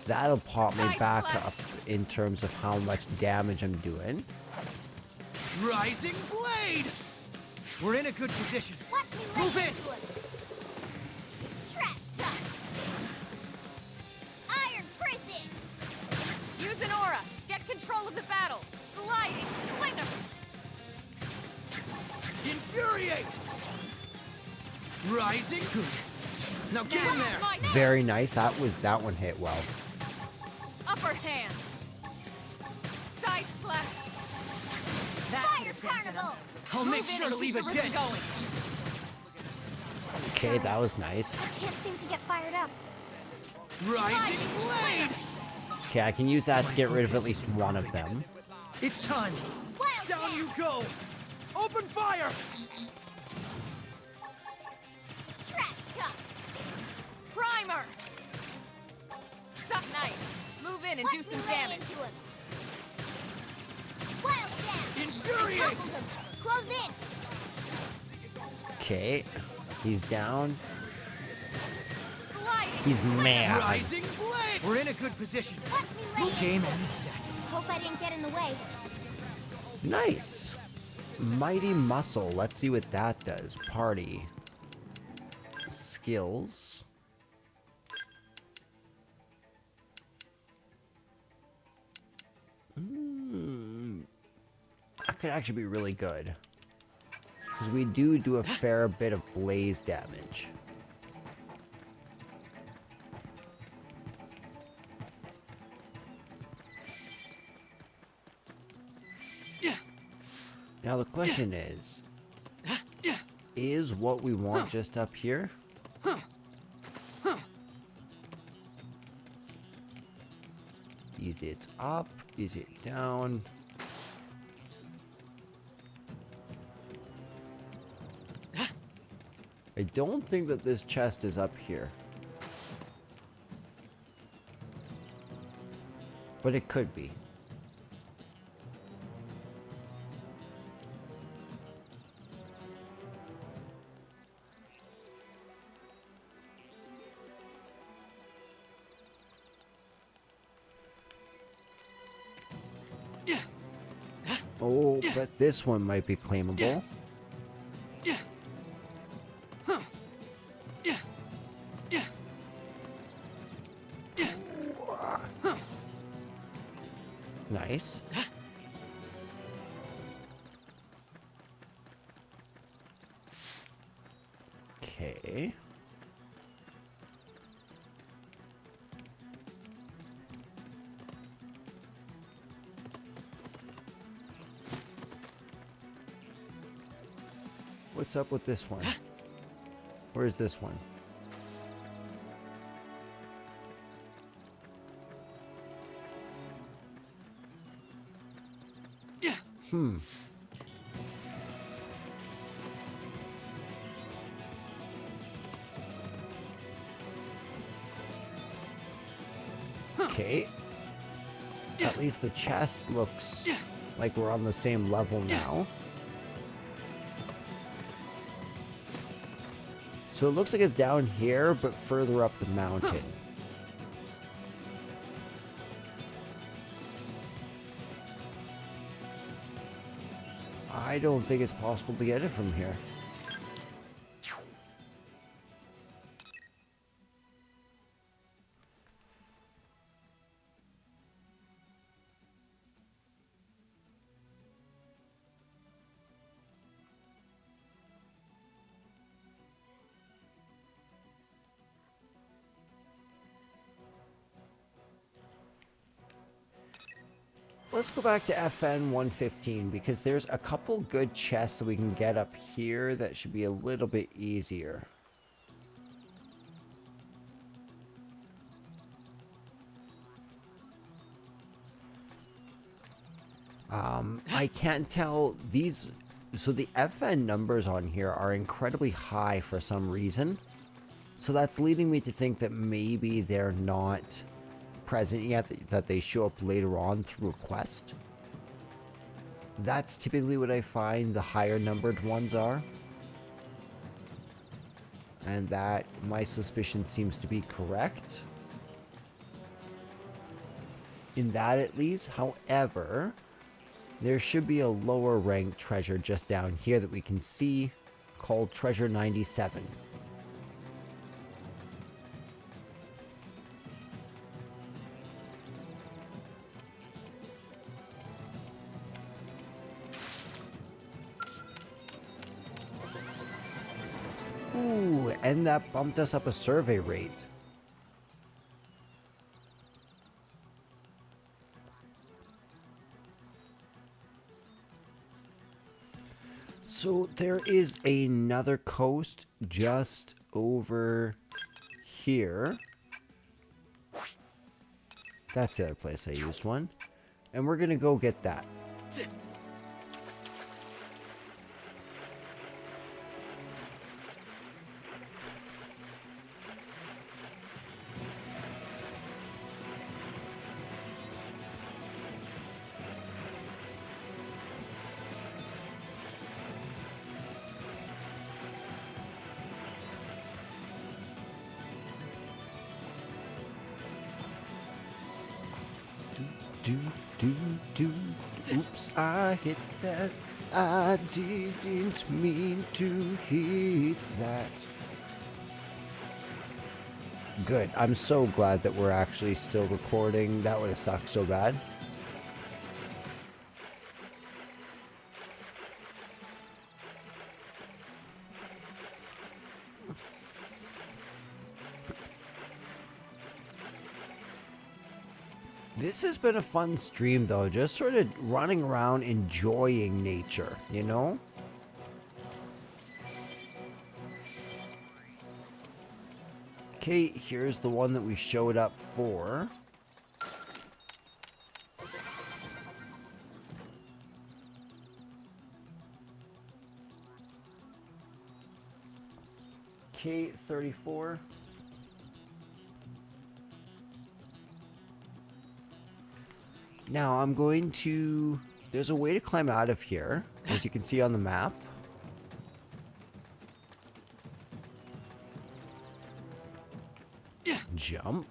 [SPEAKER 1] That'll pop me
[SPEAKER 4] Side
[SPEAKER 1] back
[SPEAKER 4] slash.
[SPEAKER 1] up in terms of how much damage I'm doing.
[SPEAKER 2] Rising blade. We're in a good position.
[SPEAKER 3] Watch me lay
[SPEAKER 2] Move in.
[SPEAKER 3] into him. Trash talk. Iron prison.
[SPEAKER 4] Use an aura. Get control of the battle. Sliding slinger.
[SPEAKER 2] Infuriate. Rising. Good. Now get
[SPEAKER 4] Now
[SPEAKER 2] in
[SPEAKER 4] it's
[SPEAKER 2] there.
[SPEAKER 4] my turn.
[SPEAKER 1] Very nice. That one hit well.
[SPEAKER 4] Upper hand. Side slash. That
[SPEAKER 3] Fire
[SPEAKER 4] could have dented him.
[SPEAKER 3] Carnival!
[SPEAKER 2] I'll
[SPEAKER 4] Move
[SPEAKER 2] make
[SPEAKER 4] in
[SPEAKER 2] sure
[SPEAKER 4] and
[SPEAKER 2] to leave
[SPEAKER 4] keep
[SPEAKER 2] a
[SPEAKER 4] the rhythm
[SPEAKER 2] dent.
[SPEAKER 4] going.
[SPEAKER 1] Okay, that was nice.
[SPEAKER 3] I can't seem to get fired up.
[SPEAKER 2] Rising blade.
[SPEAKER 1] Okay, I can use that to get rid of at least one of them.
[SPEAKER 2] It's time.
[SPEAKER 3] Wild
[SPEAKER 2] Down
[SPEAKER 3] Snap.
[SPEAKER 2] you go. Open fire.
[SPEAKER 3] Trash talk.
[SPEAKER 4] Primer. Suck nice. Move in and
[SPEAKER 3] Watch
[SPEAKER 4] do
[SPEAKER 3] me
[SPEAKER 4] some
[SPEAKER 3] lay
[SPEAKER 4] damage.
[SPEAKER 3] into him. Wild Snap.
[SPEAKER 2] Infuriate.
[SPEAKER 3] Toppled him. Close in.
[SPEAKER 1] Okay, he's down.
[SPEAKER 4] Sliding.
[SPEAKER 1] He's
[SPEAKER 4] slinger.
[SPEAKER 1] mad.
[SPEAKER 2] Rising blade. We're in a good position.
[SPEAKER 3] Watch me lay into
[SPEAKER 2] Game
[SPEAKER 3] him.
[SPEAKER 2] and set.
[SPEAKER 3] Hope I didn't get in the way.
[SPEAKER 1] Nice. Mighty Muscle. Let's see what that does. Party. Skills. That could actually be really good. Because we do a fair bit of blaze damage. Now the question is what we want just up here? Is it up? Is it down? I don't think that this chest is up here. But it could be. Oh, but this one might be claimable. Nice. Okay. What's up with this one? Where's this one? Okay. At least the chest looks like we're on the same level now. So it looks like it's down here, but further up the mountain. I don't think it's possible to get it from here. Let's go back to FN 115 because there's a couple good chests that we can get up here that should be a little bit easier. I can't tell these. So the FN numbers on here are incredibly high for some reason. So that's leading me to think that maybe they're not present yet, that they show up later on through a quest. That's typically what I find the higher numbered ones are. And that, my suspicion seems to be correct. In that at least. However, there should be a lower ranked treasure just down here that we can see called Treasure 97. Ooh, and that bumped us up a survey rate. So there is another coast just over here. That's the other place I used one. And we're gonna go get that. Oops, I hit that. I didn't mean to hit that. Good. I'm so glad that we're actually still recording. That would have sucked so bad. This has been a fun stream though, just sort of running around enjoying nature, you know? Okay, here's the one that we showed up for. K34. Now I'm going to... There's a way to climb out of here, as you can see on the map. Jump.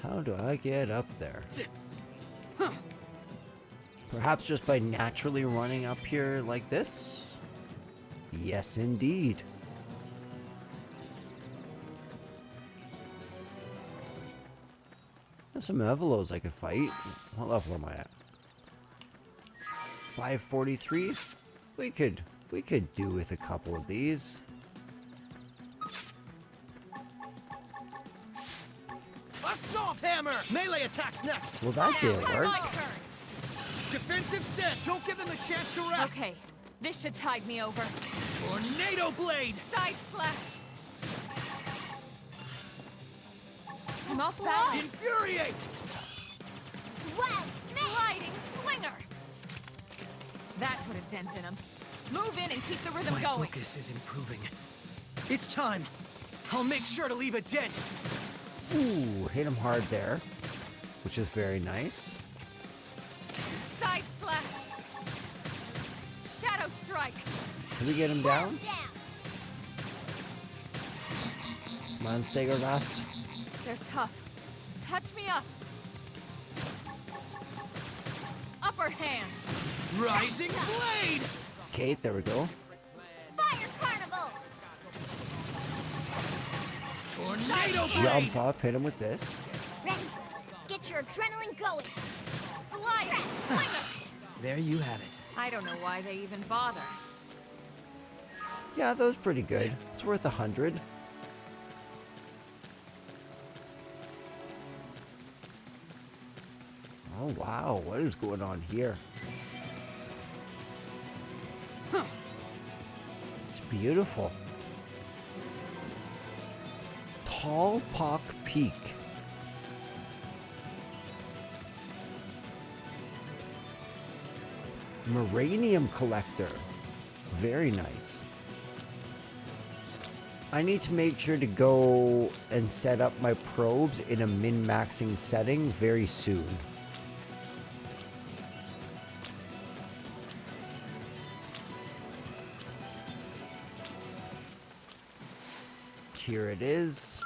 [SPEAKER 1] How do I get up there? Perhaps just by naturally running up here like this? Yes, indeed. There's some Evolos I could fight. What level am I at? 543? We could do with a couple of these.
[SPEAKER 2] Assault hammer! Melee attacks next!
[SPEAKER 1] Well, that didn't work.
[SPEAKER 4] My turn.
[SPEAKER 2] Defensive stand! Don't give them the chance to rest!
[SPEAKER 4] Okay, this should tide me over.
[SPEAKER 2] Tornado blade!
[SPEAKER 4] Side slash. I'm off balance.
[SPEAKER 2] Infuriate!
[SPEAKER 3] Well,
[SPEAKER 4] Sliding slinger. That put a dent in him. Move in and keep the rhythm
[SPEAKER 2] My
[SPEAKER 4] going.
[SPEAKER 2] focus is improving. It's time. I'll make sure to leave a dent.
[SPEAKER 1] Ooh, hit him hard there, which is very nice.
[SPEAKER 4] Side slash. Shadow strike.
[SPEAKER 1] Did we get him
[SPEAKER 3] well
[SPEAKER 1] down?
[SPEAKER 3] down.
[SPEAKER 1] Come on, Stegorast.
[SPEAKER 4] They're tough. Catch me up. Upper hand.
[SPEAKER 2] Rising blade!
[SPEAKER 1] Okay, there we go.
[SPEAKER 3] Fire carnival.
[SPEAKER 2] Tornado blade!
[SPEAKER 1] Jump up, hit him with this.
[SPEAKER 3] Ready? Get your adrenaline going.
[SPEAKER 4] Sliding slinger.
[SPEAKER 2] There you have it.
[SPEAKER 4] I don't know why they even bother.
[SPEAKER 1] Yeah, that was pretty good. It's worth 100. Oh wow, what is going on here? It's beautiful. Tall Pock Peak. Moranium collector. Very nice. I need to make sure to go and set up my probes in a min-maxing setting very soon. Here it is.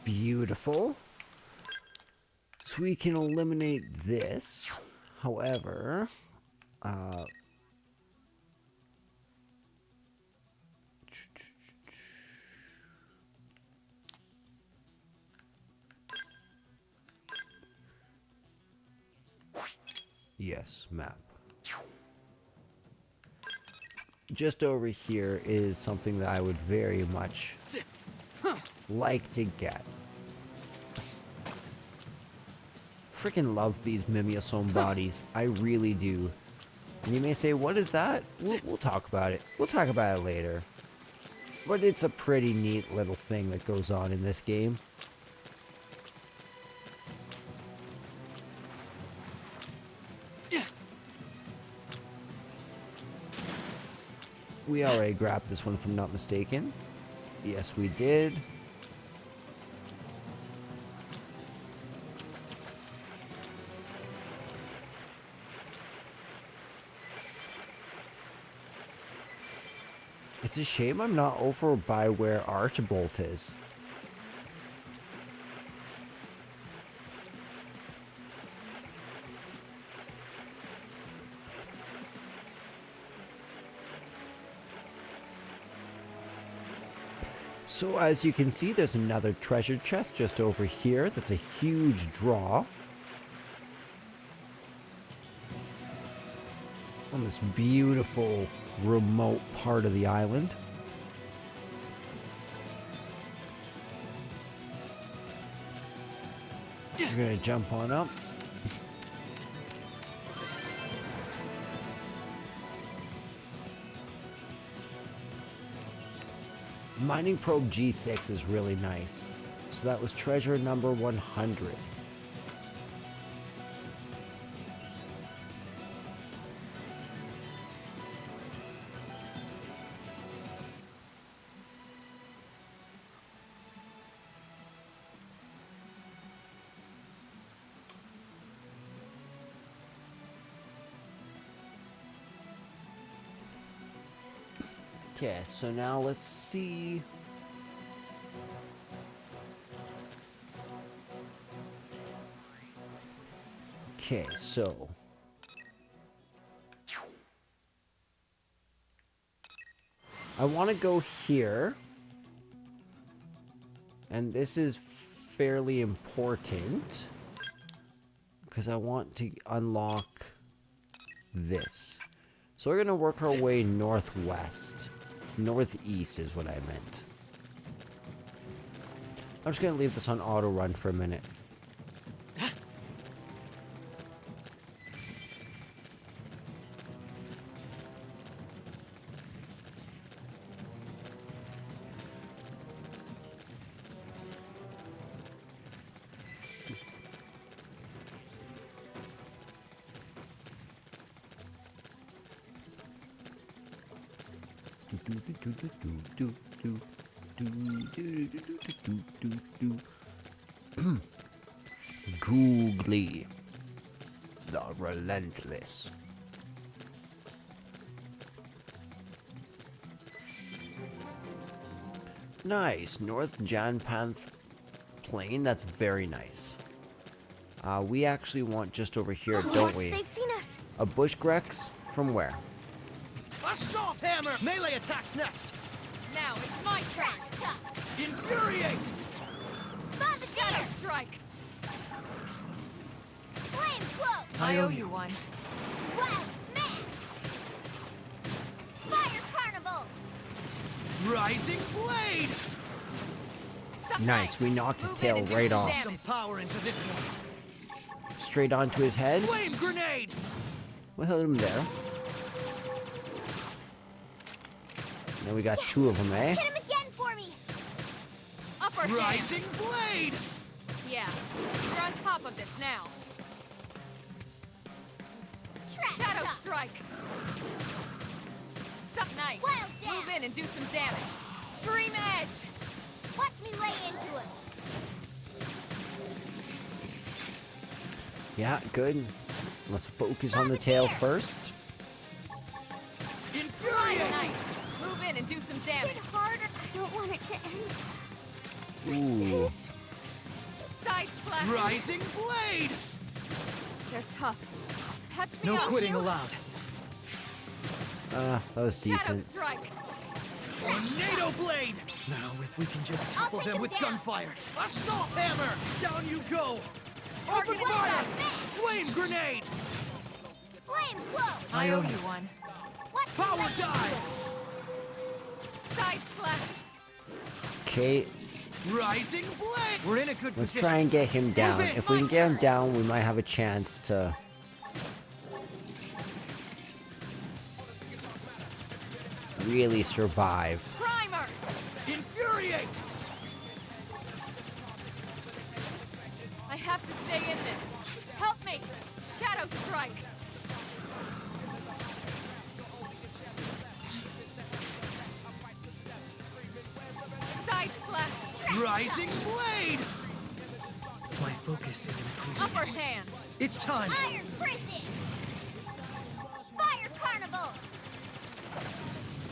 [SPEAKER 1] Beautiful. So we can eliminate this. However, yes, map. Just over here is something that I would very much like to get. Freaking love these Mimiosome bodies. I really do. And you may say, what is that? We'll talk about it. We'll talk about it later. But it's a pretty neat little thing that goes on in this game. We already grabbed this one if I'm not mistaken. Yes, we did. It's a shame I'm not over by where Archbolt is. So as you can see, there's another treasure chest just over here. That's a huge draw. On this beautiful remote part of the island. We're gonna jump on up. Mining probe G6 is really nice. So that was treasure number 100. Okay, so now let's see. Okay, so I want to go here, and this is fairly important because I want to unlock this. So we're going to work our way northwest. Northeast is what I meant. I'm just going to leave this on auto run for a minute. Googly, the relentless. Nice, North Janpanth Plain. That's very nice. We actually want just over here, don't we?
[SPEAKER 3] They've seen us.
[SPEAKER 1] A bush Grex from where?
[SPEAKER 2] Assault hammer! Melee attacks next!
[SPEAKER 4] Now it's my turn.
[SPEAKER 3] Trash talk.
[SPEAKER 2] Infuriate!
[SPEAKER 3] Bomb
[SPEAKER 4] Shadow strike.
[SPEAKER 3] Flame cloak.
[SPEAKER 4] I owe you one.
[SPEAKER 3] Wild smash. Fire carnival.
[SPEAKER 2] Rising blade!
[SPEAKER 1] Nice, we knocked his
[SPEAKER 4] Move
[SPEAKER 1] tail
[SPEAKER 4] in and do
[SPEAKER 1] right
[SPEAKER 4] some
[SPEAKER 1] off.
[SPEAKER 2] Some
[SPEAKER 4] damage.
[SPEAKER 2] power into this one.
[SPEAKER 1] Straight onto his head.
[SPEAKER 2] Flame grenade!
[SPEAKER 1] We'll hit him there. Now we got two of them, eh?
[SPEAKER 3] Hit him again for me.
[SPEAKER 4] Upper hand.
[SPEAKER 2] Rising blade!
[SPEAKER 4] Yeah, you're on top of this now.
[SPEAKER 3] Trash
[SPEAKER 4] Shadow
[SPEAKER 3] talk.
[SPEAKER 4] strike. Suck nice.
[SPEAKER 3] Wild dab.
[SPEAKER 4] Move in and do some damage. Stream edge.
[SPEAKER 3] Watch me lay into him.
[SPEAKER 1] Yeah, good. Let's focus on the tail first.
[SPEAKER 2] Infuriate!
[SPEAKER 4] Nice. Move in and do some damage.
[SPEAKER 3] Hit harder. I don't want it to end.
[SPEAKER 1] Ooh.
[SPEAKER 3] This.
[SPEAKER 4] Side slash.
[SPEAKER 2] Rising blade!
[SPEAKER 4] They're tough. Catch me
[SPEAKER 2] No
[SPEAKER 4] up.
[SPEAKER 2] quitting allowed.
[SPEAKER 1] That was
[SPEAKER 4] Shadow
[SPEAKER 1] decent.
[SPEAKER 4] strike.
[SPEAKER 2] Tornado blade! Now, if we can just
[SPEAKER 3] I'll
[SPEAKER 2] topple
[SPEAKER 3] take
[SPEAKER 2] them
[SPEAKER 3] him
[SPEAKER 2] with
[SPEAKER 3] down.
[SPEAKER 2] gunfire. Assault hammer! Down you go! Open
[SPEAKER 4] Target
[SPEAKER 2] fire!
[SPEAKER 4] attack.
[SPEAKER 2] Flame grenade!
[SPEAKER 3] Flame cloak.
[SPEAKER 4] I owe you one.
[SPEAKER 3] Watch me
[SPEAKER 2] Power
[SPEAKER 3] lay into
[SPEAKER 2] dive!
[SPEAKER 3] him.
[SPEAKER 4] Side slash.
[SPEAKER 1] Okay,
[SPEAKER 2] Rising blade! We're in a good
[SPEAKER 1] let's
[SPEAKER 2] position.
[SPEAKER 1] try and get him down.
[SPEAKER 2] it,
[SPEAKER 1] If we can
[SPEAKER 2] my
[SPEAKER 1] get him
[SPEAKER 2] turn.
[SPEAKER 1] down, we might have a chance to really survive.
[SPEAKER 4] Primer.
[SPEAKER 2] Infuriate!
[SPEAKER 4] I have to stay in this. Help me. Shadow strike. Side slash.
[SPEAKER 2] Rising blade! My focus is improving.
[SPEAKER 4] Upper hand.
[SPEAKER 2] It's time!
[SPEAKER 3] Iron prison. Fire carnival.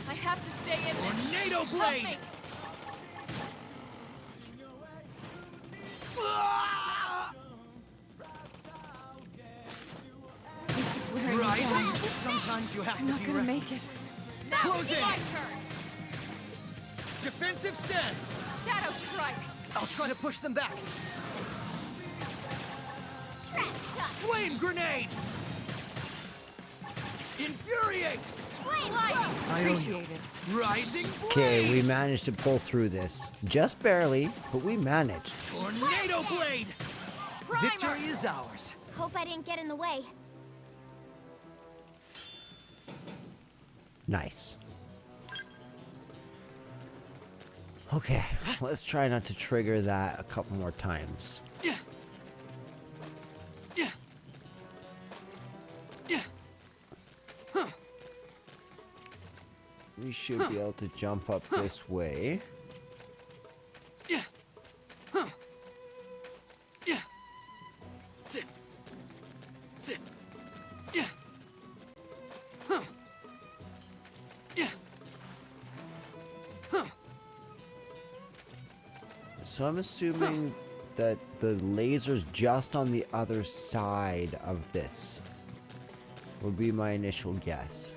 [SPEAKER 4] I have to stay in this.
[SPEAKER 2] Tornado
[SPEAKER 4] Help
[SPEAKER 2] blade!
[SPEAKER 4] me.
[SPEAKER 2] Ah!
[SPEAKER 4] This is where
[SPEAKER 2] Rising! Sometimes you have
[SPEAKER 4] I'm
[SPEAKER 2] to
[SPEAKER 4] not
[SPEAKER 2] be
[SPEAKER 4] gonna make
[SPEAKER 2] reckless.
[SPEAKER 4] it. Now
[SPEAKER 2] Close
[SPEAKER 4] it's
[SPEAKER 2] in.
[SPEAKER 4] my turn.
[SPEAKER 2] Defensive stance!
[SPEAKER 4] Shadow strike.
[SPEAKER 2] I'll try to push them back.
[SPEAKER 3] Trash talk.
[SPEAKER 2] Flame grenade! Infuriate!
[SPEAKER 3] Flame
[SPEAKER 4] Light.
[SPEAKER 3] cloak.
[SPEAKER 2] I owe you.
[SPEAKER 4] Appreciated.
[SPEAKER 2] Rising blade!
[SPEAKER 1] Okay, we managed to pull through this. Just barely, but we managed.
[SPEAKER 2] Tornado blade!
[SPEAKER 4] Primer.
[SPEAKER 2] Victory is ours.
[SPEAKER 3] Hope I didn't get in the way.
[SPEAKER 1] Nice. Okay, let's try not to trigger that a couple more times.
[SPEAKER 2] Yeah. Yeah. Yeah.
[SPEAKER 1] We should be able to jump up this way.
[SPEAKER 2] Yeah. Yeah. Tip. Tip. Yeah. Yeah.
[SPEAKER 1] So I'm assuming that the laser's just on the other side of this. Would be my initial guess.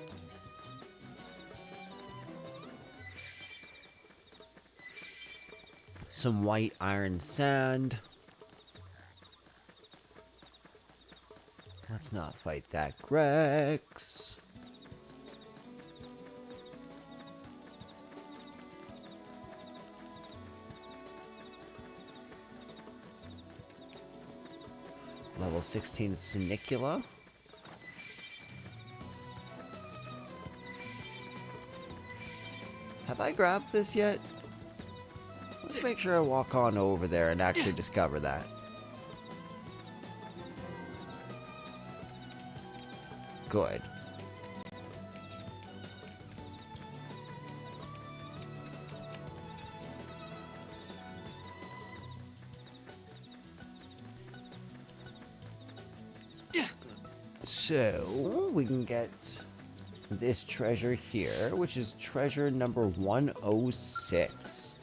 [SPEAKER 1] Some white iron sand. Let's not fight that Grex. Level 16 Cinicula. Have I grabbed this yet? Let's make sure I walk on over there and actually discover that. Good. So, we can get this treasure here, which is treasure number 106.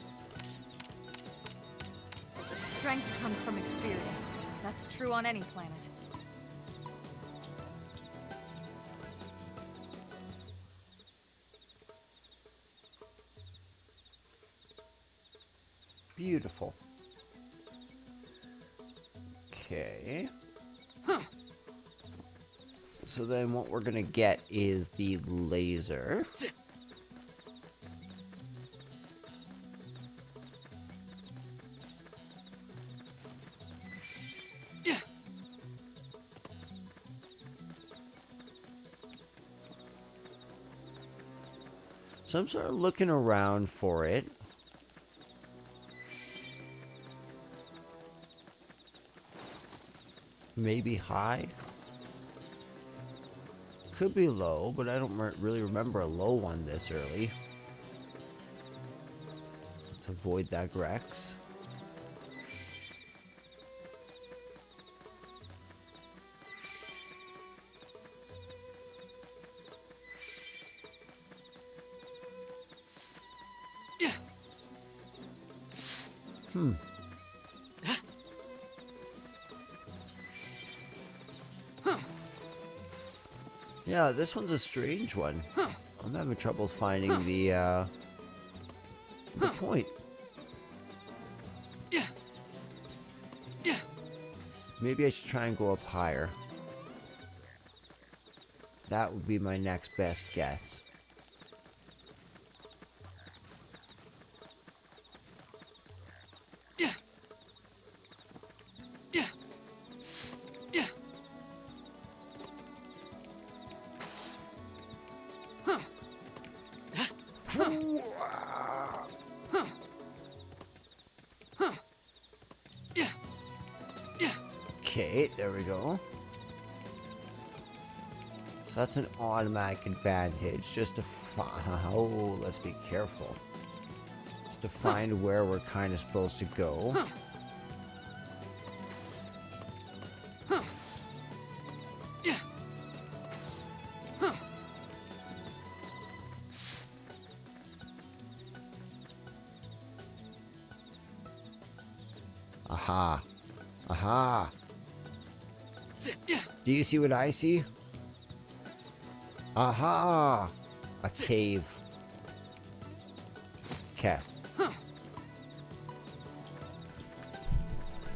[SPEAKER 4] Strength comes from experience. That's true on any planet.
[SPEAKER 1] Beautiful. Okay. So then what we're gonna get is the laser. So I'm sort of looking around for it. Maybe high. Could be low, but I don't really remember a low one this early. Let's avoid that Grex. Yeah, this one's a strange one. I'm having trouble finding the point. Maybe I should try and go up higher. That would be my next best guess. Okay, there we go. So that's an automatic advantage. Just to oh, let's be careful. Just to find where we're kind of supposed to go. Aha. Aha. Do you see what I see? Aha! A cave. Okay.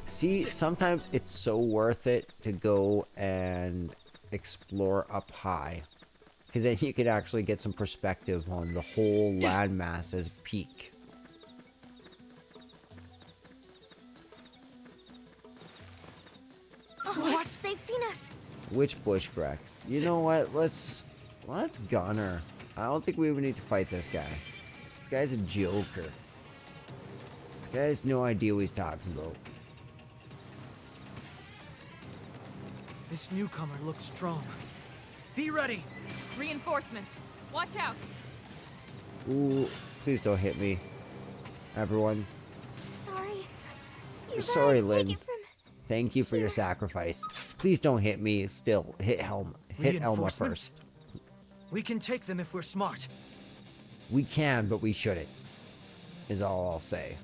[SPEAKER 1] See, sometimes it's so worth it to go and explore up high. Because then you could actually get some perspective on the whole landmass as a peak.
[SPEAKER 3] What? They've seen us.
[SPEAKER 1] Which bush Grex? You know what? Let's gunner. I don't think we even need to fight this guy. This guy's a joker. This guy has no idea what he's talking about.
[SPEAKER 2] This newcomer looks strong. Be ready.
[SPEAKER 4] Reinforcements. Watch out.
[SPEAKER 1] Ooh, please don't hit me. Everyone.
[SPEAKER 3] Sorry. You
[SPEAKER 1] Sorry,
[SPEAKER 3] guys
[SPEAKER 1] Lynn.
[SPEAKER 3] take it from
[SPEAKER 1] Thank you for your sacrifice. Please don't hit me. Still, hit Elma
[SPEAKER 2] Reinforcements?
[SPEAKER 1] first.
[SPEAKER 2] We can take them if we're smart.
[SPEAKER 1] We can, but we shouldn't. Is all I'll say.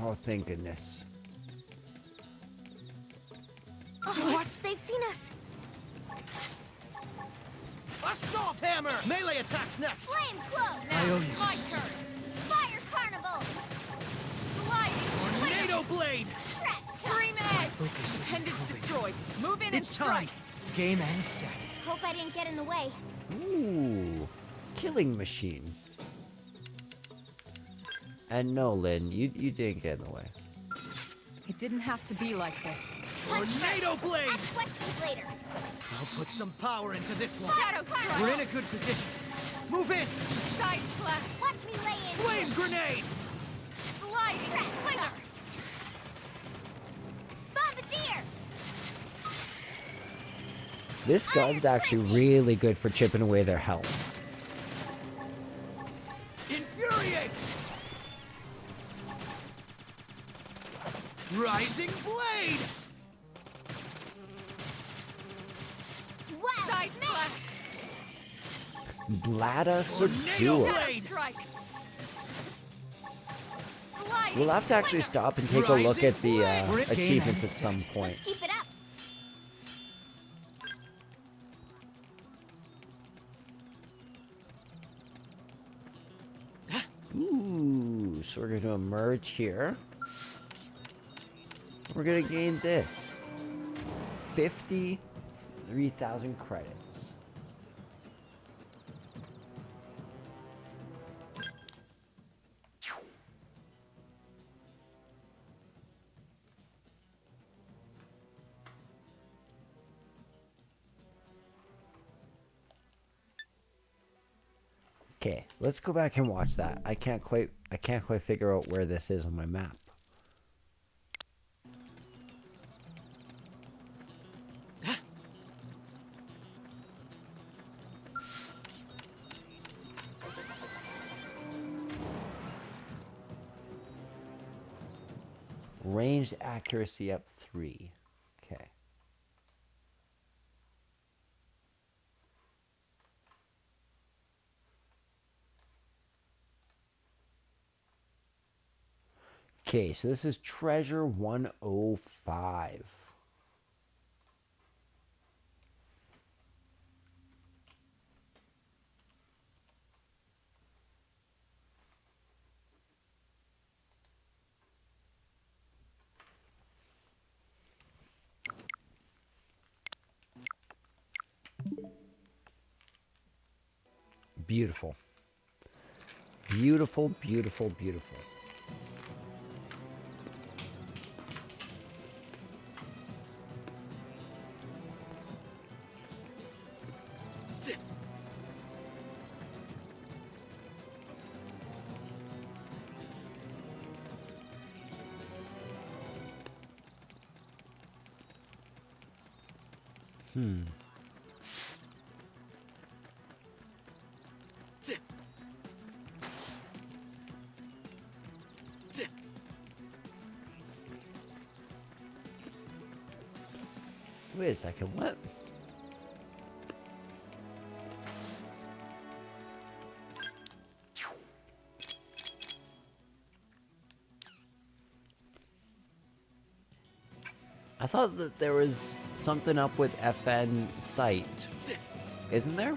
[SPEAKER 1] Oh, thank goodness.
[SPEAKER 3] What? They've seen us.
[SPEAKER 2] Assault hammer! Melee attacks next!
[SPEAKER 3] Flame cloak.
[SPEAKER 2] I owe
[SPEAKER 4] Now,
[SPEAKER 2] you.
[SPEAKER 4] my turn.
[SPEAKER 3] Fire carnival.
[SPEAKER 4] Sliding.
[SPEAKER 2] Tornado blade!
[SPEAKER 3] Trash talk.
[SPEAKER 4] Scream edge.
[SPEAKER 2] Focus is
[SPEAKER 4] Appendage
[SPEAKER 2] improving.
[SPEAKER 4] destroyed. Move in and
[SPEAKER 2] It's time!
[SPEAKER 4] strike.
[SPEAKER 2] Game and set.
[SPEAKER 3] Hope I didn't get in the way.
[SPEAKER 1] Ooh, killing machine. And no, Lynn, you didn't get in the way.
[SPEAKER 4] It didn't have to be like this.
[SPEAKER 2] Tornado blade!
[SPEAKER 3] Ask questions later.
[SPEAKER 2] I'll put some power into this one.
[SPEAKER 4] Shadow strike.
[SPEAKER 2] We're in a good position. Move in!
[SPEAKER 4] Side slash.
[SPEAKER 3] Watch me lay in.
[SPEAKER 2] Flame grenade!
[SPEAKER 4] Sliding. Slinger.
[SPEAKER 3] Bombardier.
[SPEAKER 1] This gun's actually really good for chipping away their health.
[SPEAKER 2] Infuriate! Rising blade!
[SPEAKER 3] Wow.
[SPEAKER 4] Side
[SPEAKER 3] Miss.
[SPEAKER 4] slash.
[SPEAKER 1] Blada
[SPEAKER 2] Tornado
[SPEAKER 1] Subdua.
[SPEAKER 4] Shadow
[SPEAKER 2] Blade.
[SPEAKER 4] strike. Sliding.
[SPEAKER 1] We'll have to actually
[SPEAKER 4] Slinger.
[SPEAKER 1] stop and take a look at the
[SPEAKER 2] We're at game
[SPEAKER 1] achievements
[SPEAKER 2] and
[SPEAKER 1] at some
[SPEAKER 2] set.
[SPEAKER 1] point.
[SPEAKER 3] Let's keep it up.
[SPEAKER 1] So we're going to emerge here. We're going to gain this. 53,000 credits. Okay, let's go back and watch that. I can't quite figure out where this is on my map. Ranged accuracy up 3. Okay. Okay, so this is treasure 105. Beautiful. Beautiful, beautiful, beautiful. Wait a second, what? I thought that there was something up with FN site. Isn't there?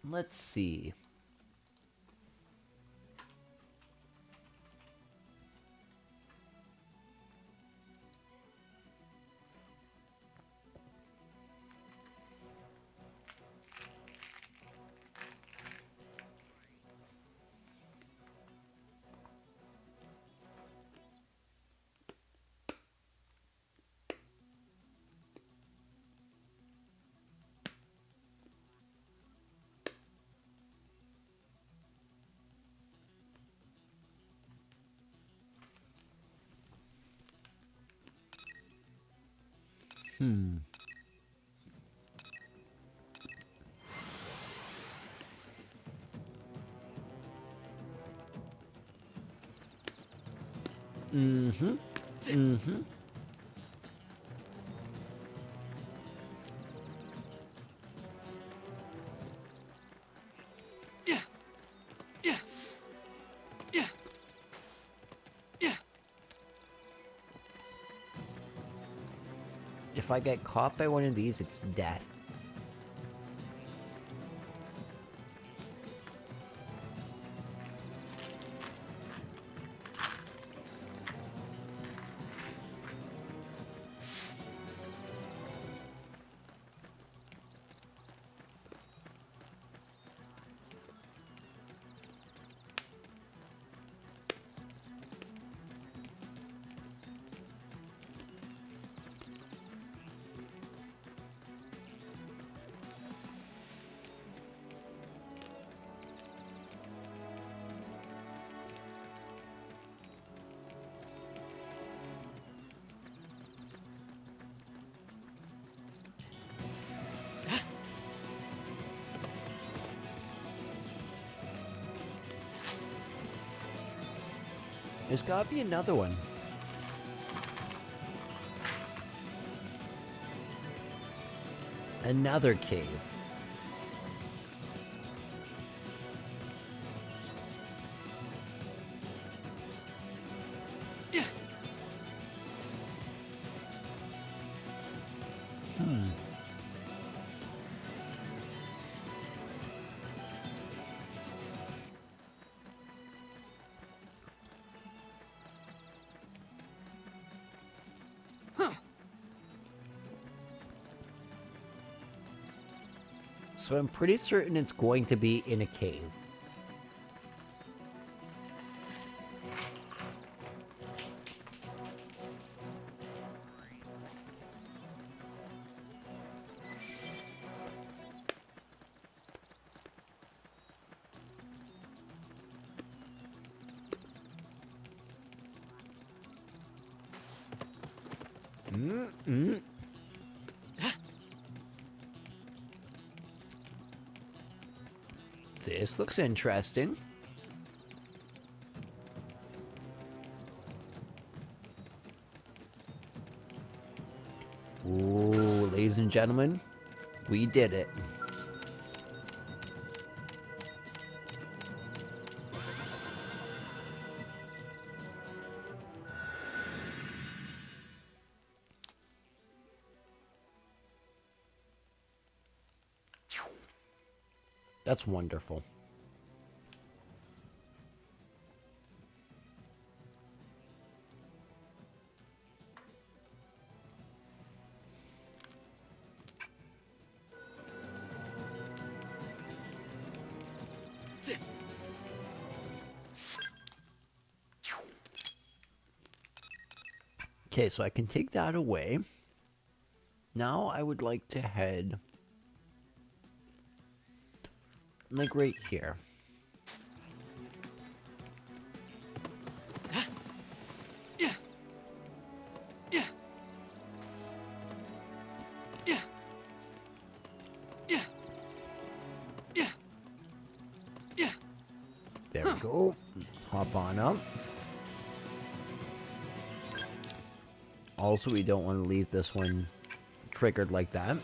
[SPEAKER 1] Let's see. If I get caught by one of these, it's death. There's gotta be another one. Another cave. So I'm pretty certain it's going to be in a cave. This looks interesting. Ooh, ladies and gentlemen, we did it. That's wonderful. Okay, so I can take that away. Now I would like to head like right here. There we go. Hop on up. Also, we don't want to leave this one triggered like that.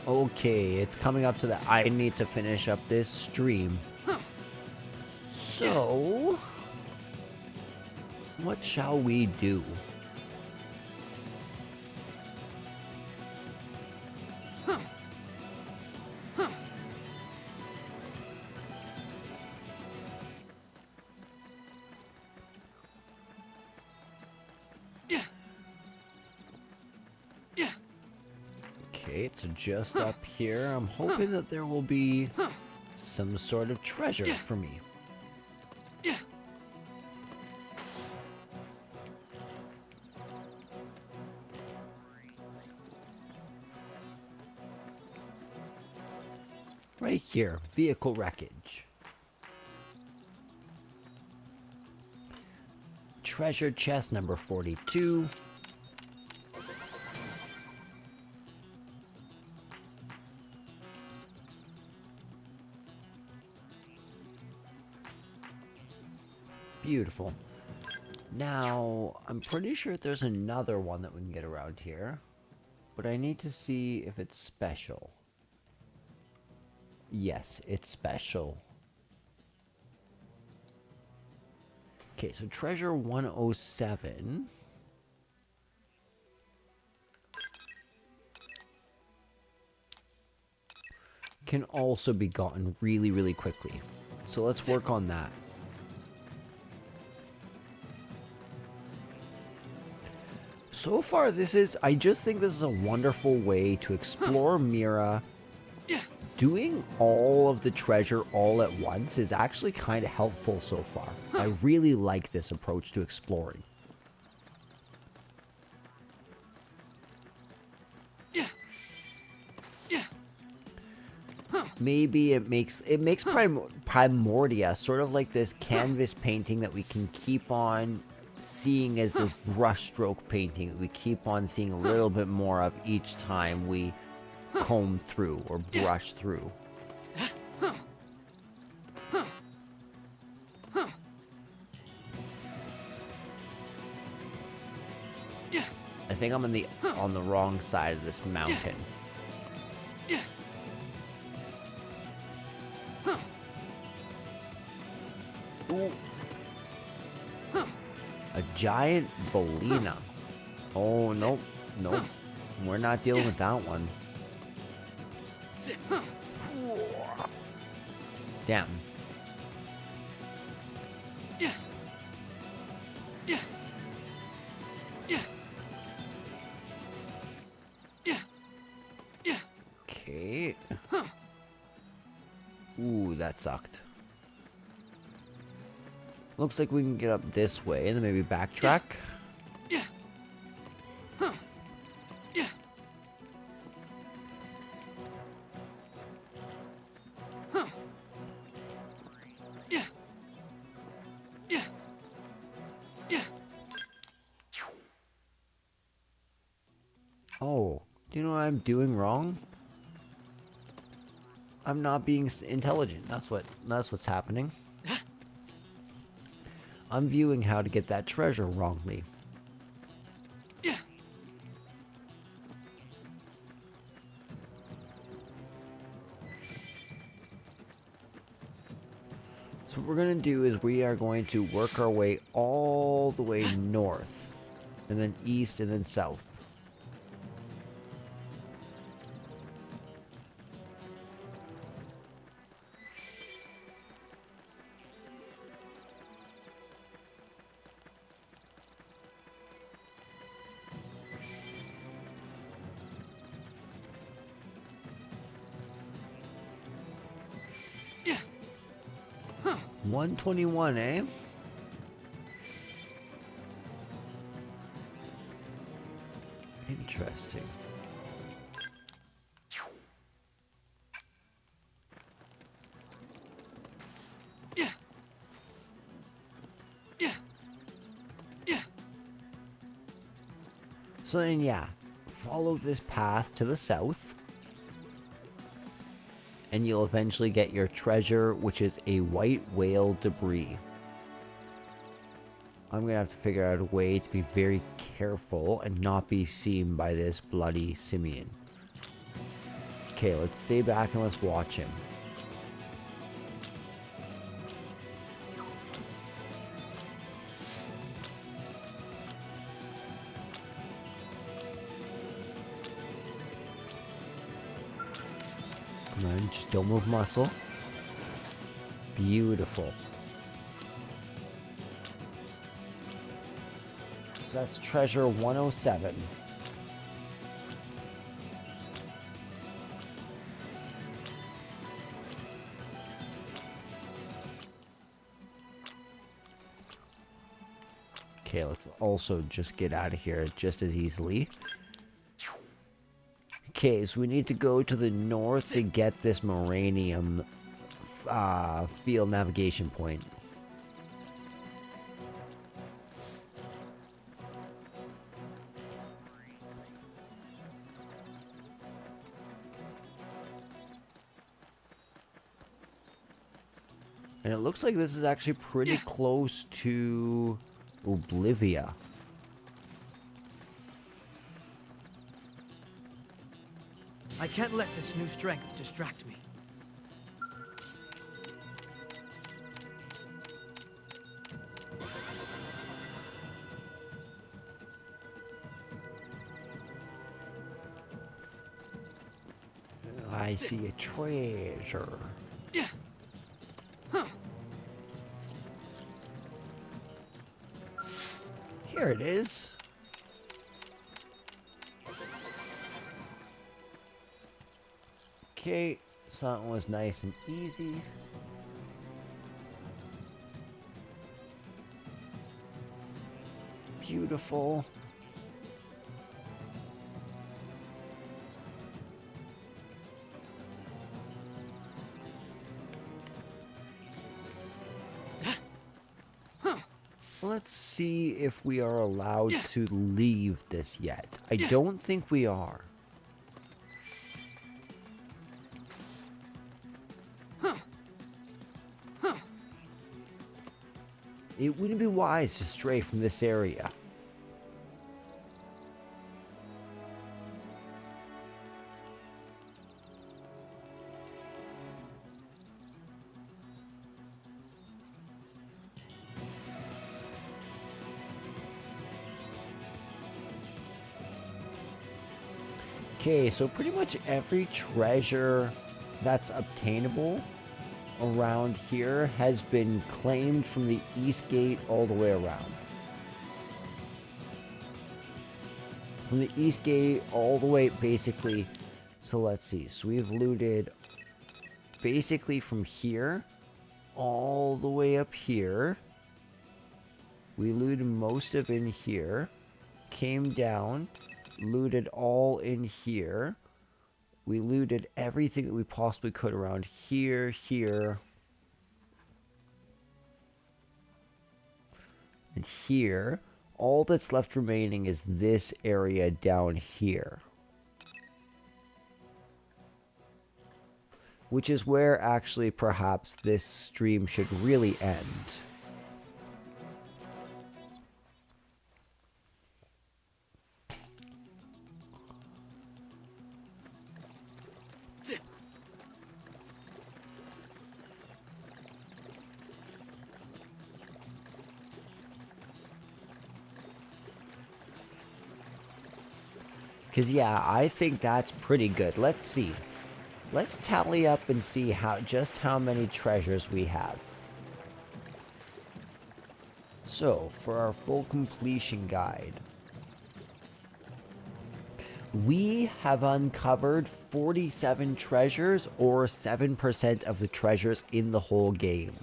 [SPEAKER 1] Okay, it's coming up to that. I need to finish up this stream. So, what shall we do? Okay, it's just up here. I'm hoping that there will be some sort of treasure for me. Right here, vehicle wreckage. Treasure chest number 42. Beautiful. Now, I'm pretty sure there's another one that we can get around here, but I need to see if it's special. Yes, it's special. Okay, so treasure 107. Can also be gotten really, really quickly. So let's work on that. So far, I just think this is a wonderful way to explore Mira. Doing all of the treasure all at once is actually kind of helpful so far. I really like this approach to exploring. Maybe it makes Primordia sort of like this canvas painting that we can keep on seeing as this brushstroke painting that we keep on seeing a little bit more of each time we comb through or brush through. I think I'm on the wrong side of this mountain. Ooh. A giant Belina. Oh, nope. Nope. We're not dealing with that one. Damn. Okay. Ooh, that sucked. Looks like we can get up this way and then maybe backtrack. Oh, do you know what I'm doing wrong? I'm not being intelligent. That's what's happening. I'm viewing how to get that treasure wrongly. So what we're going to do is we are going to work our way all the way north, and then east, and then south.
[SPEAKER 2] Yeah.
[SPEAKER 1] 121, eh? Interesting.
[SPEAKER 2] Yeah. Yeah. Yeah.
[SPEAKER 1] So then, yeah, follow this path to the south, and you'll eventually get your treasure, which is a white whale debris. I'm gonna have to figure out a way to be very careful and not be seen by this bloody simian. Okay, let's stay back and let's watch him. Come on, just don't move muscle. Beautiful. So that's treasure 107. Okay, let's also just get out of here just as easily. Okay, so we need to go to the north to get this Moranium field navigation point. And it looks like this is actually pretty close to Oblivia.
[SPEAKER 2] I can't let this new strength distract me.
[SPEAKER 1] I see a treasure.
[SPEAKER 2] Yeah. Huh.
[SPEAKER 1] Here it is. Okay, so that one was nice and easy. Beautiful. Let's see if we are allowed to leave this yet. I don't think we are. it wouldn't be wise to stray from this area. Okay, so pretty much every treasure that's obtainable around here has been claimed from the east gate all the way around. From the east gate all the way, basically. So let's see. So we've looted basically from here all the way up here. We looted most of in here. Came down. Looted all in here. We looted everything that we possibly could around here, here, and here. All that's left remaining is this area down here, which is where actually perhaps this stream should really end. Because, yeah, I think that's pretty good. Let's see. Let's tally up and see just how many treasures we have. So, for our full completion guide, we have uncovered 47 treasures, or 7% of the treasures in the whole game.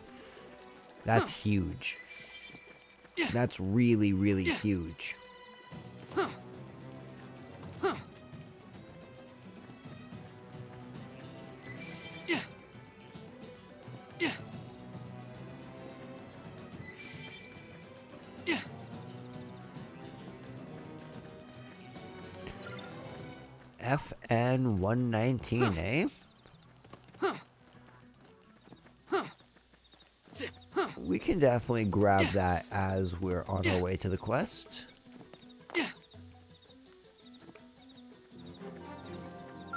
[SPEAKER 1] That's huge. That's really, really huge. FN 119, eh? We can definitely grab that as we're on our way to the quest.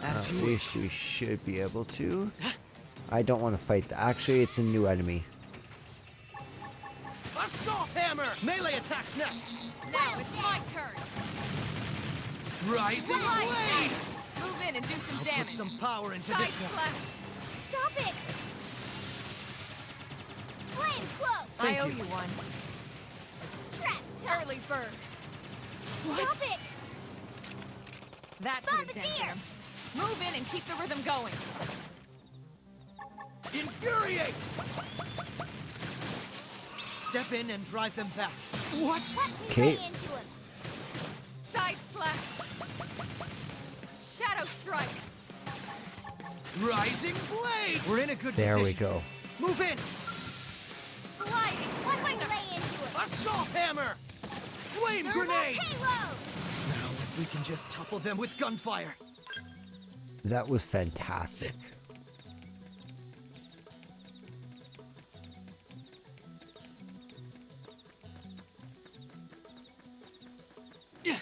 [SPEAKER 1] At least we should be able to. I don't want to fight that. Actually, it's a new enemy.
[SPEAKER 2] Assault hammer! Melee attacks next!
[SPEAKER 4] Now it's my turn.
[SPEAKER 2] Rising blade!
[SPEAKER 4] Move in and do some
[SPEAKER 2] I'll
[SPEAKER 4] damage.
[SPEAKER 2] put some power into
[SPEAKER 4] Side
[SPEAKER 2] this one.
[SPEAKER 4] flash.
[SPEAKER 3] Stop it! Flame cloak!
[SPEAKER 4] I owe you one.
[SPEAKER 3] Trash talk!
[SPEAKER 4] Early bird.
[SPEAKER 3] Stop it!
[SPEAKER 4] That could have dented
[SPEAKER 3] Bombardier!
[SPEAKER 4] him. Move in and keep the rhythm going.
[SPEAKER 2] Infuriate! Step in and drive them back. What?
[SPEAKER 3] Watch me
[SPEAKER 1] Okay.
[SPEAKER 3] lay into him!
[SPEAKER 4] Side slash. Shadow strike.
[SPEAKER 2] Rising blade! We're in a good
[SPEAKER 1] There we
[SPEAKER 2] position.
[SPEAKER 1] go.
[SPEAKER 2] Move in!
[SPEAKER 4] Sliding
[SPEAKER 3] Watch me
[SPEAKER 4] slinger.
[SPEAKER 3] lay into him!
[SPEAKER 2] Assault hammer! Flame
[SPEAKER 3] Thermal
[SPEAKER 2] grenade!
[SPEAKER 3] payload!
[SPEAKER 2] Now, if we can just topple them with gunfire.
[SPEAKER 1] That was fantastic.
[SPEAKER 2] Yeah.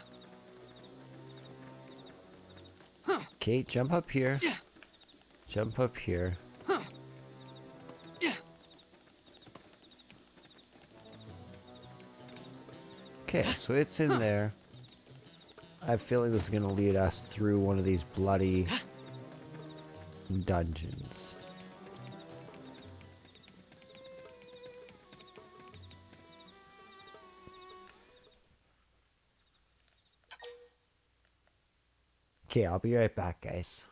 [SPEAKER 1] Okay, jump up here.
[SPEAKER 2] Yeah.
[SPEAKER 1] Jump up here.
[SPEAKER 2] Yeah.
[SPEAKER 1] Okay, so it's in there. I feel like this is going to lead us through one of these bloody dungeons. Okay, I'll be right back, guys.